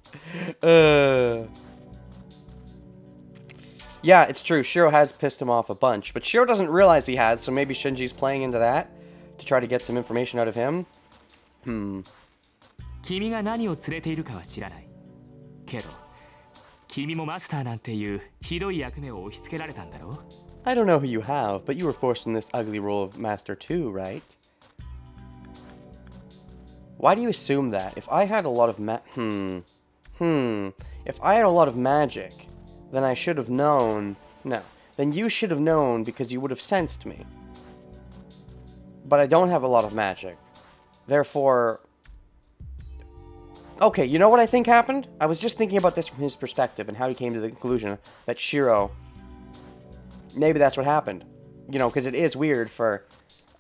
yeah, it's true. Shiro has pissed him off a bunch, but Shiro doesn't realize he has. So maybe Shinji's playing into that to try to get some information out of him. 君が何を連れているかは知らない。けど、君もマスターなんていうひどい役目を押し付けられたんだろう? I don't know who you have, but you were forced in this ugly role of master too, right? Why do you assume that? If I had a lot of If I had a lot of magic, then I should have known. No. Then you should have known because you would have sensed me. But I don't have a lot of magic. Therefore... Okay, you know what I think happened? I was just thinking about this from his perspective and how he came to the conclusion that Shiro... Maybe that's what happened. You know, because it is weird for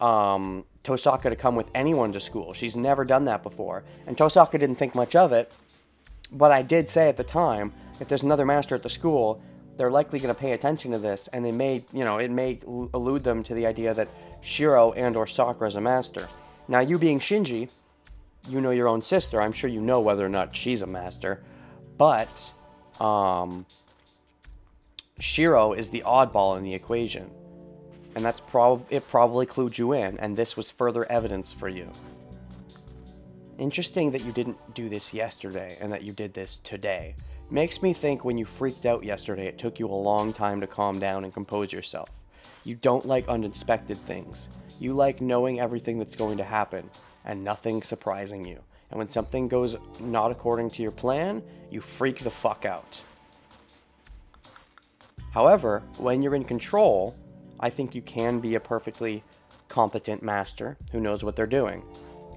Tosaka to come with anyone to school. She's never done that before. And Tosaka didn't think much of it. But I did say at the time, if there's another master at the school, they're likely going to pay attention to this. And they may, you know, it may allude them to the idea that Shiro and or Sakura is a master. Now, you being Shinji, you know your own sister. I'm sure you know whether or not she's a master. But, Shiro is the oddball in the equation. And that's it probably clued you in, and this was further evidence for you. Interesting that you didn't do this yesterday, and that you did this today. Makes me think when you freaked out yesterday, it took you a long time to calm down and compose yourself. You don't like unexpected things. You like knowing everything that's going to happen, and nothing surprising you. And when something goes not according to your plan, you freak the fuck out. However, when you're in control, I think you can be a perfectly competent master who knows what they're doing.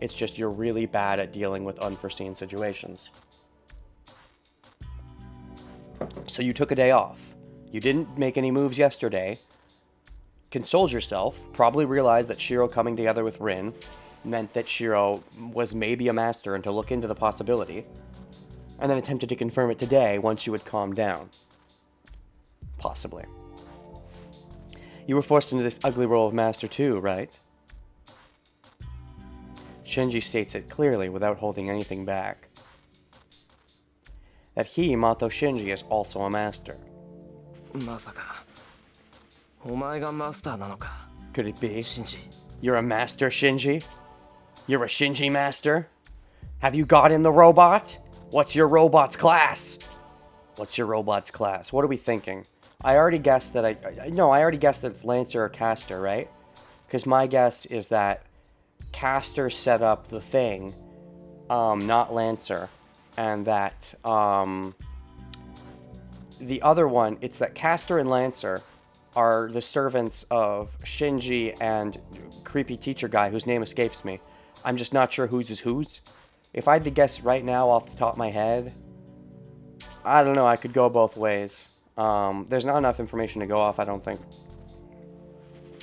It's just you're really bad at dealing with unforeseen situations. So you took a day off. You didn't make any moves yesterday. Consoled yourself, probably realized that Shiro coming together with Rin meant that Shiro was maybe a master and to look into the possibility, and then attempted to confirm it today once you had calmed down. Possibly. You were forced into this ugly role of master too, right? Shinji states it clearly without holding anything back. That he, Mato Shinji, is also a master. まさかお前がマスターなのか Could it be? シンジ You're a master, Shinji? You're a Shinji master? Have you got in the robot? What's your robot's class? What's your robot's class? What are we thinking? I already guessed that I already guessed that it's Lancer or Caster, right? Because my guess is that Caster set up the thing, not Lancer, and that the other one, it's that Caster and Lancer are the servants of Shinji and creepy teacher guy whose name escapes me. I'm just not sure whose is whose. If I had to guess right now off the top of my head, I don't know, I could go both ways. There's not enough information to go off, I don't think.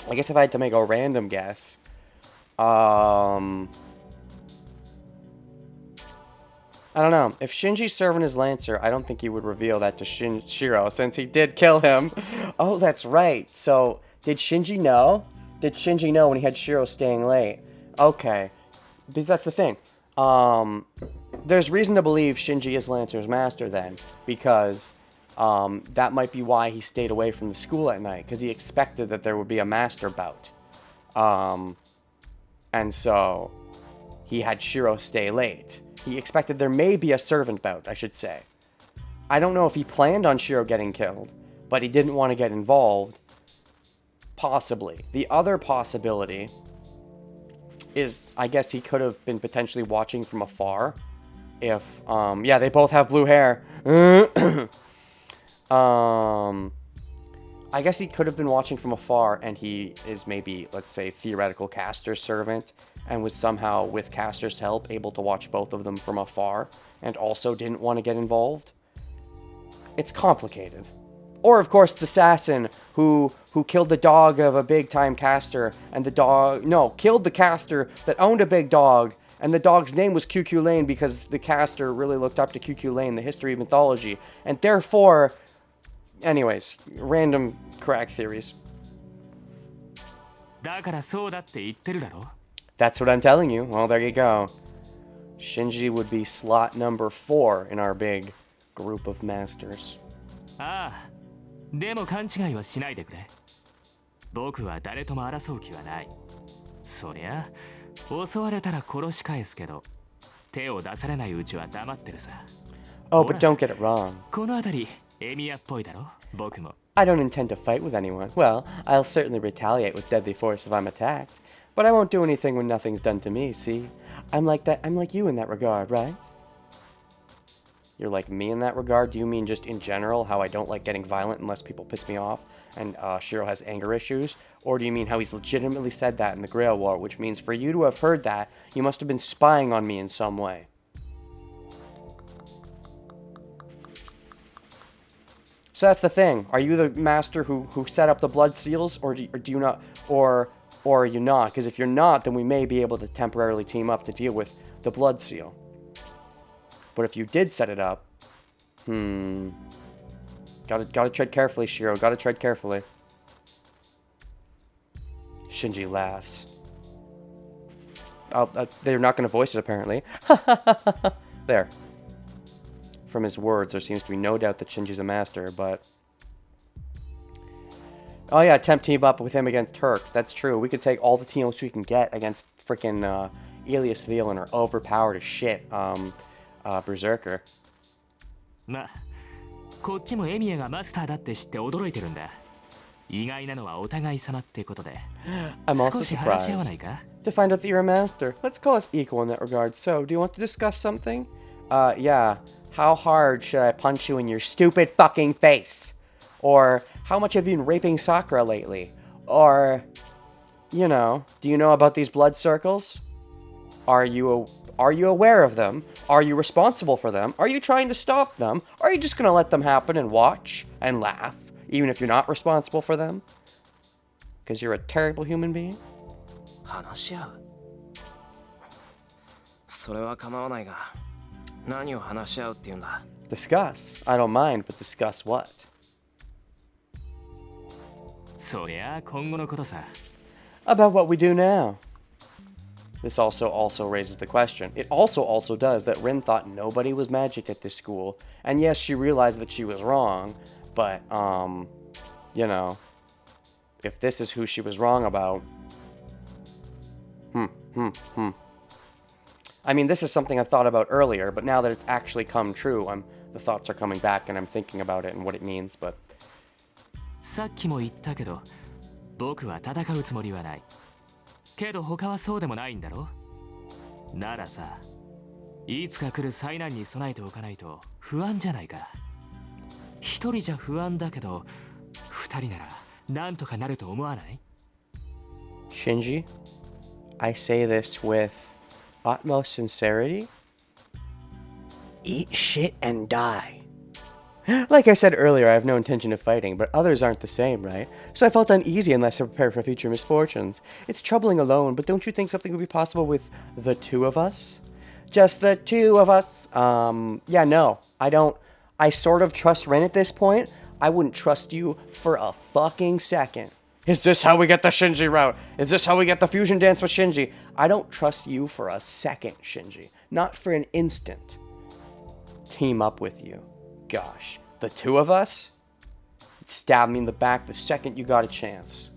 I guess if I had to make a random guess, I I don't know. If Shinji's serving his Lancer, I don't think he would reveal that to Shiro, since he did kill him. Oh, that's right. So, did Shinji know? Did Shinji know when he had Shiro staying late? Okay. Because that's the thing. There's reason to believe Shinji is Lancer's master then. Because that might be why he stayed away from the school at night. Because he expected that there would be a master bout. And so, he had Shiro stay late. He expected there may be a servant bout, I should say. I don't know if he planned on Shiro getting killed, but he didn't want to get involved. Possibly. The other possibility is, I guess he could have been potentially watching from afar. If, yeah, they both have blue hair. I guess he could have been watching from afar, and he is maybe, let's say, theoretical Caster's servant, and was somehow, with Caster's help, able to watch both of them from afar, and also didn't want to get involved. It's complicated. Or, of course, it's Assassin, who killed the dog of a big-time caster, and the dog... No, killed the caster that owned a big dog, and the dog's name was QQ Lane because the caster really looked up to QQ Lane, the history of mythology, and therefore... Anyways, random crack theories. だからそうだって言ってるだろ That's what I'm telling you. Well, there you go. Shinji would be slot number 4 in our big group of masters. ああでも勘違いはしないでくれ僕は誰とも争う気はないそりゃ襲われたら殺し返すけど手を出されないうちは黙ってるさ Oh, but don't get it wrong. この辺りエミヤっぽいだろ僕も I don't intend to fight with anyone. Well, I'll certainly retaliate with deadly force if I'm attacked. But I won't do anything when nothing's done to me, see? I'm like you in that regard, right? You're like me in that regard? Do you mean just in general, how I don't like getting violent unless people piss me off, and Shiro has anger issues? Or do you mean how he's legitimately said that in the Grail War, which means for you to have heard that, you must have been spying on me in some way? So that's the thing. Are you the master who set up the blood seals, or do you not, or are you not? Because if you're not, then we may be able to temporarily team up to deal with the blood seal. But if you did set it up, gotta tread carefully, Shiro. Gotta tread carefully. Shinji laughs. Oh, they're not gonna voice it apparently. There. From his words, there seems to be no doubt that Shinji's a master, but... Oh yeah, attempt team up with him against Herc. That's true. We could take all the teams we can get against frickin' Elias Veal and her overpowered as shit, Berserker. まあこっちもエミヤがマスターだって知って驚いてるんだ意外なのはお互い様ってことで I'm also 少し話し合わない surprised か to find out that you're a master. Let's call us equal in that regard. So, do you want to discuss something? Yeah. How hard should I punch you in your stupid fucking face? Or, how much have you been raping Sakura lately? Or, you know, do you know about these blood circles? Are you aware of them? Are you responsible for them? Are you trying to stop them? Are you just gonna let them happen and watch and laugh, even if you're not responsible for them? Because you're a terrible human being? 話し合うそれは構わないが何を話し合うって言うんだ Discuss. I don't mind, but discuss what? そりゃあ今後のことさ About what we do now. This also raises the question. It also does that Rin thought nobody was magic at this school. And yes, she realized that she was wrong. But, you know, if this is who she was wrong about... I mean, this is something I thought about earlier, but now that it's actually come true, the thoughts are coming back and I'm thinking about it and what it means, but... さっきも言ったけど僕は戦うつもりはないけど他はそうでもないんだろならさいつか来る災難に備えておかないと不安じゃないか一人じゃ不安だけど二人ならなんとかなると思わない Shinji, I say this with utmost sincerity. Eat shit and die. Like I said earlier, I have no intention of fighting, but others aren't the same, right? So I felt uneasy and less prepared for future misfortunes. It's troubling alone, but don't you think something would be possible with the two of us? Just the two of us. Yeah, no. I don't. I sort of trust Ren at this point. I wouldn't trust you for a fucking second. Is this how we get the Shinji route? Is this how we get the fusion dance with Shinji? I don't trust you for a second, Shinji. Not for an instant. Team up with you. Gosh. The two of us? Stab me in the back the second you got a chance.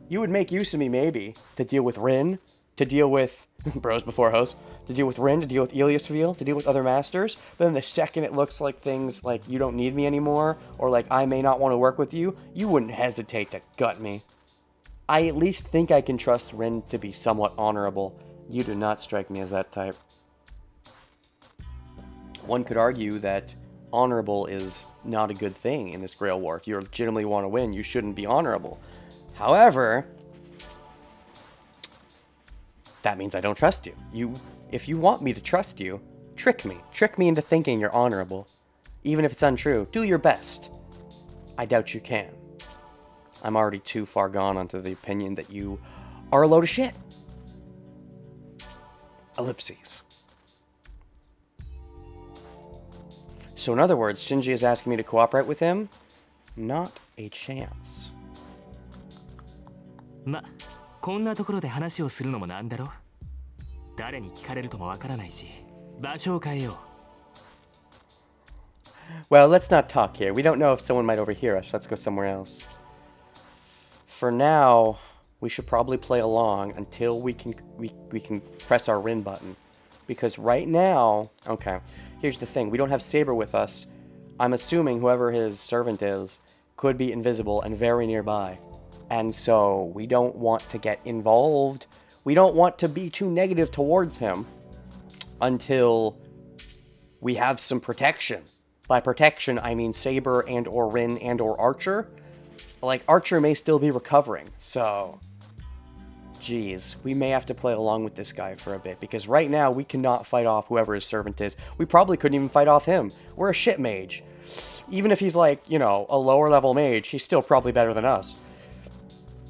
You would make use of me, maybe, to deal with Rin, to deal with bros before hoes, to deal with Rin, to deal with Eliasville, to deal with other masters, but then the second it looks like things like you don't need me anymore, or like I may not want to work with you, you wouldn't hesitate to gut me. I at least think I can trust Rin to be somewhat honorable. You do not strike me as that type. One could argue that honorable is not a good thing in this Grail War. If you legitimately want to win, you shouldn't be honorable. However, that means I don't trust you. If you want me to trust you, trick me. Trick me into thinking you're honorable. Even if it's untrue, do your best. I doubt you can. I'm already too far gone onto the opinion that you are a load of shit. Ellipses. So in other words, Shinji is asking me to cooperate with him? Not a chance. ま、こんなところで話をするのもなんだろ。誰に聞かれるともわからないし、場所を変えよう。 Well, let's not talk here. We don't know if someone might overhear us. Let's go somewhere else. For now, we should probably play along until we can press our Rin button. Because right now, okay, here's the thing. We don't have Saber with us. I'm assuming whoever his servant is could be invisible and very nearby. And so we don't want to get involved. We don't want to be too negative towards him until we have some protection. By protection, I mean Saber and or Rin and or Archer. Like, Archer may still be recovering, so... Jeez, we may have to play along with this guy for a bit, because right now we cannot fight off whoever his servant is. We probably couldn't even fight off him. We're a shit mage. Even if he's like, you know, a lower level mage, he's still probably better than us.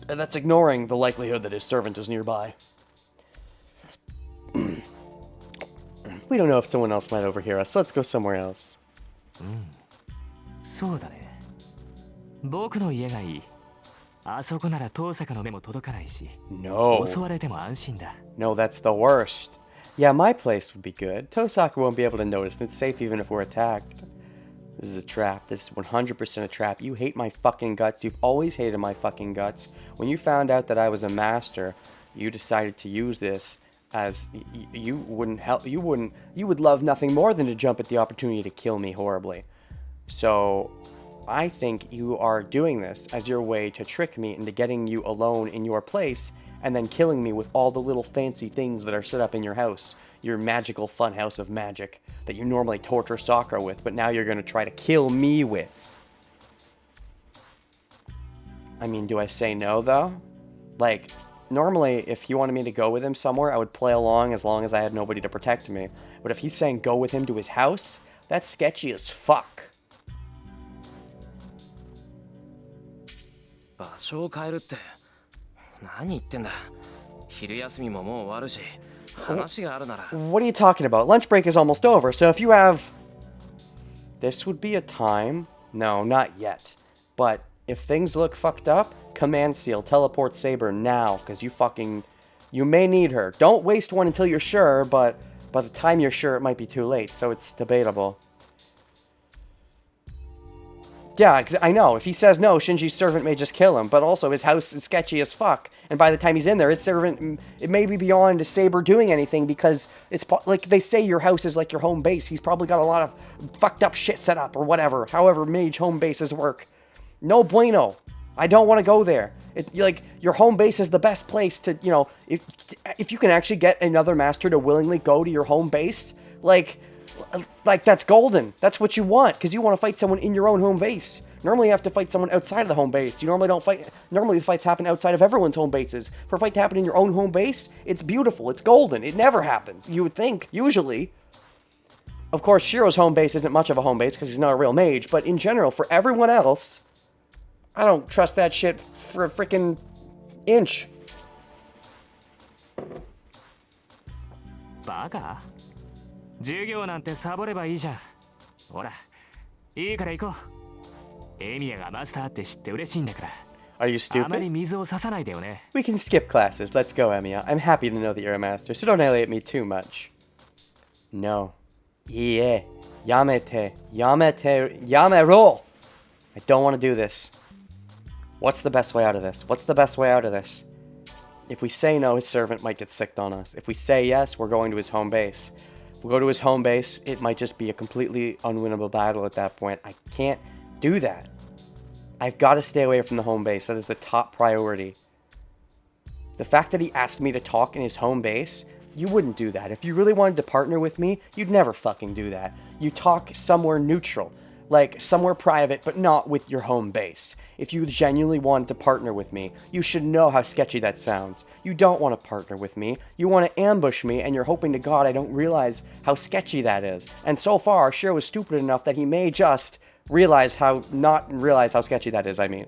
And that's ignoring the likelihood that his servant is nearby. We don't know if someone else might overhear us, so let's go somewhere else. そうだね。僕の家がいい。あそこなら遠坂の目も届かないし。No. 襲われても安心だ。 No, that's the worst. Yeah, my place would be good. Tosaka won't be able to notice, and it's safe even if we're attacked. This is a trap. This is 100% a trap. You hate my fucking guts. You've always hated my fucking guts. When you found out that I was a master, you decided to use this as you wouldn't help. You would love nothing more than to jump at the opportunity to kill me horribly. So I think you are doing this as your way to trick me into getting you alone in your place and then killing me with all the little fancy things that are set up in your house. Your magical fun house of magic that you normally torture Sakura with, but now you're going to try to kill me with. I mean, do I say no, though? Like, normally, if he wanted me to go with him somewhere, I would play along as long as I had nobody to protect me. But if he's saying go with him to his house, that's sketchy as fuck. 場所を変えるって何言ってんだ。昼休みももう終わるし、話があるなら。 What are you talking about? Lunch break is almost over, so if you have... This would be a time... No, not yet. But if things look fucked up, command seal, teleport Saber now, because you may need her. Don't waste one until you're sure, but by the time you're sure, it might be too late, so it's debatable. Yeah, I know. If he says no, Shinji's servant may just kill him, but also his house is sketchy as fuck. And by the time he's in there, his servant, it may be beyond Saber doing anything because it's like they say your house is like your home base. He's probably got a lot of fucked up shit set up or whatever, however mage home bases work. No bueno. I don't want to go there. Like, your home base is the best place to, you know, if you can actually get another master to willingly go to your home base, like that's golden. That's what you want, because you want to fight someone in your own home base. Normally you have to fight someone outside of the home base. You normally don't fight. Normally the fights happen outside of everyone's home bases. For a fight to happen in your own home base, it's beautiful. It's golden. It never happens. You would think, usually. Of course, Shiro's home base isn't much of a home base because he's not a real mage, but in general, for everyone else, I don't trust that shit for a freaking inch. バカ授業なんてサボればいいじゃん。ほら、いいから行こう。エミヤがマスターって知って嬉しいんだから。Are you あまり stupid? 水を差さないでよね。We can skip classes. Let's go, Emiya. I'm happy to know that you're a master, so don't alienate me too much. No. Ie. Yamete. Yamete. Yamero. I don't want to do this. What's the best way out of this? What's the best way out of this? If we say no, his servant might get sicked on us. If we say yes, we're going to his home base. If we go to his home base, it might just be a completely unwinnable battle at that point. I can't do that. I've got to stay away from the home base. That is the top priority. The fact that he asked me to talk in his home base, you wouldn't do that. If you really wanted to partner with me, you'd never fucking do that. You talk somewhere neutral, like somewhere private, but not with your home base. If you genuinely wanted to partner with me, you should know how sketchy that sounds. You don't want to partner with me. You want to ambush me, and you're hoping to God I don't realize how sketchy that is. And so far, Shiro was stupid enough that he may just realize how sketchy that is, I mean.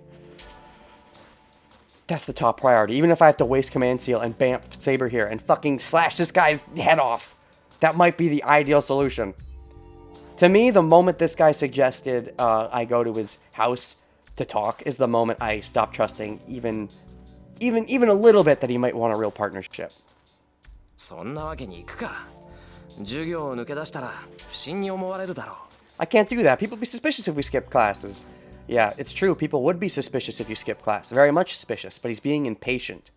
That's the top priority. Even if I have to waste Command Seal and bamf Saber here and fucking slash this guy's head off. That might be the ideal solution. To me, the moment this guy suggested I go to his house to talk is the moment I stop trusting even a little bit that he might want a real partnership. そんなわけにいくか。授業を抜け出したら不審に思われるだろう。I can't do that. People would be suspicious if we skip classes. Yeah, it's true. People would be suspicious if you skip class. Very much suspicious, but he's being impatient.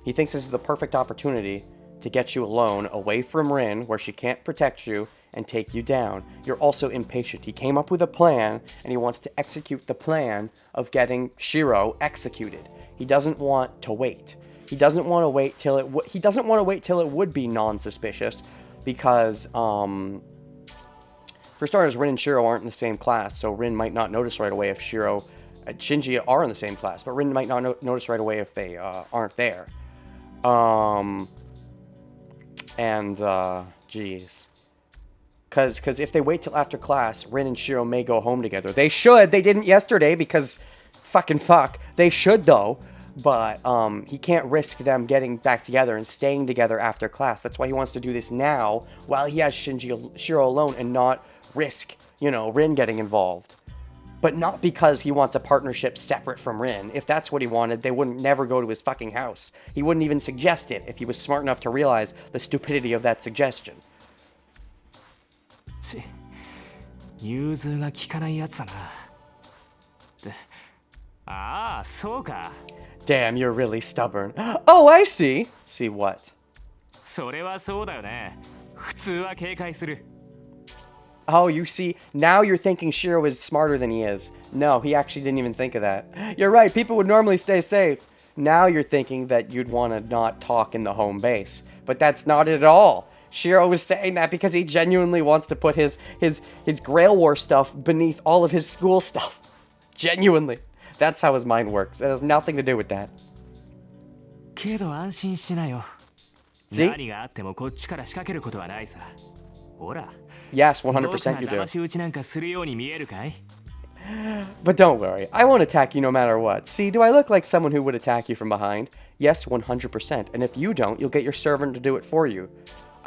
He thinks this is the perfect opportunity to get you alone, away from Rin, where she can't protect you, and take you down. You're also impatient. He came up with a plan, and he wants to execute the plan of getting Shiro executed. He doesn't want to wait. He doesn't want to wait till it would be non-suspicious, because, for starters, Rin and Shiro aren't in the same class, so Rin might not notice right away if Shiro and Shinji are in the same class, but Rin might not notice right away if they aren't there. Geez. Because if they wait till after class, Rin and Shiro may go home together. They should. They didn't yesterday because fucking fuck. They should, though. But he can't risk them getting back together and staying together after class. That's why he wants to do this now while he has Shiro alone and not risk, Rin getting involved. But not because he wants a partnership separate from Rin. If that's what he wanted, they wouldn't never go to his fucking house. He wouldn't even suggest it if he was smart enough to realize the stupidity of that suggestion. 融通が利かないやつだな。ああ、そうか。Damn, you're really stubborn. Oh, I see. See what? それはそうだよね。普通は警戒する。Oh, you see, now you're thinking Shiro is smarter than he is. No, he actually didn't even think of that. You're right, people would normally stay safe. Now you're thinking that you'd want to not talk in the home base. But that's not it at all. Shiro was saying that because he genuinely wants to put his Grail War stuff beneath all of his school stuff. Genuinely. That's how his mind works. It has nothing to do with that. けど安心しなよ。 See? 何があってもこっちから仕掛けることはないさ。ほら。 Yes, 100% 僕 you が do. 騙し討ちなんかするように見えるかい? But don't worry, I won't attack you no matter what. See, do I look like someone who would attack you from behind? Yes, 100%. And if you don't, you'll get your servant to do it for you.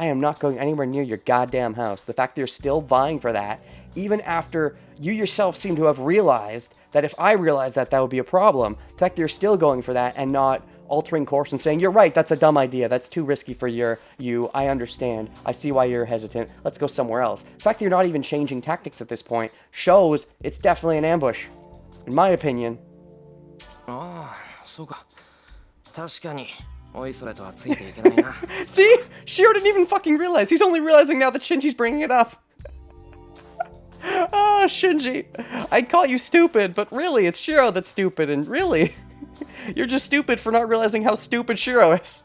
I am not going anywhere near your goddamn house. The fact that you're still vying for that, even after you yourself seem to have realized that if I realized that, that would be a problem. The fact that you're still going for that and not altering course and saying, you're right, that's a dumb idea. That's too risky for you. I understand. I see why you're hesitant. Let's go somewhere else. The fact that you're not even changing tactics at this point shows it's definitely an ambush. In my opinion. ああ、そうか。確かに。おいそれとはついていけないな。See? Shiro didn't even fucking realize. He's only realizing now that Shinji's bringing it up. Oh, Shinji. I'd call you stupid, but really, it's Shiro that's stupid, and really, you're just stupid for not realizing how stupid Shiro is.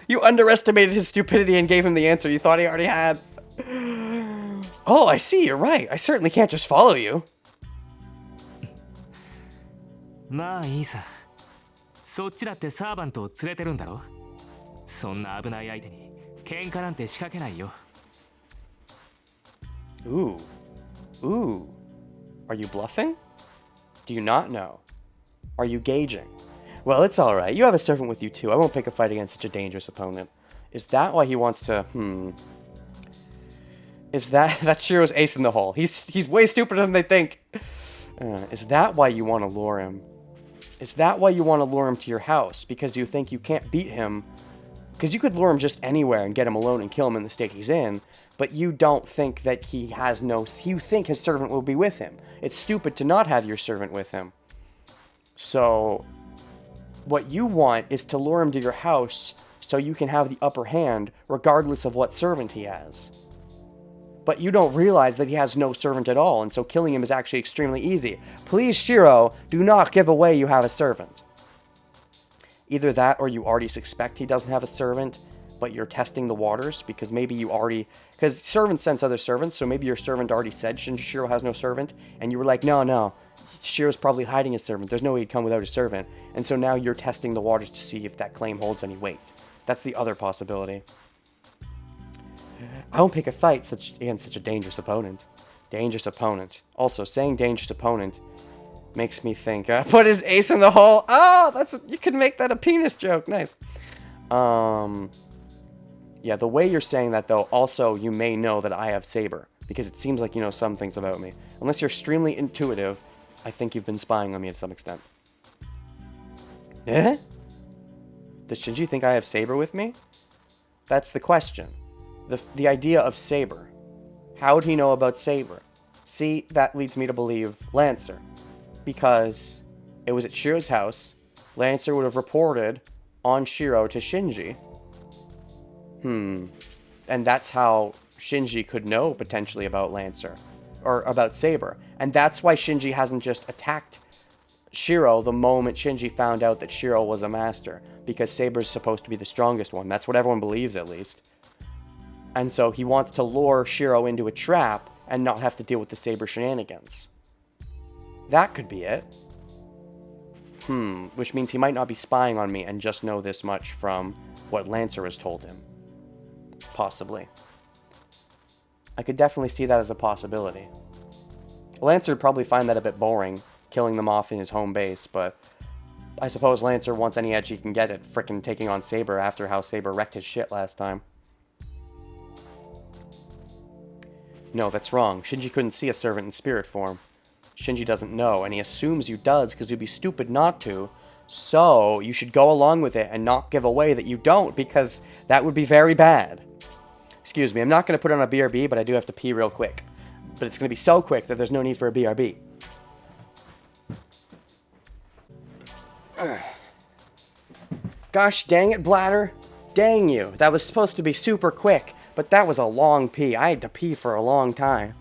You underestimated his stupidity and gave him the answer you thought he already had. Oh, I see, you're right. I certainly can't just follow you. まあいいさ。そっちだってサーバントを連れてるんだろ。そんな危ない相手に喧嘩なんて仕掛けないよ。Ooh. Ooh. Are you bluffing? Do you not know? Are you gauging? Well, it's alright. You have a servant with you too. I won't pick a fight against such a dangerous opponent. Is that why he wants to, Is that's Shiro's ace in the hole? He's way stupider than they think. Is that why you want to lure him? Is that why you want to lure him to your house? Because you think you can't beat him? Because you could lure him just anywhere and get him alone and kill him in the state he's in, but you don't think that he has no... You think his servant will be with him. It's stupid to not have your servant with him. So, what you want is to lure him to your house so you can have the upper hand, regardless of what servant he has. But you don't realize that he has no servant at all, and so killing him is actually extremely easy. Please, Shiro, do not give away you have a servant. Either that, or you already suspect he doesn't have a servant, but you're testing the waters, because maybe you already... Because servants sense other servants, so maybe your servant already said Shiro has no servant, and you were like, no, Shiro's probably hiding his servant. There's no way he'd come without a servant. And so now you're testing the waters to see if that claim holds any weight. That's the other possibility. I won't pick a fight against such a dangerous opponent. Dangerous opponent. Also, saying dangerous opponent makes me think, put his ace in the hole. Oh, you can make that a penis joke. Nice. Yeah, the way you're saying that, though, also, you may know that I have Saber. Because it seems like you know some things about me. Unless you're extremely intuitive, I think you've been spying on me to some extent. Eh? Does Shinji think I have Saber with me? That's the question. The idea of Saber. How would he know about Saber? See, that leads me to believe Lancer. Because it was at Shiro's house. Lancer would have reported on Shiro to Shinji. And that's how Shinji could know potentially about Lancer. Or about Saber. And that's why Shinji hasn't just attacked Shiro the moment Shinji found out that Shiro was a master. Because Saber's supposed to be the strongest one. That's what everyone believes, at least. And so he wants to lure Shiro into a trap and not have to deal with the Saber shenanigans. That could be it. Which means he might not be spying on me and just know this much from what Lancer has told him. Possibly. I could definitely see that as a possibility. Lancer would probably find that a bit boring, killing them off in his home base, but I suppose Lancer wants any edge he can get at frickin' taking on Saber after how Saber wrecked his shit last time. No, that's wrong. Shinji couldn't see a servant in spirit form. Shinji doesn't know, and he assumes you does because you'd be stupid not to. So, you should go along with it and not give away that you don't, because that would be very bad. Excuse me, I'm not going to put on a BRB, but I do have to pee real quick. But it's going to be so quick that there's no need for a BRB. Gosh dang it, Bladder. Dang you. That was supposed to be super quick, but that was a long pee. I had to pee for a long time.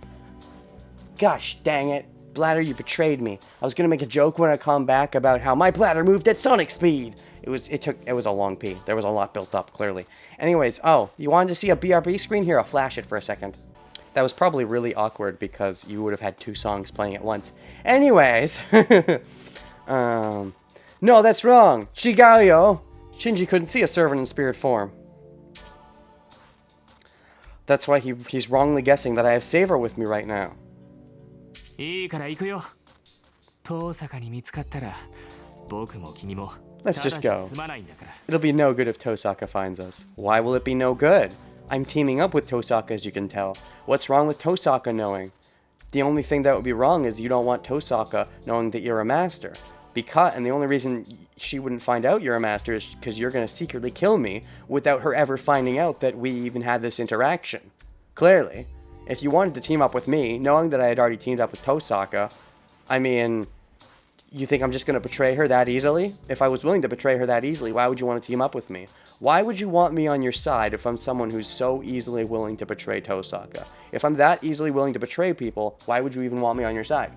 Gosh dang it. Bladder, you betrayed me. I was going to make a joke when I come back about how my bladder moved at sonic speed. It was a long pee. There was a lot built up, clearly. Anyways, oh, you wanted to see a BRB screen? Here, I'll flash it for a second. That was probably really awkward because you would have had two songs playing at once. Anyways. No, that's wrong. Shigayo. Shinji couldn't see a servant in spirit form. That's why he's wrongly guessing that I have Saber with me right now. いいから行くよ。遠坂に見つかったら、僕も君も Let's just ただ go. じゃ済まないんだから。 It'll be no good if Tosaka finds us. Why will it be no good? I'm teaming up with Tosaka, as you can tell. What's wrong with Tosaka knowing? The only thing that would be wrong is you don't want Tosaka knowing that you're a master. And the only reason she wouldn't find out you're a master is because you're going to secretly kill me without her ever finding out that we even had this interaction. Clearly. If you wanted to team up with me, knowing that I had already teamed up with Tosaka, I mean, you think I'm just going to betray her that easily? If I was willing to betray her that easily, why would you want to team up with me? Why would you want me on your side if I'm someone who's so easily willing to betray Tosaka? If I'm that easily willing to betray people, why would you even want me on your side?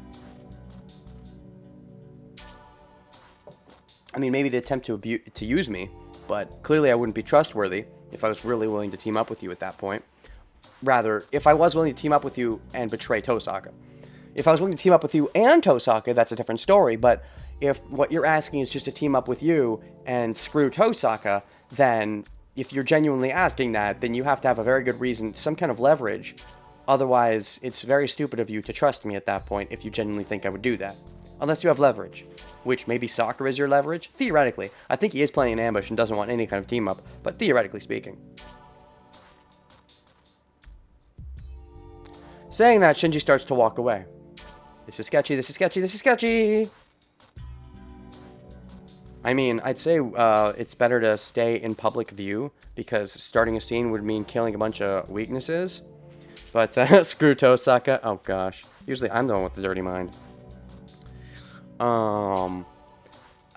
I mean, maybe to attempt to use me, but clearly I wouldn't be trustworthy if I was really willing to team up with you at that point. Rather, if I was willing to team up with you and betray Tosaka. If I was willing to team up with you and Tosaka, that's a different story, but if what you're asking is just to team up with you and screw Tosaka, then if you're genuinely asking that, then you have to have a very good reason, some kind of leverage. Otherwise, it's very stupid of you to trust me at that point if you genuinely think I would do that. Unless you have leverage. Which, maybe Sakura is your leverage? Theoretically. I think he is playing an ambush and doesn't want any kind of team up, but theoretically speaking. Saying that, Shinji starts to walk away. This is sketchy, this is sketchy, this is sketchy! I mean, I'd say it's better to stay in public view, because starting a scene would mean killing a bunch of weaknesses. But, screw Tosaka. Oh, gosh. Usually I'm the one with the dirty mind.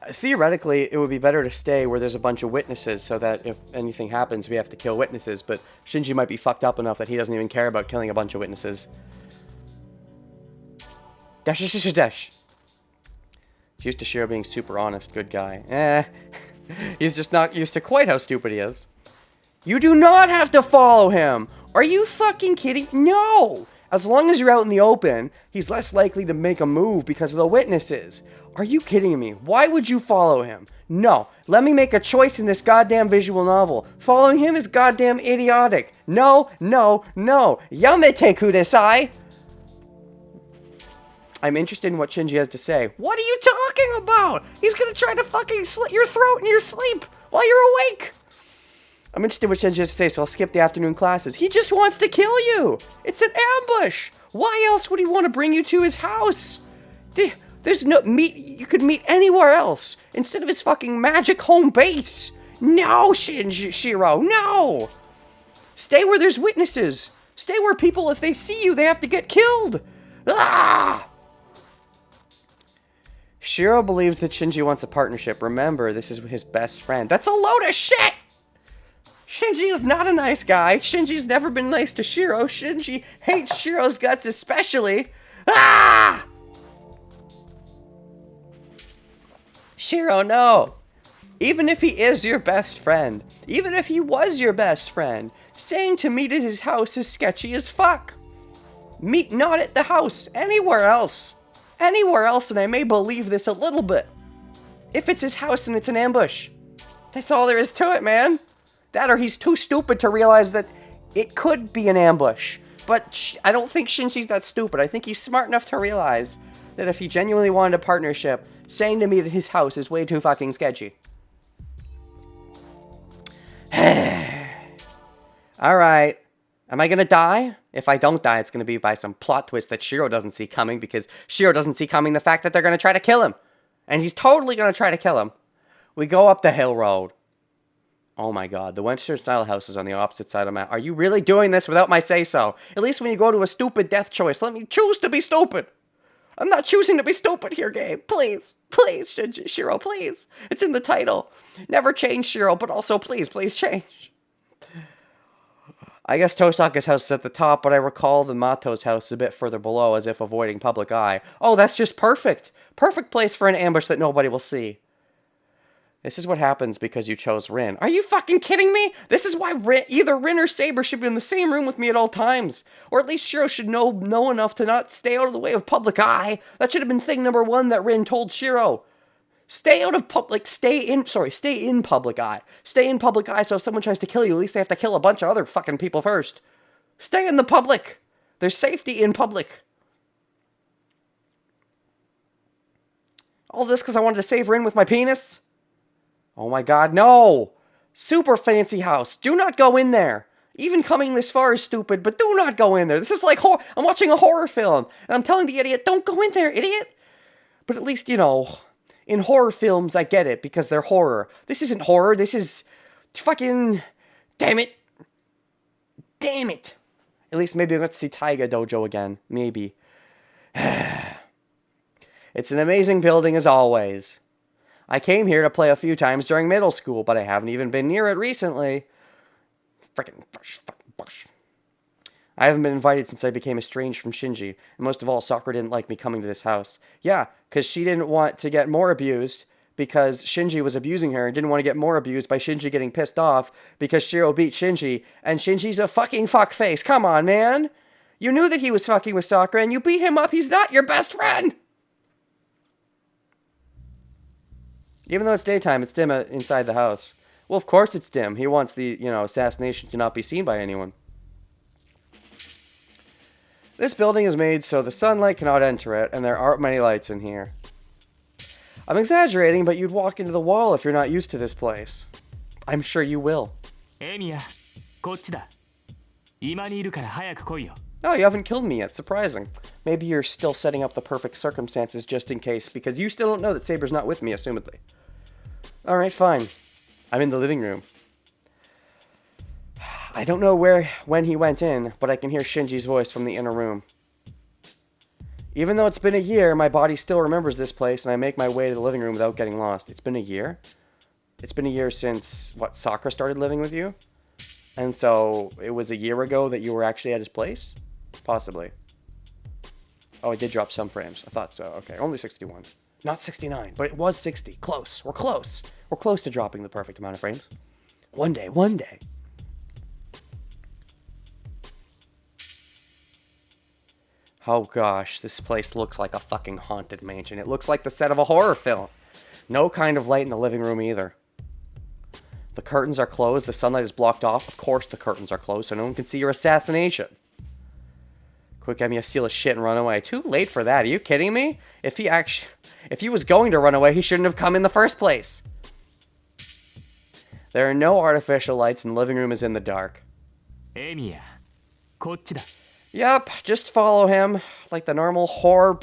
Theoretically, it would be better to stay where there's a bunch of witnesses, so that if anything happens, we have to kill witnesses. But Shinji might be fucked up enough that he doesn't even care about killing a bunch of witnesses. Dash, dash, dash, dash. He's used to Shiro being super honest, good guy. He's just not used to quite how stupid he is. You do not have to follow him! Are you fucking kidding? No! As long as you're out in the open, he's less likely to make a move because of the witnesses. Are you kidding me? Why would you follow him? No. Let me make a choice in this goddamn visual novel. Following him is goddamn idiotic. No, no, no. Yamete kudasai! I'm interested in what Shinji has to say. What are you talking about? He's gonna try to fucking slit your throat in your sleep while you're awake. I'm interested in what Shinji has to say, so I'll skip the afternoon classes. He just wants to kill you. It's an ambush. Why else would he want to bring you to his house? There's no you could meet anywhere else instead of his fucking magic home base. No, Shiro, no. Stay where there's witnesses. Stay where people, if they see you, they have to get killed. Ah! Shiro believes that Shinji wants a partnership. Remember, this is his best friend. That's a load of shit! Shinji is not a nice guy. Shinji's never been nice to Shiro. Shinji hates Shiro's guts especially. Ah! Shiro, no. Even if he is your best friend, even if he was your best friend, saying to meet at his house is sketchy as fuck. Meet not at the house, anywhere else. Anywhere else, and I may believe this a little bit. If it's his house and it's an ambush. That's all there is to it, man. That or he's too stupid to realize that it could be an ambush. But I don't think Shinji's that stupid. I think he's smart enough to realize that if he genuinely wanted a partnership, saying to meet at his house is way too fucking sketchy. Alright. Am I gonna die? If I don't die, it's gonna be by some plot twist that Shiro doesn't see coming, because Shiro doesn't see coming the fact that they're gonna try to kill him. And he's totally gonna try to kill him. We go up the hill road. Oh my god, the Western-style house is on the opposite side of the map. Are you really doing this without my say-so? At least when you go to a stupid death choice, let me choose to be stupid. I'm not choosing to be stupid here, game. Please. Please, Shiro, please. It's in the title. Never change, Shiro, but also please change. I guess Tosaka's house is at the top, but I recall the Mato's house a bit further below, as if avoiding public eye. Oh, that's just perfect. Perfect place for an ambush that nobody will see. This is what happens because you chose Rin. Are you fucking kidding me? This is why either Rin or Saber should be in the same room with me at all times. Or at least Shiro should know enough to not stay out of the way of public eye. That should have been thing number one that Rin told Shiro. Stay out of public, stay in public eye. Stay in public eye, so if someone tries to kill you, at least they have to kill a bunch of other fucking people first. Stay in the public. There's safety in public. All this because I wanted to save Rin with my penis? Oh my god, no! Super fancy house. Do not go in there. Even coming this far is stupid, but do not go in there. This is like I'm watching a horror film, and I'm telling the idiot, don't go in there, idiot! But at least, you know, in horror films, I get it, because they're horror. This isn't horror, this is fucking... Damn it! Damn it! At least maybe I'll get to see Taiga Dojo again. Maybe. It's an amazing building as always. I came here to play a few times during middle school, but I haven't even been near it recently. Frickin' bush. I haven't been invited since I became estranged from Shinji, and most of all, Sakura didn't like me coming to this house. Yeah, because she didn't want to get more abused, because Shinji was abusing her, and didn't want to get more abused by Shinji getting pissed off, because Shiro beat Shinji, and Shinji's a fucking fuckface. Come on, man! You knew that he was fucking with Sakura, and you beat him up. He's not your best friend! Even though it's daytime, it's dim inside the house. Well, of course it's dim. He wants the, assassination to not be seen by anyone. This building is made so the sunlight cannot enter it, and there aren't many lights in here. I'm exaggerating, but you'd walk into the wall if you're not used to this place. I'm sure you will. Emiya, こっちだ。今にいるから早く来いよ。Oh, you haven't killed me yet. Surprising. Maybe you're still setting up the perfect circumstances just in case, because you still don't know that Saber's not with me, assumedly. Alright, fine. I'm in the living room. I don't know when he went in, but I can hear Shinji's voice from the inner room. Even though it's been a year, my body still remembers this place, and I make my way to the living room without getting lost. It's been a year? It's been a year since, what, Sakura started living with you? And so, it was a year ago that you were actually at his place? Possibly. Oh, I did drop some frames. I thought so. Okay, only 61. Not 69, but it was 60. Close. We're close. We're close to dropping the perfect amount of frames. One day, one day. Oh gosh, this place looks like a fucking haunted mansion. It looks like the set of a horror film. No kind of light in the living room either. The curtains are closed. The sunlight is blocked off. Of course the curtains are closed so no one can see your assassination. Quick, Emiya, steal his shit and run away. Too late for that. Are you kidding me? If he was going to run away, he shouldn't have come in the first place. There are no artificial lights and the living room is in the dark. Emiya, こっちだ. Yep, just follow him. Like the normal horror...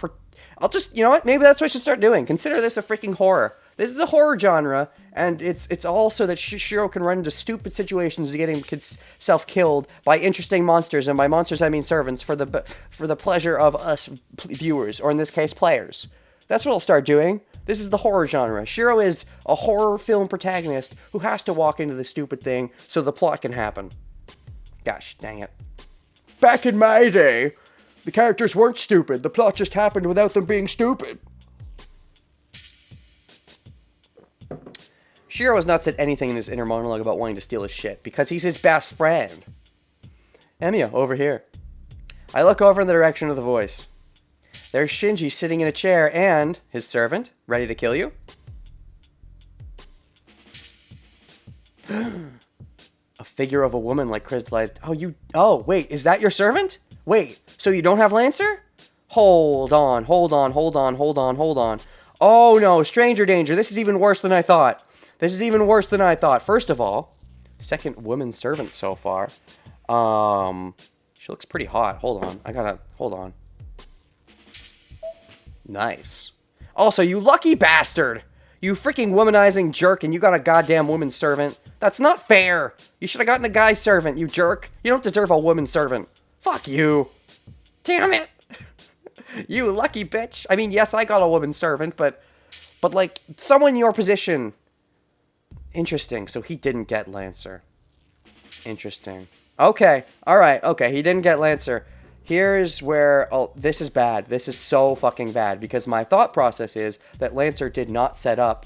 I'll just... You know what? Maybe that's what I should start doing. Consider this a freaking horror. This is a horror genre, and it's all so that Shiro can run into stupid situations to get himself killed by interesting monsters, and by monsters I mean servants, for the pleasure of us viewers, or in this case, players. That's what I'll start doing. This is the horror genre. Shiro is a horror film protagonist who has to walk into the stupid thing so the plot can happen. Gosh, dang it. Back in my day, the characters weren't stupid. The plot just happened without them being stupid. Shiro has not said anything in his inner monologue about wanting to steal his shit, because he's his best friend. Emiya, over here. I look over in the direction of the voice. There's Shinji sitting in a chair and his servant, ready to kill you. A figure of a woman like crystallized. Oh, wait, is that your servant? Wait, so you don't have Lancer? Hold on. Oh no, stranger danger. This is even worse than I thought. First of all, second woman servant so far. She looks pretty hot. Hold on. Nice. Also, you lucky bastard. You freaking womanizing jerk, and you got a goddamn woman servant. That's not fair. You should have gotten a guy servant, you jerk. You don't deserve a woman servant. Fuck you. Damn it. You lucky bitch. I mean, yes, I got a woman servant, but like, someone in your position. Interesting. So he didn't get Lancer. Interesting. Okay. Alright. Okay. He didn't get Lancer. Here's where... Oh, this is bad. This is so fucking bad. Because my thought process is that Lancer did not set up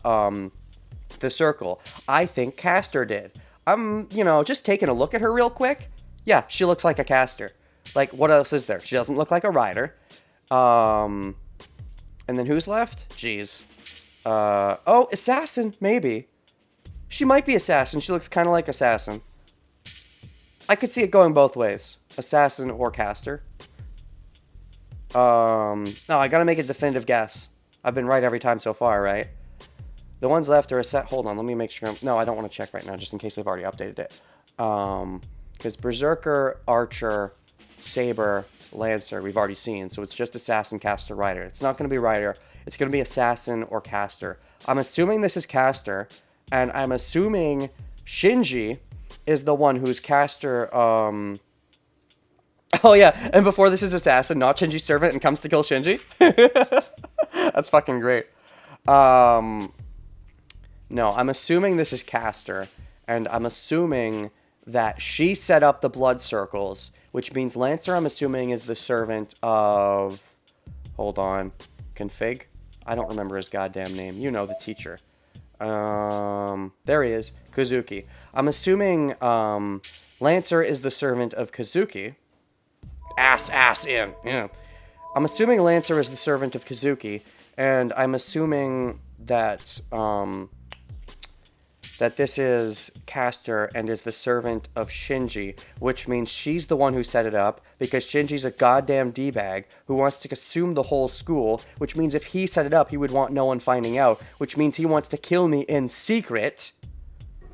the circle. I think Caster did. I'm, just taking a look at her real quick. Yeah, she looks like a caster. Like, what else is there? She doesn't look like a rider. And then who's left? Jeez. Oh, assassin, maybe. She might be assassin. She looks kind of like assassin. I could see it going both ways. Assassin or caster. No, I gotta make a definitive guess. I've been right every time so far, right? The ones left are hold on, let me make sure. No, I don't want to check right now, just in case they've already updated it. Because Berserker, Archer, Saber, Lancer, we've already seen. So it's just Assassin, Caster, Rider. It's not going to be Rider. It's going to be Assassin or Caster. I'm assuming this is Caster. And I'm assuming Shinji is the one who's Caster. Oh, yeah. And before this is Assassin, not Shinji's servant, and comes to kill Shinji. That's fucking great. No, I'm assuming this is Caster. And I'm assuming that she set up the blood circles, which means Lancer, I'm assuming, is the servant of... Hold on. Config? I don't remember his goddamn name. You know, the teacher. There he is. Kazuki. I'm assuming, Lancer is the servant of Kazuki. Ass in. Yeah. I'm assuming Lancer is the servant of Kazuki, and I'm assuming that, that this is Caster and is the servant of Shinji, which means she's the one who set it up, because Shinji's a goddamn D-bag who wants to consume the whole school, which means if he set it up, he would want no one finding out, which means he wants to kill me in secret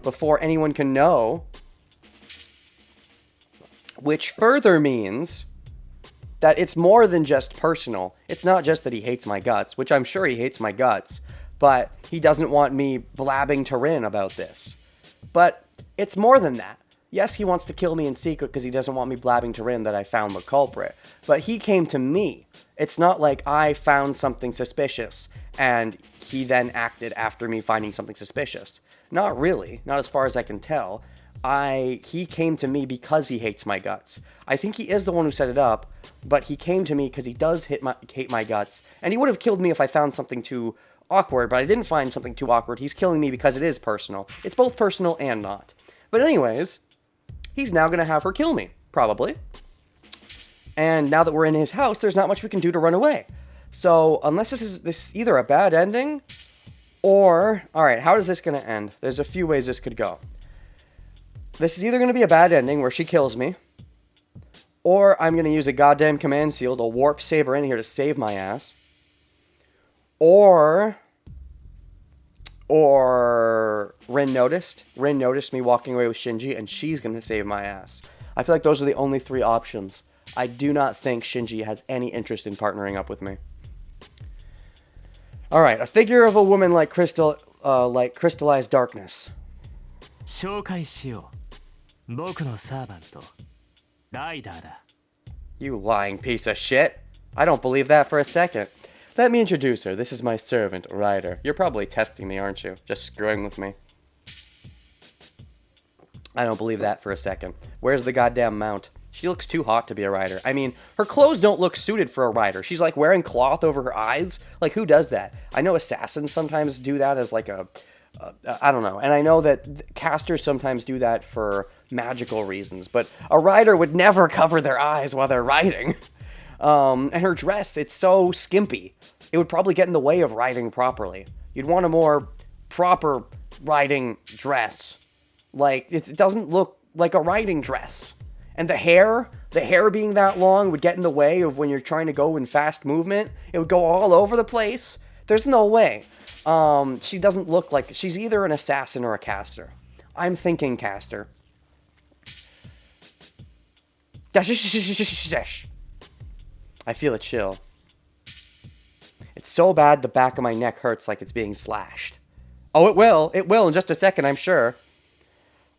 before anyone can know, which further means that it's more than just personal. It's not just that he hates my guts, which I'm sure he hates my guts, but he doesn't want me blabbing to Rin about this. But it's more than that. Yes, he wants to kill me in secret because he doesn't want me blabbing to Rin that I found the culprit. But he came to me. It's not like I found something suspicious and he then acted after me finding something suspicious. Not really. Not as far as I can tell. He came to me because he hates my guts. I think he is the one who set it up, but he came to me because he does hate my guts. And he would have killed me if I found something too awkward, but I didn't find something too awkward. He's killing me because it is personal. It's both personal and not. But anyways, he's now going to have her kill me, probably. And now that we're in his house, there's not much we can do to run away. So, unless this is either a bad ending, or... Alright, how is this going to end? There's a few ways this could go. This is either going to be a bad ending, where she kills me, or I'm going to use a goddamn command seal to warp Saber in here to save my ass. Or Rin noticed. Rin noticed me walking away with Shinji, and she's going to save my ass. I feel like those are the only three options. I do not think Shinji has any interest in partnering up with me. Alright, a figure of a woman like crystallized darkness. 紹介しよう。僕のサーバント、ライダーだ。 You lying piece of shit. I don't believe that for a second. Let me introduce her. This is my servant, Ryder. You're probably testing me, aren't you? Just screwing with me. I don't believe that for a second. Where's the goddamn mount? She looks too hot to be a rider. I mean, her clothes don't look suited for a rider. She's like wearing cloth over her eyes. Like, who does that? I know assassins sometimes do that as like a... I don't know. And I know that casters sometimes do that for magical reasons. But a rider would never cover their eyes while they're riding. And her dress, it's so skimpy. It would probably get in the way of riding properly. You'd want a more proper riding dress. Like, it doesn't look like a riding dress. And the hair being that long would get in the way of when you're trying to go in fast movement. It would go all over the place. There's no way. She doesn't look like... She's either an assassin or a caster. I'm thinking caster. Dash. I feel a chill. It's so bad the back of my neck hurts like it's being slashed. Oh, it will. It will in just a second, I'm sure.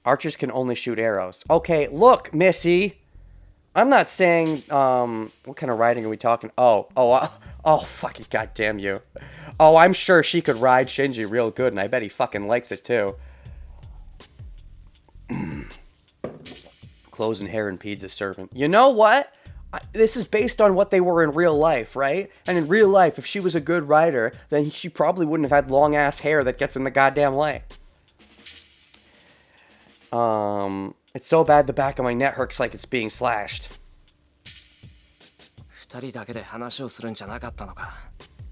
Archers can only shoot arrows. Okay, look, Missy. I'm not saying, what kind of riding are we talking? Oh, fucking goddamn you. Oh, I'm sure she could ride Shinji real good, and I bet he fucking likes it too. Clothes and hair impedes a servant. You know what? This is based on what they were in real life, right? And in real life, if she was a good rider, then she probably wouldn't have had long-ass hair that gets in the goddamn way. It's so bad the back of my neck hurts like it's being slashed. 二人だけで話をするんじゃなかったのか。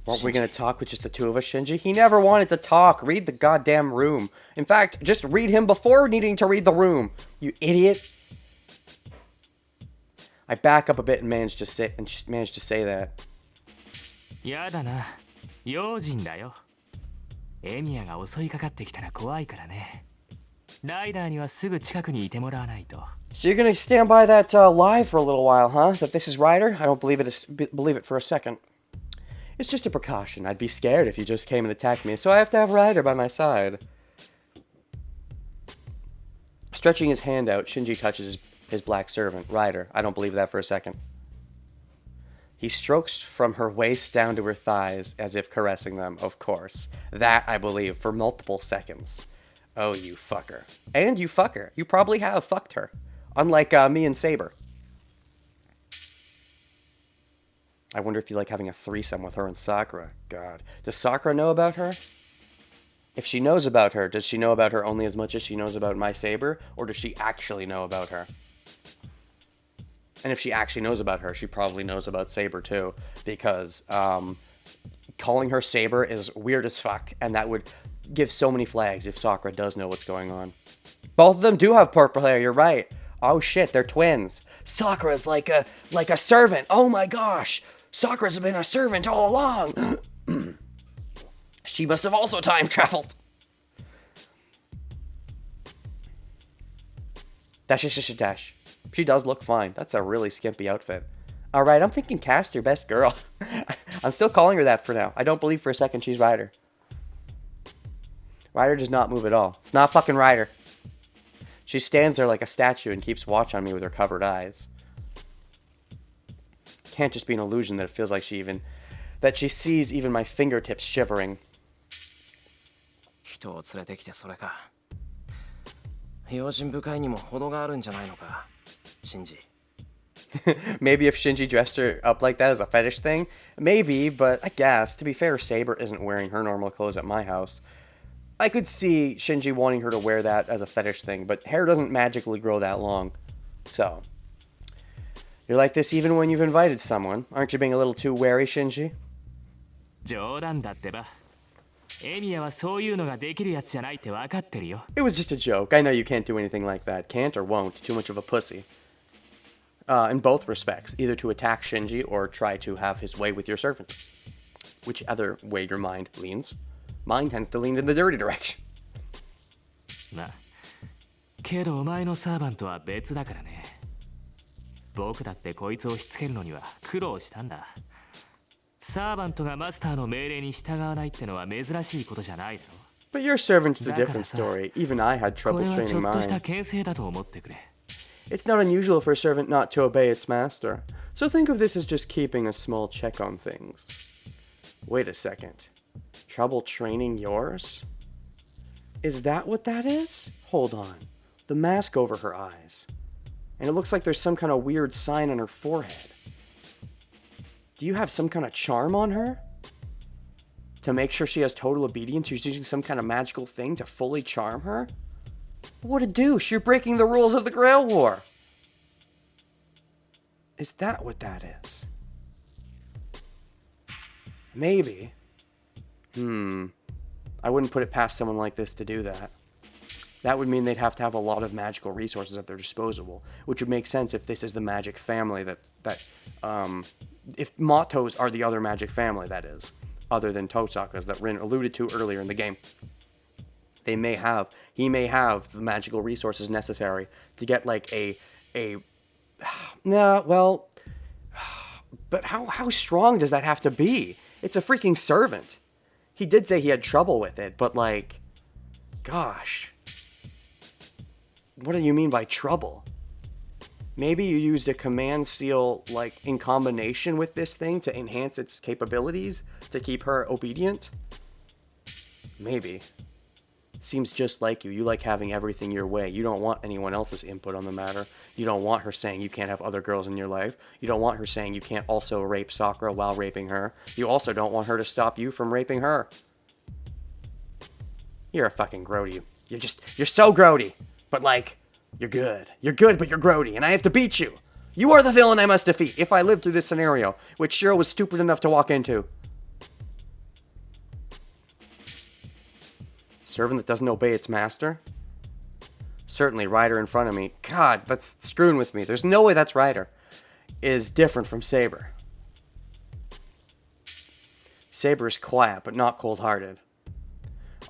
Weren't we gonna talk with just the two of us, Shinji? He never wanted to talk. Read the goddamn room. In fact, just read him before needing to read the room. You idiot. I back up a bit and managed to say that. やだな。用心だよ。エミヤが襲いかかってきたら怖いからね。ライダーにはすぐ近くにいてもらわないと。 So you're gonna stand by that lie for a little while, huh? That this is Ryder? I don't believe it for a second. It's just a precaution. I'd be scared if you just came and attacked me, so I have to have Ryder by my side. Stretching his hand out, Shinji touches his black servant, Ryder. I don't believe that for a second. He strokes from her waist down to her thighs, as if caressing them, of course. That, I believe, for multiple seconds. Oh, you fucker. And you fucker. You probably have fucked her. Unlike me and Saber. I wonder if you like having a threesome with her and Sakura. God. Does Sakura know about her? If she knows about her, does she know about her only as much as she knows about my Saber? Or does she actually know about her? And if she actually knows about her, she probably knows about Saber too. Because calling her Saber is weird as fuck. And that would give so many flags if Sakura does know what's going on. Both of them do have purple hair, you're right. Oh shit, they're twins. Sakura's like a servant. Oh my gosh. Sakura's been a servant all along. She must have also time traveled. Dash. She does look fine. That's a really skimpy outfit. Alright, I'm thinking Caster, best girl. I'm still calling her that for now. I don't believe for a second she's Ryder. Ryder does not move at all. It's not fucking Ryder. She stands there like a statue and keeps watch on me with her covered eyes. Can't just be an illusion that it feels like that she sees even my fingertips shivering. 人を連れてきてそれか。用心深いにも程があるんじゃないのか、シンジ。Maybe if Shinji dressed her up like that as a fetish thing? Maybe, but I guess, to be fair, Saber isn't wearing her normal clothes at my house. I could see Shinji wanting her to wear that as a fetish thing, but hair doesn't magically grow that long. So, you're like this even when you've invited someone. Aren't you being a little too wary, Shinji? 冗談だってば。エミヤはそういうのができるやつじゃないって分かってるよ。It was just a joke. I know you can't do anything like that. Can't or won't. Too much of a pussy. In both respects, either to attack Shinji or try to have his way with your servant. Whichever way your mind leans. Mine tends to lean in the dirty direction. まあ、けどお前のサーバントは別だからね。僕だってこいつをしつけるのには苦労したんだ。サーバントがマスターの命令に従わないってのは珍しいことじゃないだろ。But your servant's a different story. Even I had こ trouble れはちょ training っとした mine. 牽制だと思ってくれ。It's not unusual for a servant not to obey its master. So think of this as just keeping a small check on things. Wait a second. Trouble training yours? Is that what that is? Hold on. The mask over her eyes. And it looks like there's some kind of weird sign on her forehead. Do you have some kind of charm on her? To make sure she has total obedience, you're using some kind of magical thing to fully charm her? What a douche! You're breaking the rules of the Grail War! Is that what that is? Maybe. I wouldn't put it past someone like this to do that. That would mean they'd have to have a lot of magical resources at their disposal, which would make sense if this is the magic family if Matos are the other magic family, that is, other than Tosaka's that Rin alluded to earlier in the game. He may have the magical resources necessary to get like but how strong does that have to be? It's a freaking servant. He did say he had trouble with it, but like, gosh. What do you mean by trouble? Maybe you used a command seal like in combination with this thing to enhance its capabilities to keep her obedient? Maybe. Seems just like you. You like having everything your way. You don't want anyone else's input on the matter. You don't want her saying you can't have other girls in your life. You don't want her saying you can't also rape Sakura while raping her. You also don't want her to stop you from raping her. You're a fucking grody. You're so grody. But like, you're good. You're good, but you're grody, and I have to beat you. You are the villain I must defeat if I live through this scenario, which Shiro was stupid enough to walk into. Servant that doesn't obey its master? Certainly, Ryder in front of me. God, that's screwing with me. There's no way that's Ryder. Is different from Saber. Saber is quiet, but not cold-hearted.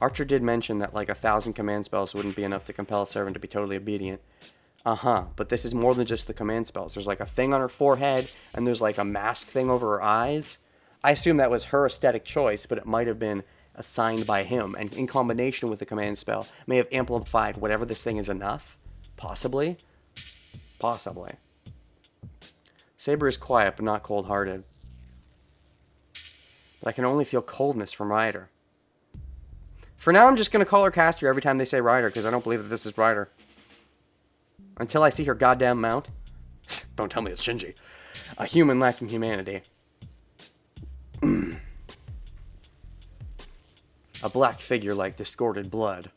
Archer did mention that like 1,000 command spells wouldn't be enough to compel a servant to be totally obedient. But this is more than just the command spells. There's like a thing on her forehead, and there's like a mask thing over her eyes. I assume that was her aesthetic choice, but it might have been assigned by him, and in combination with the command spell, may have amplified whatever this thing is enough. Possibly. Possibly. Saber is quiet, but not cold-hearted. But I can only feel coldness from Ryder. For now, I'm just going to call her Caster every time they say Ryder, because I don't believe that this is Ryder. Until I see her goddamn mount. Don't tell me it's Shinji. A human lacking humanity. A black figure like discorded blood.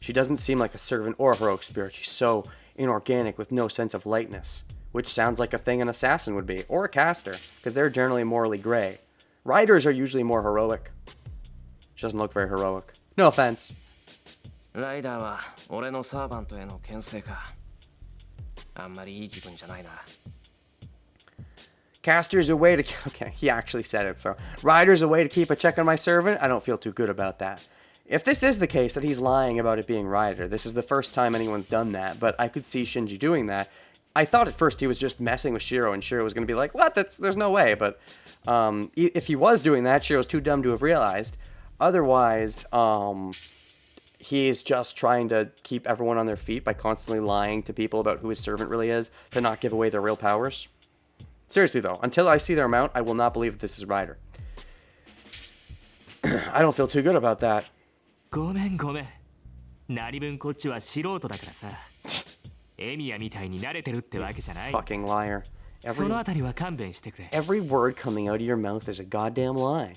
She doesn't seem like a servant or a heroic spirit. She's so inorganic with no sense of lightness. Which sounds like a thing an assassin would be. Or a caster, because they're generally morally gray. Riders are usually more heroic. She doesn't look very heroic. No offense. ライダーは俺のサーバントへの牽制か。あんまりいい気分じゃないな。Caster's a way to... Okay, he actually said it, so... Ryder's a way to keep a check on my servant? I don't feel too good about that. If this is the case, that he's lying about it being Ryder, this is the first time anyone's done that, but I could see Shinji doing that I thought at first he was just messing with Shiro, and Shiro was going to be like, what? There's no way. But if he was doing that, Shiro's too dumb to have realized. Otherwise, he's just trying to keep everyone on their feet by constantly lying to people about who his servant really is to not give away their real powers. Seriously, though, until I see their amount, I will not believe that this is Ryder. I don't feel too good about that. ごめんごめん。何分こっちは素人だからさ。エミヤみたいに慣れてるってわけじゃない。 Fucking liar. そのあたりは勘弁してくれ。 Every word coming out of your mouth is a goddamn lie.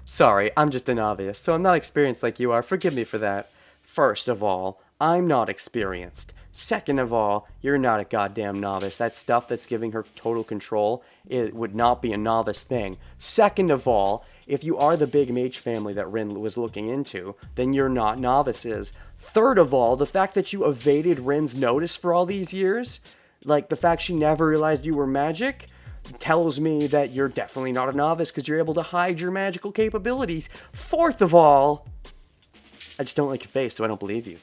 Sorry, I'm just a novice, so I'm not experienced like you are. Forgive me for that. First of all, I'm not experienced. Second of all, you're not a goddamn novice. That stuff that's giving her total control, it would not be a novice thing. Second of all, if you are the big mage family that Rin was looking into, then you're not novices. Third of all, the fact that you evaded Rin's notice for all these years, like the fact she never realized you were magic, tells me that you're definitely not a novice because you're able to hide your magical capabilities. Fourth of all, I just don't like your face, so I don't believe you.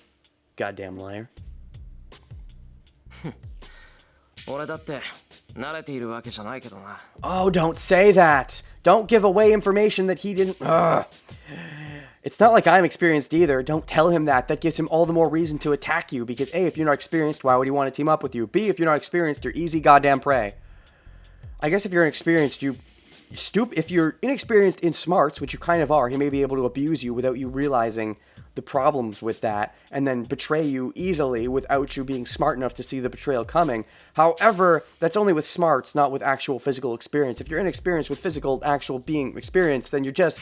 Goddamn liar. 俺だって慣れているわけじゃないけどな。 Oh, don't say that. Don't give away information that he didn't... Ugh. It's not like I'm experienced either. Don't tell him that. That gives him all the more reason to attack you because A, if you're not experienced, why would he want to team up with you? B, if you're not experienced, you're easy goddamn prey. I guess if you're inexperienced, if you're inexperienced in smarts, which you kind of are, he may be able to abuse you without you realizing the problems with that, and then betray you easily without you being smart enough to see the betrayal coming. However, that's only with smarts, not with actual physical experience. If you're inexperienced with physical actual being experienced, then you just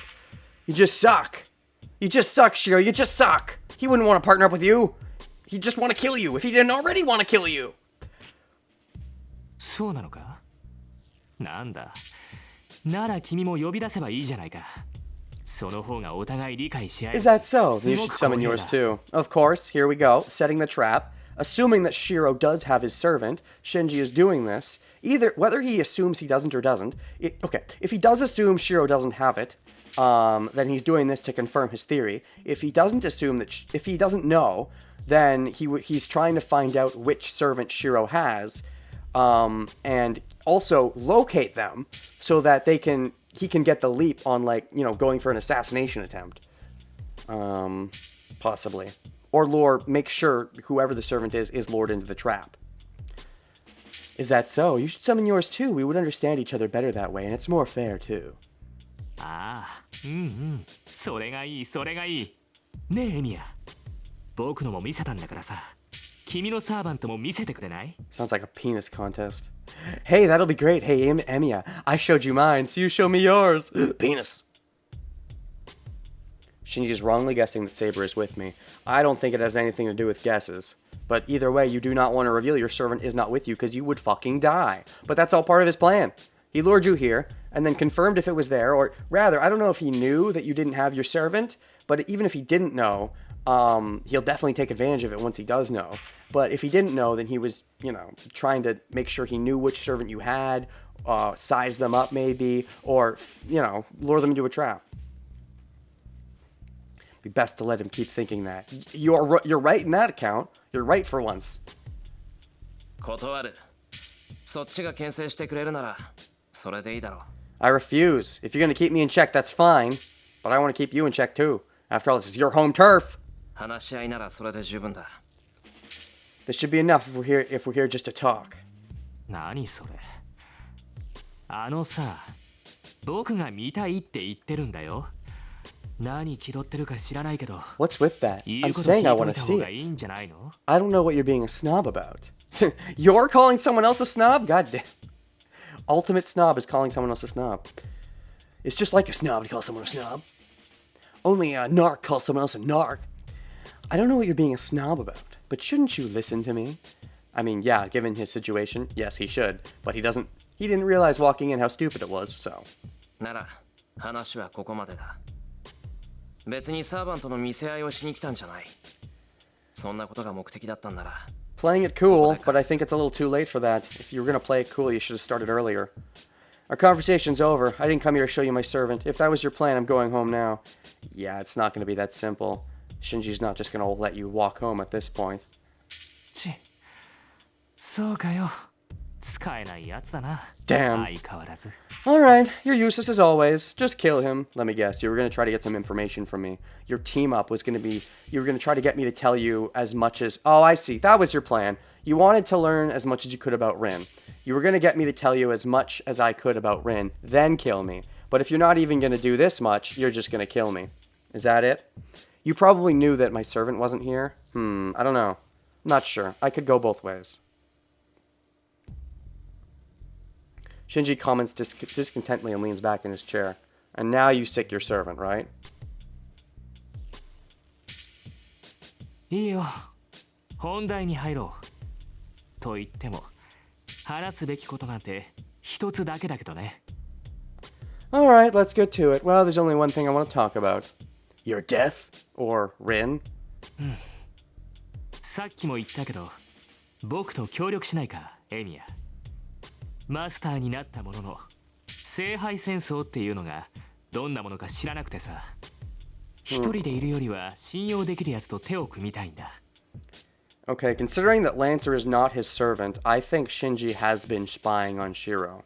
suck. You just suck, Shiro. You just suck. He wouldn't want to partner up with you. He'd just want to kill you if he didn't already want to kill you. そうなのか？なんだ。なら君も呼び出せばいいじゃないか。その方がお互い理解し合える。 Is that so? Then you should summon yours too. Of course, here we go. Setting the trap. Assuming that Shiro does have his servant, Shinji is doing this. Whether he assumes he doesn't or doesn't. Okay, if he does assume Shiro doesn't have it, then he's doing this to confirm his theory. If he doesn't assume that, if he doesn't know, then he's trying to find out which servant Shiro has, and also locate them so that he can get the leap on, like, you know, going for an assassination attempt. Possibly. Or make sure whoever the servant is lured into the trap. Is that so? You should summon yours too. We would understand each other better that way, and it's more fair too. ああ、うんうん。それがいい、それがいい。ねえ、エミヤ。僕のも見せたんだからさ。君のサーバントも見せてくれない？ Sounds like a penis contest. Hey, that'll be great. Hey, Emiya, I showed you mine, so you show me yours. Penis. Shinji is wrongly guessing that Saber is with me. I don't think it has anything to do with guesses. But either way, you do not want to reveal your servant is not with you because you would fucking die. But that's all part of his plan. He lured you here and then confirmed if it was there, or rather, I don't know if he knew that you didn't have your servant, but even if he didn't know, he'll definitely take advantage of it once he does know. But if he didn't know, then he was, you know, trying to make sure he knew which servant you had, size them up maybe, or, you know, lure them into a trap. Be best to let him keep thinking that. You're right in that account. You're right for once. 断る。そっちが牽制してくれるならそれでいいだろう。 I refuse. If you're going to keep me in check, that's fine. But I want to keep you in check too. After all, this is your home turf. 話し合いならそれで十分だ。 This should be enough if we're here just to talk. 何それ？あのさ、僕が見たいって言ってるんだよ。何気取ってるか知らないけど。 What's with that? 言 I'm うこと聞 saying い I て want み to た see 方がい it. いんじゃないの？ I don't know what you're being a snob about. You're calling someone else a snob? God damn. Ultimate snob is calling someone else a snob. It's just like a snob to call someone a snob. Only a narc calls someone else a narc. I don't know what you're being a snob about, but shouldn't you listen to me? I mean, yeah, given his situation, yes, he should. But he didn't realize walking in how stupid it was, so. なら話はここまでだ。別にサーバントの見せ合いをしに来たんじゃない。そんなことが目的だったんなら。 Playing it cool, but I think it's a little too late for that. If you were gonna play it cool, you should have started earlier. Our conversation's over. I didn't come here to show you my servant. If that was your plan, I'm going home now. Yeah, it's not gonna be that simple. Shinji's not just gonna let you walk home at this point. ち、そうかよ。使えないやつだな。 Damn. 相変わらず。 Alright, you're useless as always. Just kill him. Let me guess, you were gonna try to get some information from me. Your team up was gonna be, you were gonna try to get me to tell you as much as, oh, I see, that was your plan. You wanted to learn as much as you could about Rin. You were gonna get me to tell you as much as I could about Rin, then kill me. But if you're not even gonna do this much, you're just gonna kill me. Is that it? You probably knew that my servant wasn't here. I don't know. Not sure. I could go both ways. Shinji comments discontently and leans back in his chair. And now you sick your servant, right? いいよ。本題に入ろう。と言っても、話すべきことなんて一つだけだけどね。 Alright, let's get to it. Well, there's only one thing I want to talk about. Your death? Or Rin? さっきも言ったけど、僕と協力しないか、エミヤ。マスターになったものの、聖杯戦争っていうのがどんなものか知らなくてさ。一人でいるよりは信用できるやつと手を組みたいんだ。 Okay, considering that Lancer is not his servant, I think Shinji has been spying on Shiro.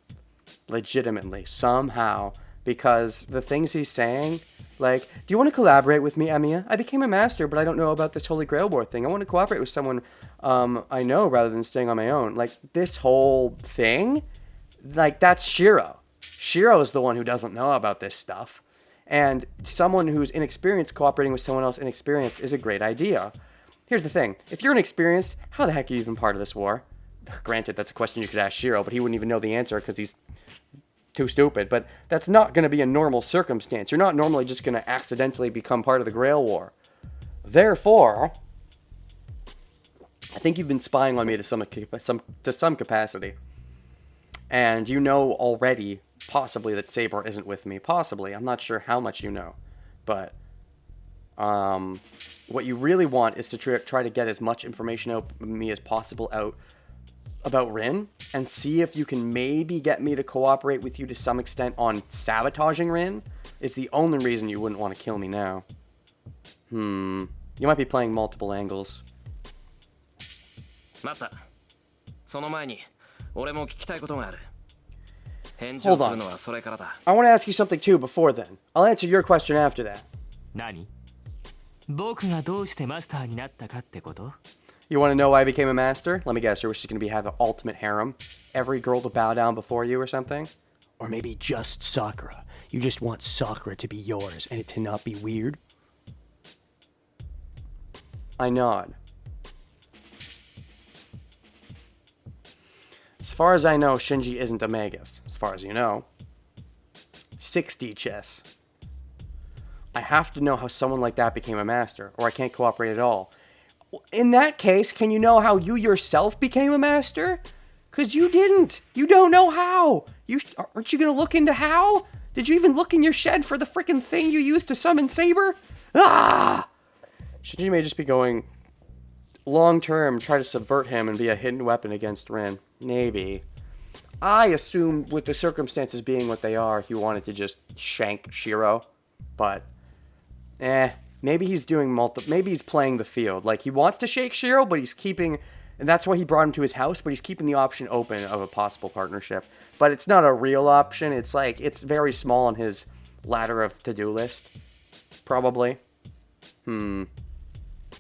Legitimately, somehow. Because the things he's saying, like, do you want to collaborate with me, Emiya? I became a master, but I don't know about this Holy Grail War thing. I want to cooperate with someone I know rather than staying on my own. Like, this whole thing, like, that's Shiro. Shiro is the one who doesn't know about this stuff. And someone who's inexperienced cooperating with someone else inexperienced is a great idea. Here's the thing. If you're inexperienced, how the heck are you even part of this war? Granted, that's a question you could ask Shiro, but he wouldn't even know the answer because he's too stupid. But that's not going to be a normal circumstance. You're not normally just going to accidentally become part of the Grail War. Therefore, I think you've been spying on me to some capacity. And you know already, possibly, that Saber isn't with me. Possibly. I'm not sure how much you know. But what you really want is to try to get as much information out of me as possible out about Rin, and see if you can maybe get me to cooperate with you to some extent on sabotaging Rin. Is the only reason you wouldn't want to kill me now. You might be playing multiple angles. 待った。その前に俺も聞きたいことがある。返事をするのはそれからだ。I want to ask you something too before then. I'll answer your question after that. 何？僕がどうしてマスターになったかってこと？ You want to know why I became a master? Let me guess, your wish is going to have an ultimate harem? Every girl to bow down before you or something? Or maybe just Sakura. You just want Sakura to be yours and it to not be weird? I nod. As far as I know, Shinji isn't a Magus. As far as you know. 60 chess. I have to know how someone like that became a master, or I can't cooperate at all. In that case, can you know how you yourself became a master? Because you didn't. You don't know how. Aren't you going to look into how? Did you even look in your shed for the frickin' thing you used to summon Saber? Ah! Shinji may just be going long-term, try to subvert him and be a hidden weapon against Rin. Maybe. I assume, with the circumstances being what they are, he wanted to just shank Shiro. But, maybe he's doing maybe he's playing the field. Like, he wants to shake Shiro, but he's keeping, and that's why he brought him to his house, but he's keeping the option open of a possible partnership. But it's not a real option. It's like, it's very small on his ladder of to-do list. Probably.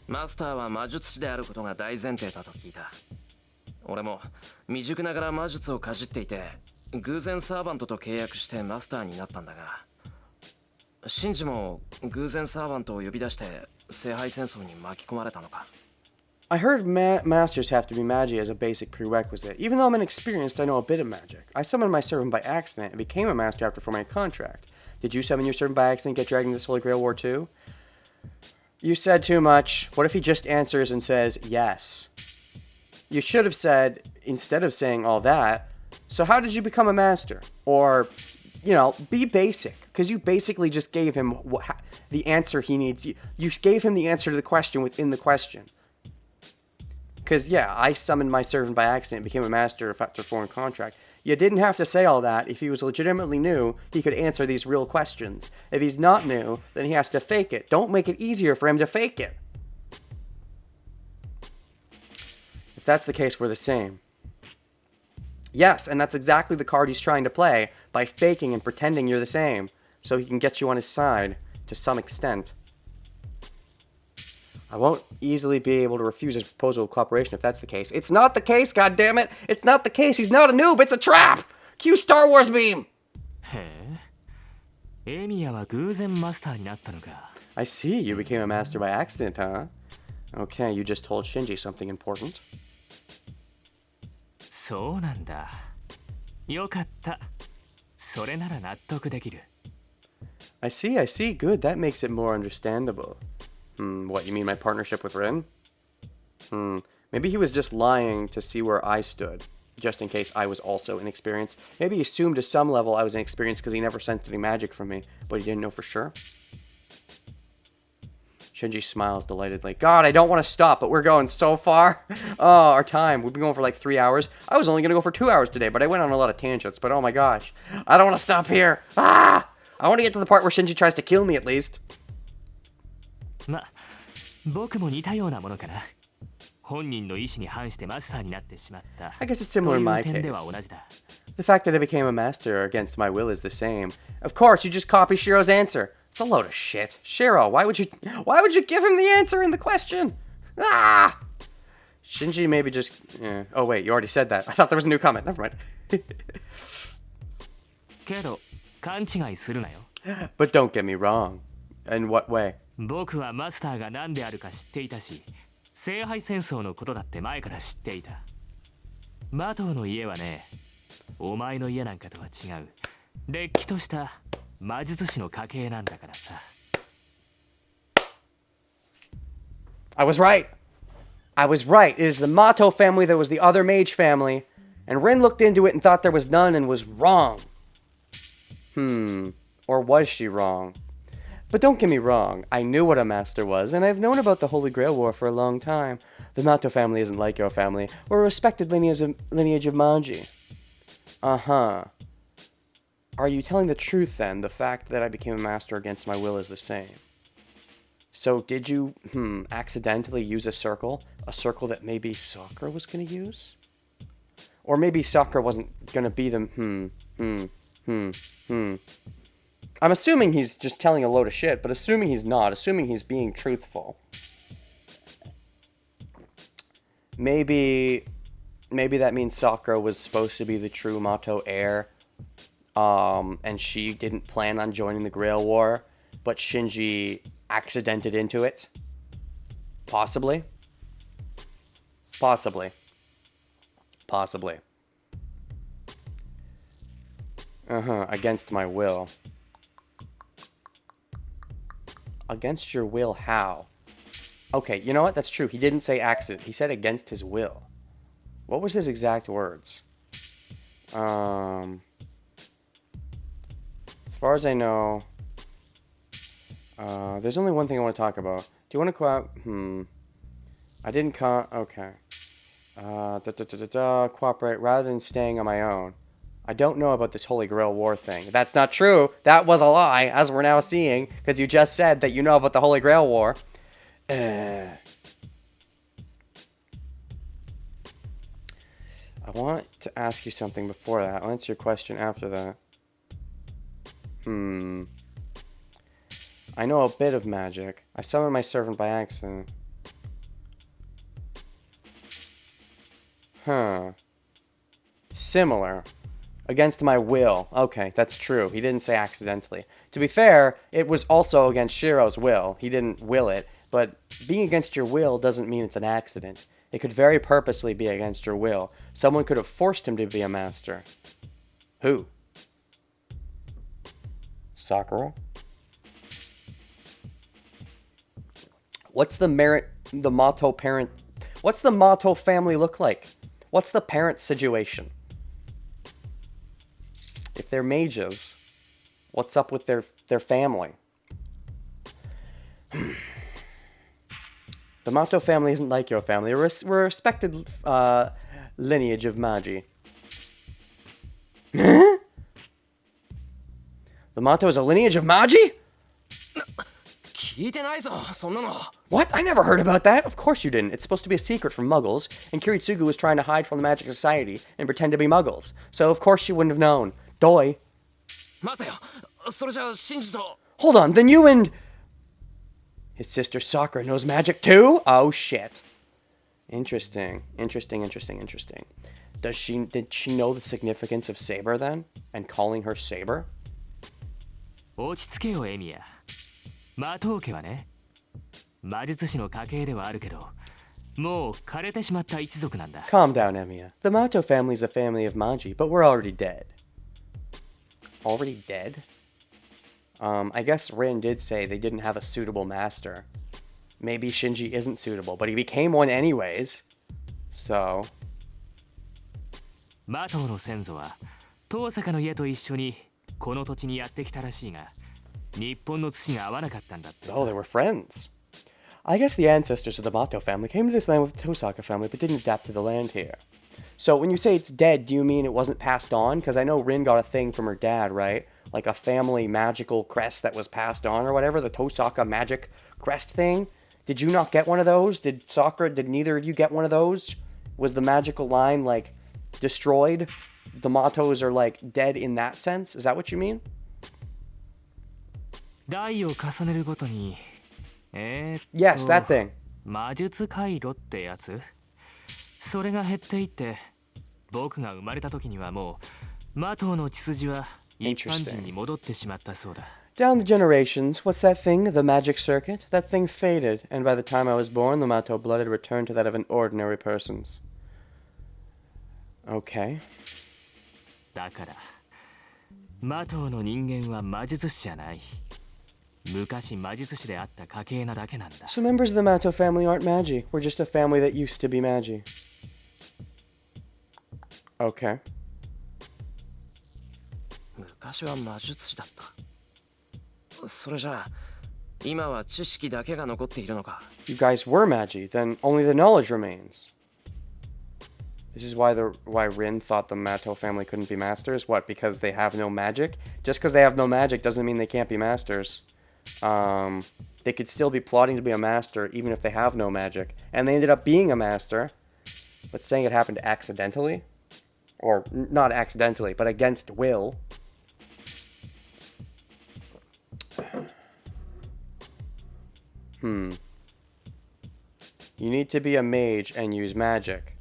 マスターは魔術師であることが大前提だと聞いた。俺も未熟ながら魔術をかじっていて、偶然サーバントと契約してマスターになったんだが、シンジも偶然サーバントを呼び出して聖杯戦争に巻き込まれたのか。I heard masters have to be magi as a basic prerequisite. Even though I'm inexperienced, I know a bit of magic. I summoned my servant by accident and became a master after forming a contract. Did you summon your servant by accident and get dragged into this Holy Grail War too? You said too much. What if he just answers and says yes? You should have said, instead of saying all that, so how did you become a master? Or, you know, be basic. Because you basically just gave him the answer he needs. You gave him the answer to the question within the question. Because, yeah, I summoned my servant by accident and became a master after forming a contract. You didn't have to say all that. If he was legitimately new, he could answer these real questions. If he's not new, then he has to fake it. Don't make it easier for him to fake it. If that's the case, we're the same. Yes, and that's exactly the card he's trying to play by faking and pretending you're the same, so he can get you on his side to some extent. I won't easily be able to refuse his proposal of cooperation if that's the case. It's not the case, goddammit! It's not the case! He's not a noob! It's a trap! Cue Star Wars meme! へえ、エミヤは偶然マスターになったのか。 I see, you became a master by accident, huh? Okay, you just told Shinji something important. そうなんだ。よかった。それなら納得できる。 I see, good, that makes it more understandable. What, you mean my partnership with Rin? Maybe he was just lying to see where I stood, just in case I was also inexperienced. Maybe he assumed to some level I was inexperienced because he never sensed any magic from me, but he didn't know for sure. Shinji smiles delightedly. God, I don't want to stop, but we're going so far. Oh, our time. We've been going for like 3 hours. I was only going to go for 2 hours today, but I went on a lot of tangents. But oh my gosh. I don't want to stop here. Ah! I want to get to the part where Shinji tries to kill me at least. ま、僕も似たようなものかな。本人の意思に反してマスターになってしまった。 I guess it's similar in my という点 case. では同じだ。 The fact that I became a master against my will is the same. Of course, you just copy Shiro's answer. It's a load of shit. Shiro, why would you give him the answer in the question? Ah! Shinji maybe just... Oh, wait, you already said that. I thought there was a new comment. Never mind. けど、勘違いするなよ。 But don't get me wrong. In what way? 僕はマスターが何であるか知っていたし、聖杯戦争のことだって前から知っていた。マトウの家はね、お前の家なんかとは違う。れっきとした魔術師の家系なんだからさ。 I was right. It is the Mato family that was the other mage family, and Rin looked into it and thought there was none and was wrong. Or was she wrong? But don't get me wrong, I knew what a master was, and I've known about the Holy Grail War for a long time. The Mato family isn't like your family. We're a respected lineage of Manji. Uh-huh. Are you telling the truth then? The fact that I became a master against my will is the same. So did you, accidentally use a circle? A circle that maybe Sakura was going to use? Or maybe Sakura wasn't going to be the, I'm assuming he's just telling a load of shit, but assuming he's not, assuming he's being truthful. Maybe that means Sakura was supposed to be the true Mato heir, and she didn't plan on joining the Grail War, but Shinji accidented into it. Possibly. Against my will. Against your will, how? Okay, you know what? That's true. He didn't say accident. He said against his will. What was his exact words? As far as I know, there's only one thing I want to talk about. Do you want to I didn't okay. Cooperate rather than staying on my own. I don't know about this Holy Grail War thing. That's not true. That was a lie, as we're now seeing, because you just said that you know about the Holy Grail War. I want to ask you something before that. I'll answer your question after that. I know a bit of magic. I summoned my servant by accident. Similar. Against my will. Okay, that's true. He didn't say accidentally. To be fair, it was also against Shiro's will. He didn't will it. But being against your will doesn't mean it's an accident. It could very purposely be against your will. Someone could have forced him to be a master. Who? Sakura? What's the Mato family look like? What's the parent situation? If they're mages, what's up with their family? The Mato family isn't like your family. We're a respected lineage of Magi. The Mato is a lineage of Magi? 聞いてないぞそんなの。 What? I never heard about that. Of course you didn't. It's supposed to be a secret from Muggles, and Kiritsugu was trying to hide from the Magic Society and pretend to be Muggles. So of course she wouldn't have known. Doi. 待てよ、それじゃあシンジと。 Hold on, then you and... His sister Sakura knows magic too? Oh shit. Interesting. Interesting. Did she know the significance of Saber then? And calling her Saber? 落ち着けよエミヤ。魔頭家はね、魔術師の家系ではあるけど、もう枯れてしまった一族なんだ。 Calm down, Emiya. The Mato family is a family of Magi, but we're already dead. Already dead? I guess Rin did say they didn't have a suitable master. Maybe Shinji isn't suitable, but he became one anyways. So... 魔頭の先祖は遠坂の家と一緒にこの土地にやってきたらしいが、日本の土が合わなかったんだってさ。 Oh, they were friends. I guess the ancestors of the Mato family came to this land with the Tosaka family, but didn't adapt to the land here. So when you say it's dead, do you mean it wasn't passed on? Because I know Rin got a thing from her dad, right? Like a family magical crest that was passed on or whatever, the Tosaka magic crest thing. Did you not get one of those? Did neither of you get one of those? Was the magical line, like, destroyed? The Matos are, like, dead in that sense? Is that what you mean? 代を重ねるごとに、Yes, that thing. 魔術回路ってやつ？それが減っていって、僕が生まれた時にはもう魔頭の血筋は一般人に戻ってしまったそうだ。 Down the generations, what's that thing? The magic circuit? That thing faded, and by the time I was born, the Mato blood had returned to that of an ordinary person's. Okay. だから、魔頭の人間は魔術師じゃない。昔魔術師であった家系なだけなんだ。 So members of the Mato family aren't Magi. We're just a family that used to be Magi. Okay. 昔は魔術師だった。それじゃあ今は知識だけが残っているのか。 You guys were Magi, then only the knowledge remains. This is why Rin thought the Mato family couldn't be masters. What? Because they have no magic? Just because they have no magic doesn't mean they can't be masters. They could still be plotting to be a master even if they have no magic. And they ended up being a master. But saying it happened accidentally? Or not accidentally, but against will. You need to be a mage and use magic.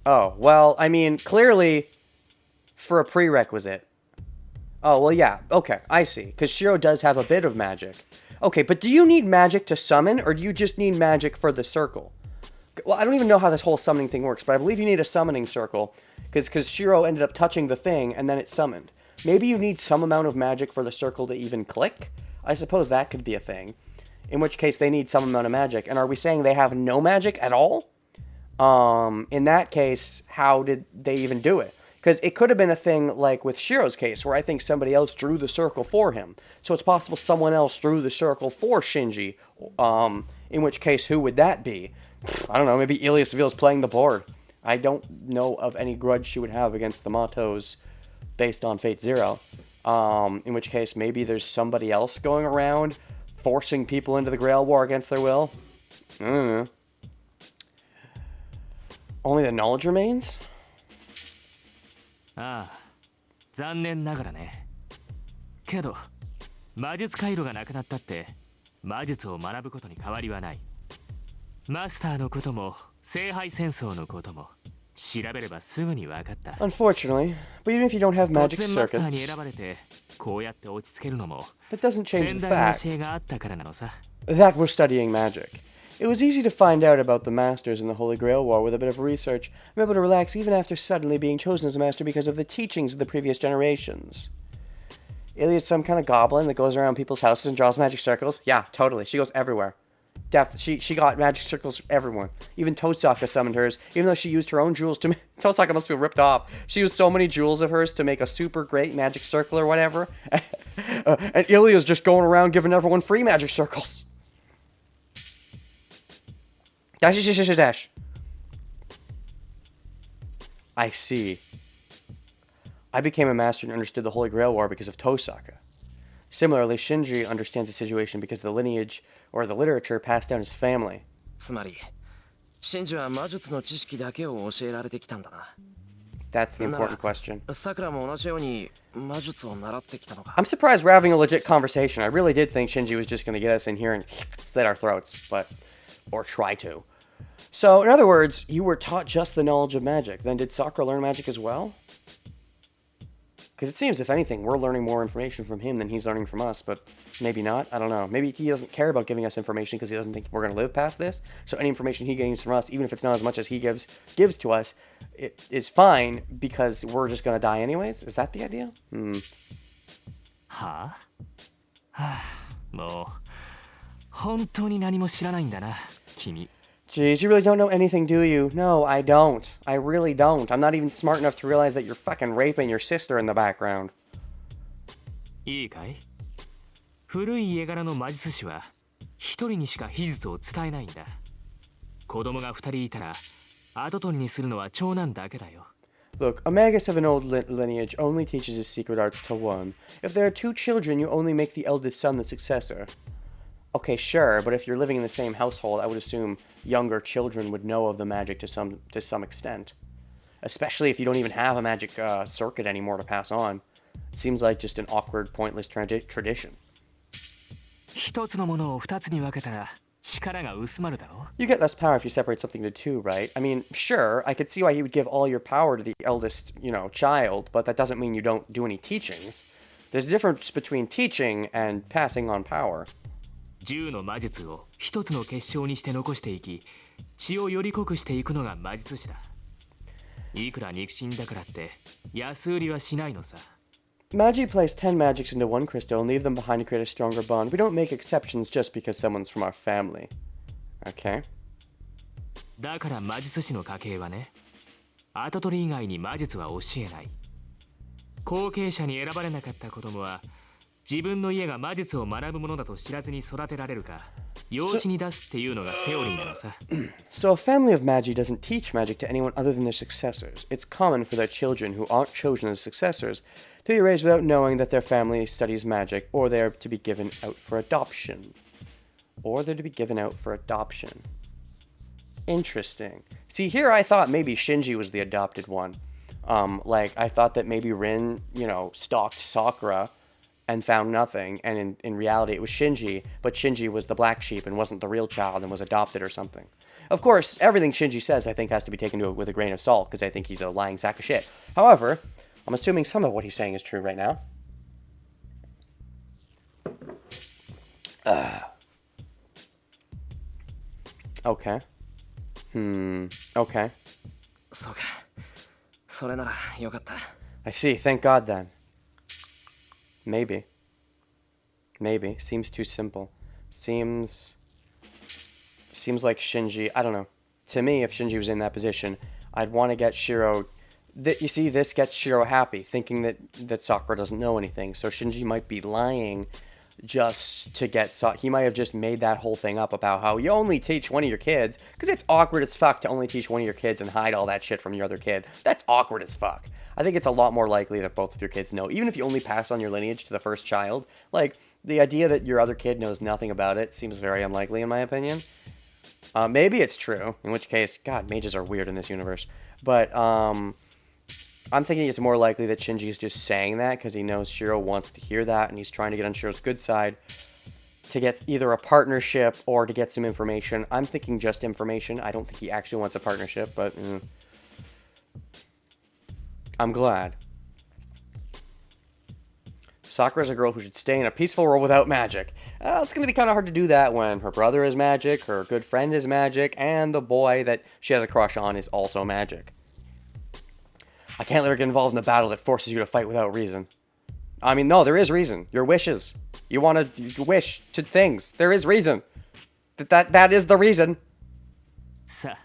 Oh, well, I mean, clearly, for a prerequisite. Oh, well, yeah, okay, I see. Because Shiro does have a bit of magic. Okay, but do you need magic to summon, or do you just need magic for the circle? Well, I don't even know how this whole summoning thing works, but I believe you need a summoning circle. Because Shiro ended up touching the thing, and then it summoned. Maybe you need some amount of magic for the circle to even click? I suppose that could be a thing. In which case, they need some amount of magic. And are we saying they have no magic at all? In that case, how did they even do it? Because it could have been a thing like with Shiro's case, where I think somebody else drew the circle for him. So it's possible someone else drew the circle for Shinji. In which case, who would that be? I don't know, maybe Ilias Ville's playing the board. I don't know of any grudge she would have against the Matos based on Fate Zero. In which case, maybe there's somebody else going around forcing people into the Grail War against their will. I don't know. Only the knowledge remains? ああ、残念ながらね。けど、魔術回路がなくなったって、魔術を学ぶことに変わりはない。マスターのことも、聖杯戦争のことも、調べればすぐに分かった。Unfortunately, but even if you don't have magic 突然マスターに circuits, 選ばれて、こうやって落ち着けるのも、 that doesn't change 先 the 代の fact 教えがあったからなのさ。 that we're studying magic. It was easy to find out about the masters in the Holy Grail War with a bit of research. I'm able to relax even after suddenly being chosen as a master because of the teachings of the previous generations. Ilia's some kind of goblin that goes around people's houses and draws magic circles. Yeah, totally. She goes everywhere. She got magic circles for everyone. Even Tosaka summoned hers, even though she used her own jewels to Tosaka must be ripped off. She used so many jewels of hers to make a super great magic circle or whatever. And Ilia's just going around giving everyone free magic circles. Dash, dash, dash, dash. I see. I became a master and understood the Holy Grail War because of Tosaka. Similarly, Shinji understands the situation because of the lineage or the literature passed down his family. つまり真珠は魔術の知識だけを教えられてきたんだな。 That's the important question. さくらも同じように魔術を習ってきたのか。 I'm surprised we're having a legit conversation. I really did think Shinji was just going to get us in here and slit our throats, or try to. So, in other words, you were taught just the knowledge of magic. Then did Sakura learn magic as well? Because it seems, if anything, we're learning more information from him than he's learning from us, but maybe not. I don't know. Maybe he doesn't care about giving us information because he doesn't think we're going to live past this. So any information he gains from us, even if it's not as much as he gives to us, it is fine because we're just going to die anyways. Is that the idea? はあもう本当に何も知らないんだな君。 Jeez, you really don't know anything, do you? No, I don't. I really don't. I'm not even smart enough to realize that you're fucking raping your sister in the background. いいかい？古い家柄の魔術師は一人にしか秘術を伝えないんだ。子供が二人いたら跡取りにするのは長男だけだよ。 Look, a magus of an old lineage only teaches his secret arts to one. If there are two children, you only make the eldest son the successor. Okay, sure, but if you're living in the same household, I would assume younger children would know of the magic to some extent. Especially if you don't even have a magic circuit anymore to pass on. It seems like just an awkward, pointless tradition. 一つのものを二つに分けたら力が薄まるだろ。 You get less power if you separate something to two, right? I mean, sure, I could see why he would give all your power to the eldest, child, but that doesn't mean you don't do any teachings. There's a difference between teaching and passing on power. 10の魔術を一つの結晶にして残していき、血をより濃くしていくのが魔術師だ。いくら肉親だからって安売りはしないのさ。 Magi place 10 magics into one crystal and leave them behind to create a stronger bond. We don't make exceptions just because someone's from our family. Okay. だから魔術師の家系はね、跡取り以外に魔術は教えない。後継者に選ばれなかった子供は、自分の家が魔術を学ぶものだと知らずに育てられるか、養子に出すっていうのがセオリーなのさ。So a family of Magi doesn't teach magic to anyone other than their successors. It's common for their children who aren't chosen as successors to be raised without knowing that their family studies magic, or they are to be given out for adoption. Interesting. See, here I thought maybe Shinji was the adopted one. I thought that maybe Rin, stalked Sakura and found nothing, and in reality it was Shinji, but Shinji was the black sheep and wasn't the real child and was adopted or something. Of course, everything Shinji says I think has to be taken with a grain of salt, because I think he's a lying sack of shit. However, I'm assuming some of what he's saying is true right now. Okay. Okay. そうか。それならよかった。 I see. Thank God then. Maybe. Seems too simple. Seems like Shinji, I don't know. To me, if Shinji was in that position, I'd want to get Shiro... You see, this gets Shiro happy, thinking that Sakura doesn't know anything. So Shinji might be lying just to get... He might have just made that whole thing up about how you only teach one of your kids, because it's awkward as fuck to only teach one of your kids and hide all that shit from your other kid. That's awkward as fuck. I think it's a lot more likely that both of your kids know. Even if you only pass on your lineage to the first child, the idea that your other kid knows nothing about it seems very unlikely in my opinion. Maybe it's true, in which case, God, mages are weird in this universe. But, I'm thinking it's more likely that Shinji is just saying that because he knows Shiro wants to hear that and he's trying to get on Shiro's good side to get either a partnership or to get some information. I'm thinking just information. I don't think he actually wants a partnership, but I'm glad. Sakura's a girl who should stay in a peaceful world without magic. It's going to be kind of hard to do that when her brother is magic, her good friend is magic, and the boy that she has a crush on is also magic. I can't let her get involved in a battle that forces you to fight without reason. I mean, no, there is reason. Your wishes. You want to wish to things. There is reason. That is the reason. さあ、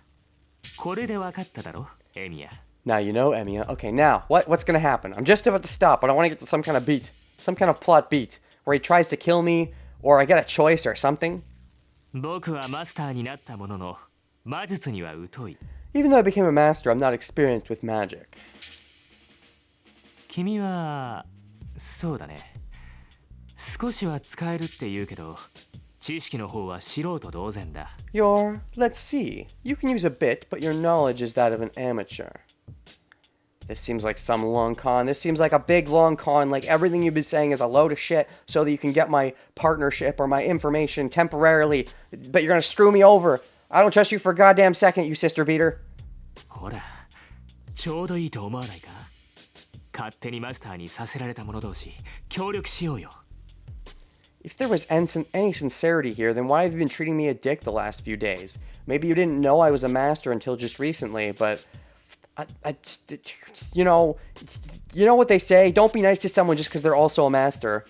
これで分かっただろ、エミヤ。 Now you know, Emiya. Okay, now, what's gonna happen? I'm just about to stop, but I want to get to some kind of beat. Some kind of plot beat. Where he tries to kill me, or I get a choice or something. 僕はマスターになったものの、魔術には疎い。 Even though I became a master, I'm not experienced with magic. 君は、そうだね。少しは使えるって言うけど、知識の方は素人同然だ。Let's see. You can use a bit, but your knowledge is that of an amateur. This seems like some long con. This seems like a big long con. Like everything you've been saying is a load of shit so that you can get my partnership or my information temporarily. But you're gonna screw me over. I don't trust you for a goddamn second, you sister beater. ほら、ちょうどいいと思わないか？勝手にマスターにさせられた者同士、協力しようよ。If there was any sincerity here, then why have you been treating me a dick the last few days? Maybe you didn't know I was a master until just recently, but you know what they say? Don't be nice to someone just because they're also a master.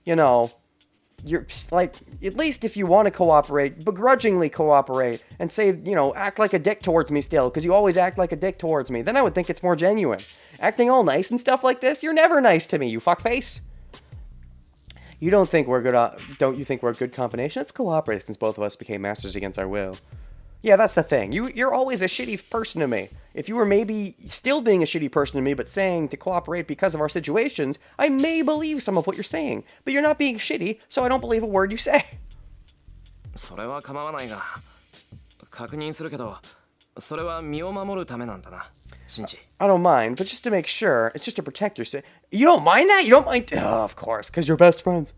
You know, you're like, at least if you want to cooperate, begrudgingly cooperate, and say, act like a dick towards me still, because you always act like a dick towards me. Then I would think it's more genuine. Acting all nice and stuff like this, you're never nice to me, you fuckface. Don't you think we're a good combination? Let's cooperate since both of us became masters against our will. Yeah, that's the thing. You're always a shitty person to me. If you were maybe still being a shitty person to me, but saying to cooperate because of our situations, I may believe some of what you're saying. But you're not being shitty, so I don't believe a word you say. それは構わないが、確認するけど、それは身を守るためなんだな、シンジ。I don't mind, but just to make sure, it's just to protect yourself. You don't mind that? You don't mind? Oh, of course, because you're best friends.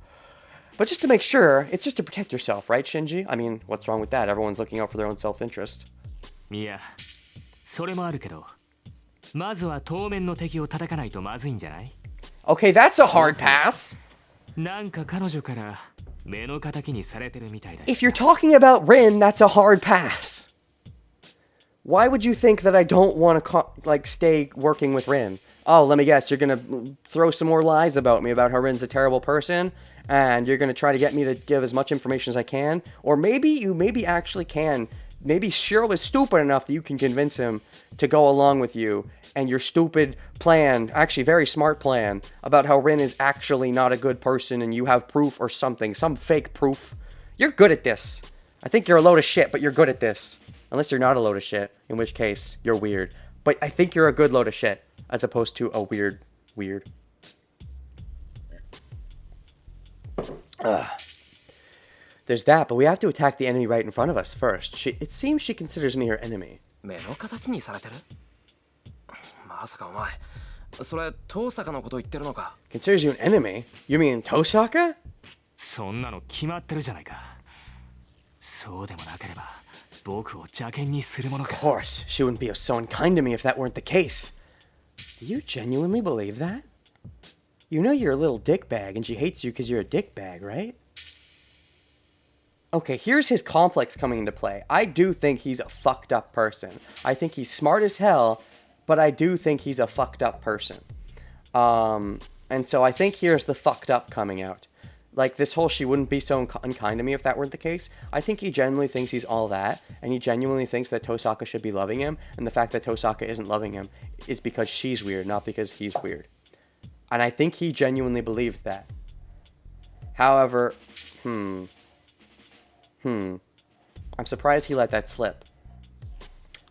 But just to make sure, it's just to protect yourself, right, Shinji? I mean, what's wrong with that? Everyone's looking out for their own self-interest. いや、それもあるけど、まずは当面の敵を叩かないとまずいんじゃない？ Okay, that's a hard pass. なんか彼女から目の敵にされてるみたいだし。If you're talking about Rin, that's a hard pass. Why would you think that I don't want to stay working with Rin? Oh, let me guess, you're gonna throw some more lies about me about how Rin's a terrible person, and you're gonna try to get me to give as much information as I can, or maybe you actually can. Maybe Shiro is stupid enough that you can convince him to go along with you, and your stupid plan, actually very smart plan, about how Rin is actually not a good person, and you have proof or something, some fake proof. You're good at this. I think you're a load of shit, but you're good at this. Unless you're not a load of shit, in which case, you're weird. But I think you're a good load of shit, as opposed to a weird. There's that, but we have to attack the enemy right in front of us first. It seems she considers me her enemy. 目の敵にされてる？まさかお前、それ遠坂のこと言ってるのか？ Considers you an enemy? You mean Tosaka? そんなの決まってるじゃないか。そうでもなければ、僕を邪険にするものか。Of course, she wouldn't be so unkind to me if that weren't the case. Do you genuinely believe that? You know you're a little dickbag and she hates you because you're a dickbag, right? Okay, here's his complex coming into play. I do think he's a fucked up person. I think he's smart as hell, but I do think he's a fucked up person. And so I think here's the fucked up coming out. Like, this whole she wouldn't be so unkind to me if that weren't the case. I think he genuinely thinks he's all that, and he genuinely thinks that Tosaka should be loving him, and the fact that Tosaka isn't loving him is because she's weird, not because he's weird. And I think he genuinely believes that. However, I'm surprised he let that slip.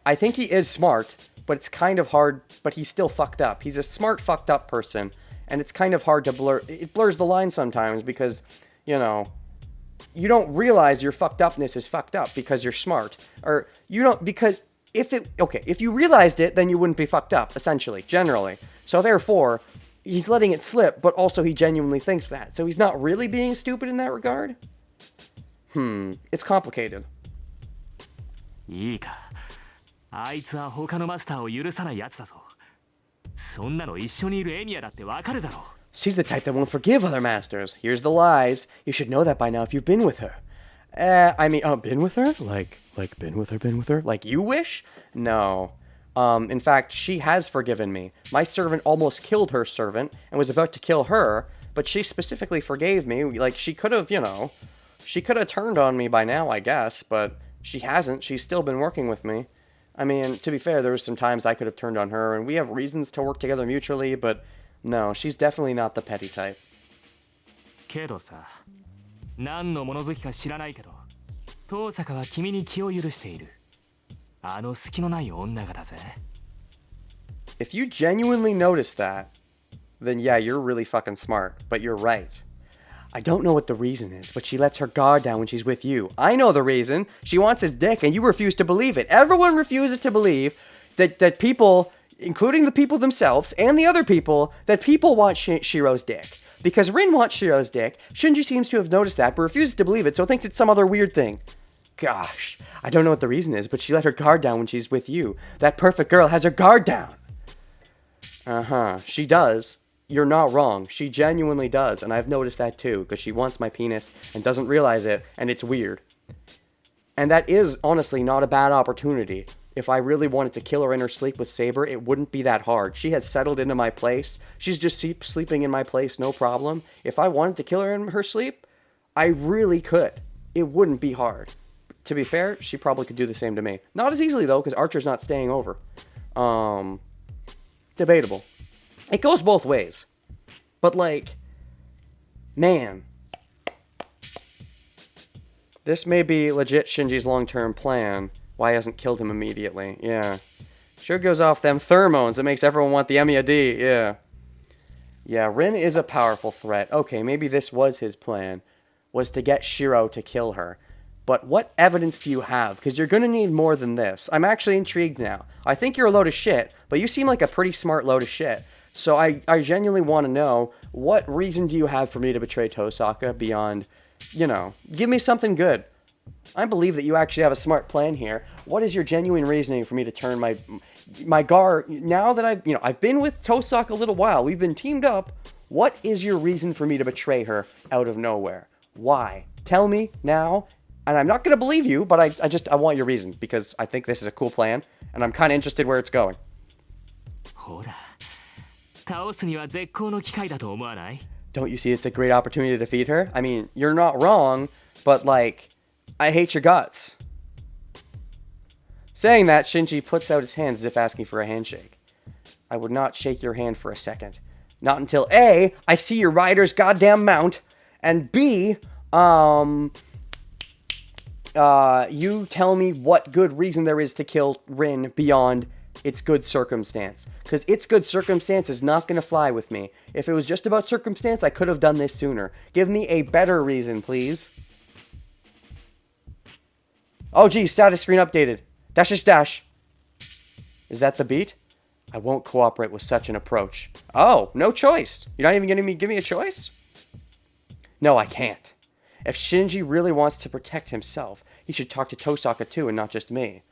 I think he is smart, but it's kind of hard, but he's still fucked up. He's a smart, fucked up person. And it's kind of hard to blur. It blurs the line sometimes because, you don't realize your fucked upness is fucked up because you're smart. Or you don't, because if you realized it, then you wouldn't be fucked up, essentially, generally. So therefore, he's letting it slip, but also he genuinely thinks that. So he's not really being stupid in that regard? It's complicated. いいか。あいつは他のマスターを許さないやつだぞ。そんなの一緒にいるエミヤだってわかるだろう。She's the type that won't forgive other masters. Here's the lies. You should know that by now if you've been with her. Been with her? Like been with her? Like you wish? No. In fact, she has forgiven me. My servant almost killed her servant and was about to kill her, but she specifically forgave me. Like, she could have, she could have turned on me by now, I guess, but she hasn't. She's still been working with me. I mean, to be fair, there was some times I could have turned on her, and we have reasons to work together mutually, but no, she's definitely not the petty type. けどさ、何の物好きか知らないけど、遠坂は君に気を許している。あの隙のない女がだぜ。If you genuinely notice that, then yeah, you're really fucking smart, but you're right. I don't know what the reason is, but she lets her guard down when she's with you. I know the reason. She wants his dick, and you refuse to believe it. Everyone refuses to believe that people, including the people themselves and the other people, that people want Shiro's dick. Because Rin wants Shiro's dick. Shinji seems to have noticed that, but refuses to believe it, so thinks it's some other weird thing. Gosh, I don't know what the reason is, but she let her guard down when she's with you. That perfect girl has her guard down. Uh-huh, she does. You're not wrong. She genuinely does, and I've noticed that too, because she wants my penis and doesn't realize it, and it's weird. And that is, honestly, not a bad opportunity. If I really wanted to kill her in her sleep with Saber, it wouldn't be that hard. She has settled into my place. She's just sleeping in my place, no problem. If I wanted to kill her in her sleep, I really could. It wouldn't be hard. To be fair, she probably could do the same to me. Not as easily, though, because Archer's not staying over. Debatable. It goes both ways. But, like, man. This may be legit Shinji's long-term plan. Why he hasn't killed him immediately. Yeah. Sure goes off them pheromones that makes everyone want the Emi-A-D. Yeah. Yeah, Rin is a powerful threat. Okay, maybe this was his plan. Was to get Shiro to kill her. But what evidence do you have? Because you're going to need more than this. I'm actually intrigued now. I think you're a load of shit, but you seem like a pretty smart load of shit. So I genuinely want to know, what reason do you have for me to betray Tosaka beyond, you know, give me something good. I believe that you actually have a smart plan here. What is your genuine reasoning for me to turn my guard, now that I've been with Tosaka a little while, we've been teamed up, what is your reason for me to betray her out of nowhere? Why? Tell me now, and I'm not going to believe you, but I want your reason, because I think this is a cool plan, and I'm kind of interested where it's going. ほら、倒すには絶好の機会だと思わない? Don't you see it's a great opportunity to defeat her? I mean, you're not wrong, but like, I hate your guts. Saying that, Shinji puts out his hands as if asking for a handshake. I would not shake your hand for a second. Not until A, I see your rider's goddamn mount, and B, you tell me what good reason there is to kill Rin beyond its good circumstance. Because its good circumstance is not going to fly with me. If it was just about circumstance, I could have done this sooner. Give me a better reason, please. Oh, geez, status screen updated. Dash dash. Is that the beat? I won't cooperate with such an approach. Oh, no choice. You're not even going to give me a choice? No, I can't. If Shinji really wants to protect himself, he should talk to Tosaka too and not just me.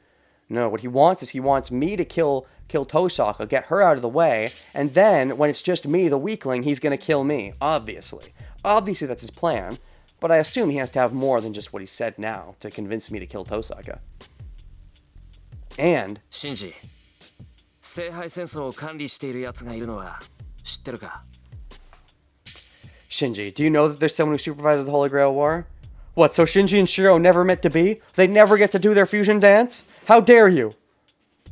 No, what he wants is he wants me to kill Tosaka, get her out of the way, and then, when it's just me, the weakling, he's going to kill me. Obviously. Obviously that's his plan. But I assume he has to have more than just what he said now to convince me to kill Tosaka. And... Shinji, 聖杯戦争を管理している奴がいるのは知ってるか? Shinji, do you know that there's someone who supervises the Holy Grail War? What, so Shinji and Shiro never meant to be? They never get to do their fusion dance? How dare you?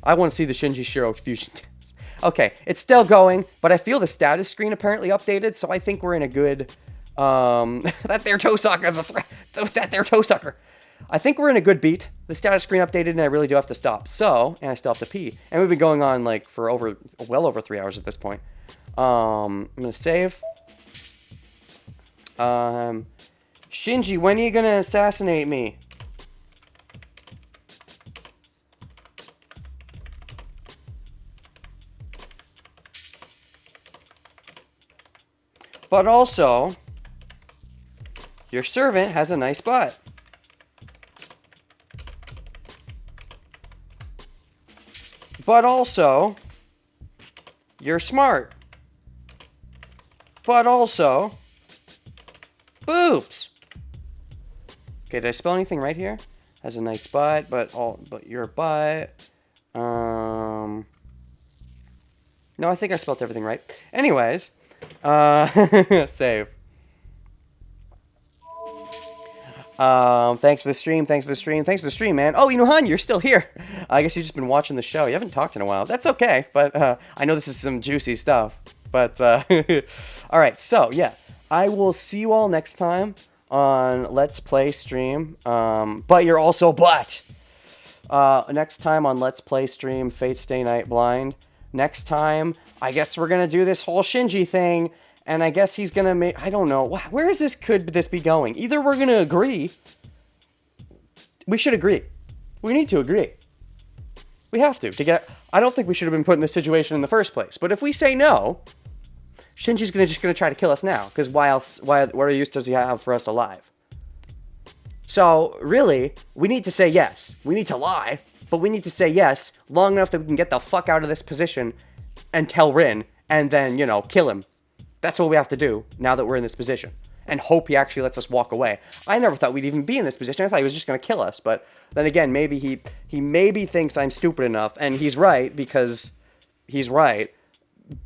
I want to see the Shinji-Shiro fusion dance. Okay, it's still going, but I feel the status screen apparently updated, so I think we're in a good... that there Tosaka's a threat. That there Tosaka. I think we're in a good beat. The status screen updated, and I really do have to stop. So, and I still have to pee. And we've been going on, like, for well over 3 hours at this point. I'm going to save. Shinji, when are you going to assassinate me? But also, your servant has a nice butt. But also, you're smart. But also, boobs. Okay, did I spell anything right here? Has a nice butt, but your butt. No, I think I spelled everything right. Anyways, save. Thanks for the stream, man. Oh, Inuhan, you're still here. I guess you've just been watching the show. You haven't talked in a while. That's okay, but I know this is some juicy stuff. But, alright, so, yeah. I will see you all next time on Let's Play stream. But you're also butt. Next time on Let's Play stream, Fate Stay Night Blind. Next time, I guess we're gonna do this whole Shinji thing. And I guess he's gonna make... I don't know. Where is this... Could this be going? Either we're gonna agree... We should agree. We need to agree. We have to get... I don't think we should have been put in this situation in the first place. But if we say no, Shinji's just gonna try to kill us now. Because why else? What use does he have for us alive? So, really, we need to say yes. We need to lie, but we need to say yes long enough that we can get the fuck out of this position and tell Rin, and then, you know, kill him. That's what we have to do now that we're in this position. And hope he actually lets us walk away. I never thought we'd even be in this position. I thought he was just going to kill us. But then again, maybe he maybe thinks I'm stupid enough. And he's right, because he's right.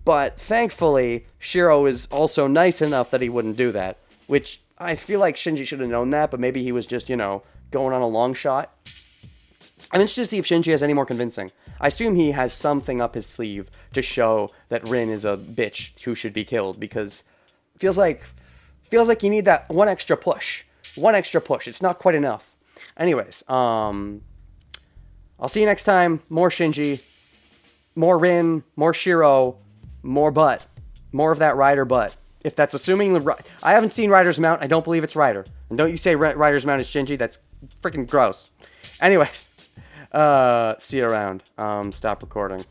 But thankfully, Shiro is also nice enough that he wouldn't do that. Which, I feel like Shinji should have known that. But maybe he was just, you know, going on a long shot. I'm interested to see if Shinji has any more convincing. I assume he has something up his sleeve to show that Rin is a bitch who should be killed. Because it feels like you need that one extra push. One extra push. It's not quite enough. Anyways, I'll see you next time. More Shinji. More Rin. More Shiro. More butt. More of that Rider butt. If that's assuming... I haven't seen Rider's mount. I don't believe it's Rider. And don't you say Rider's mount is Shinji. That's freaking gross. Anyways, see you around. Stop recording.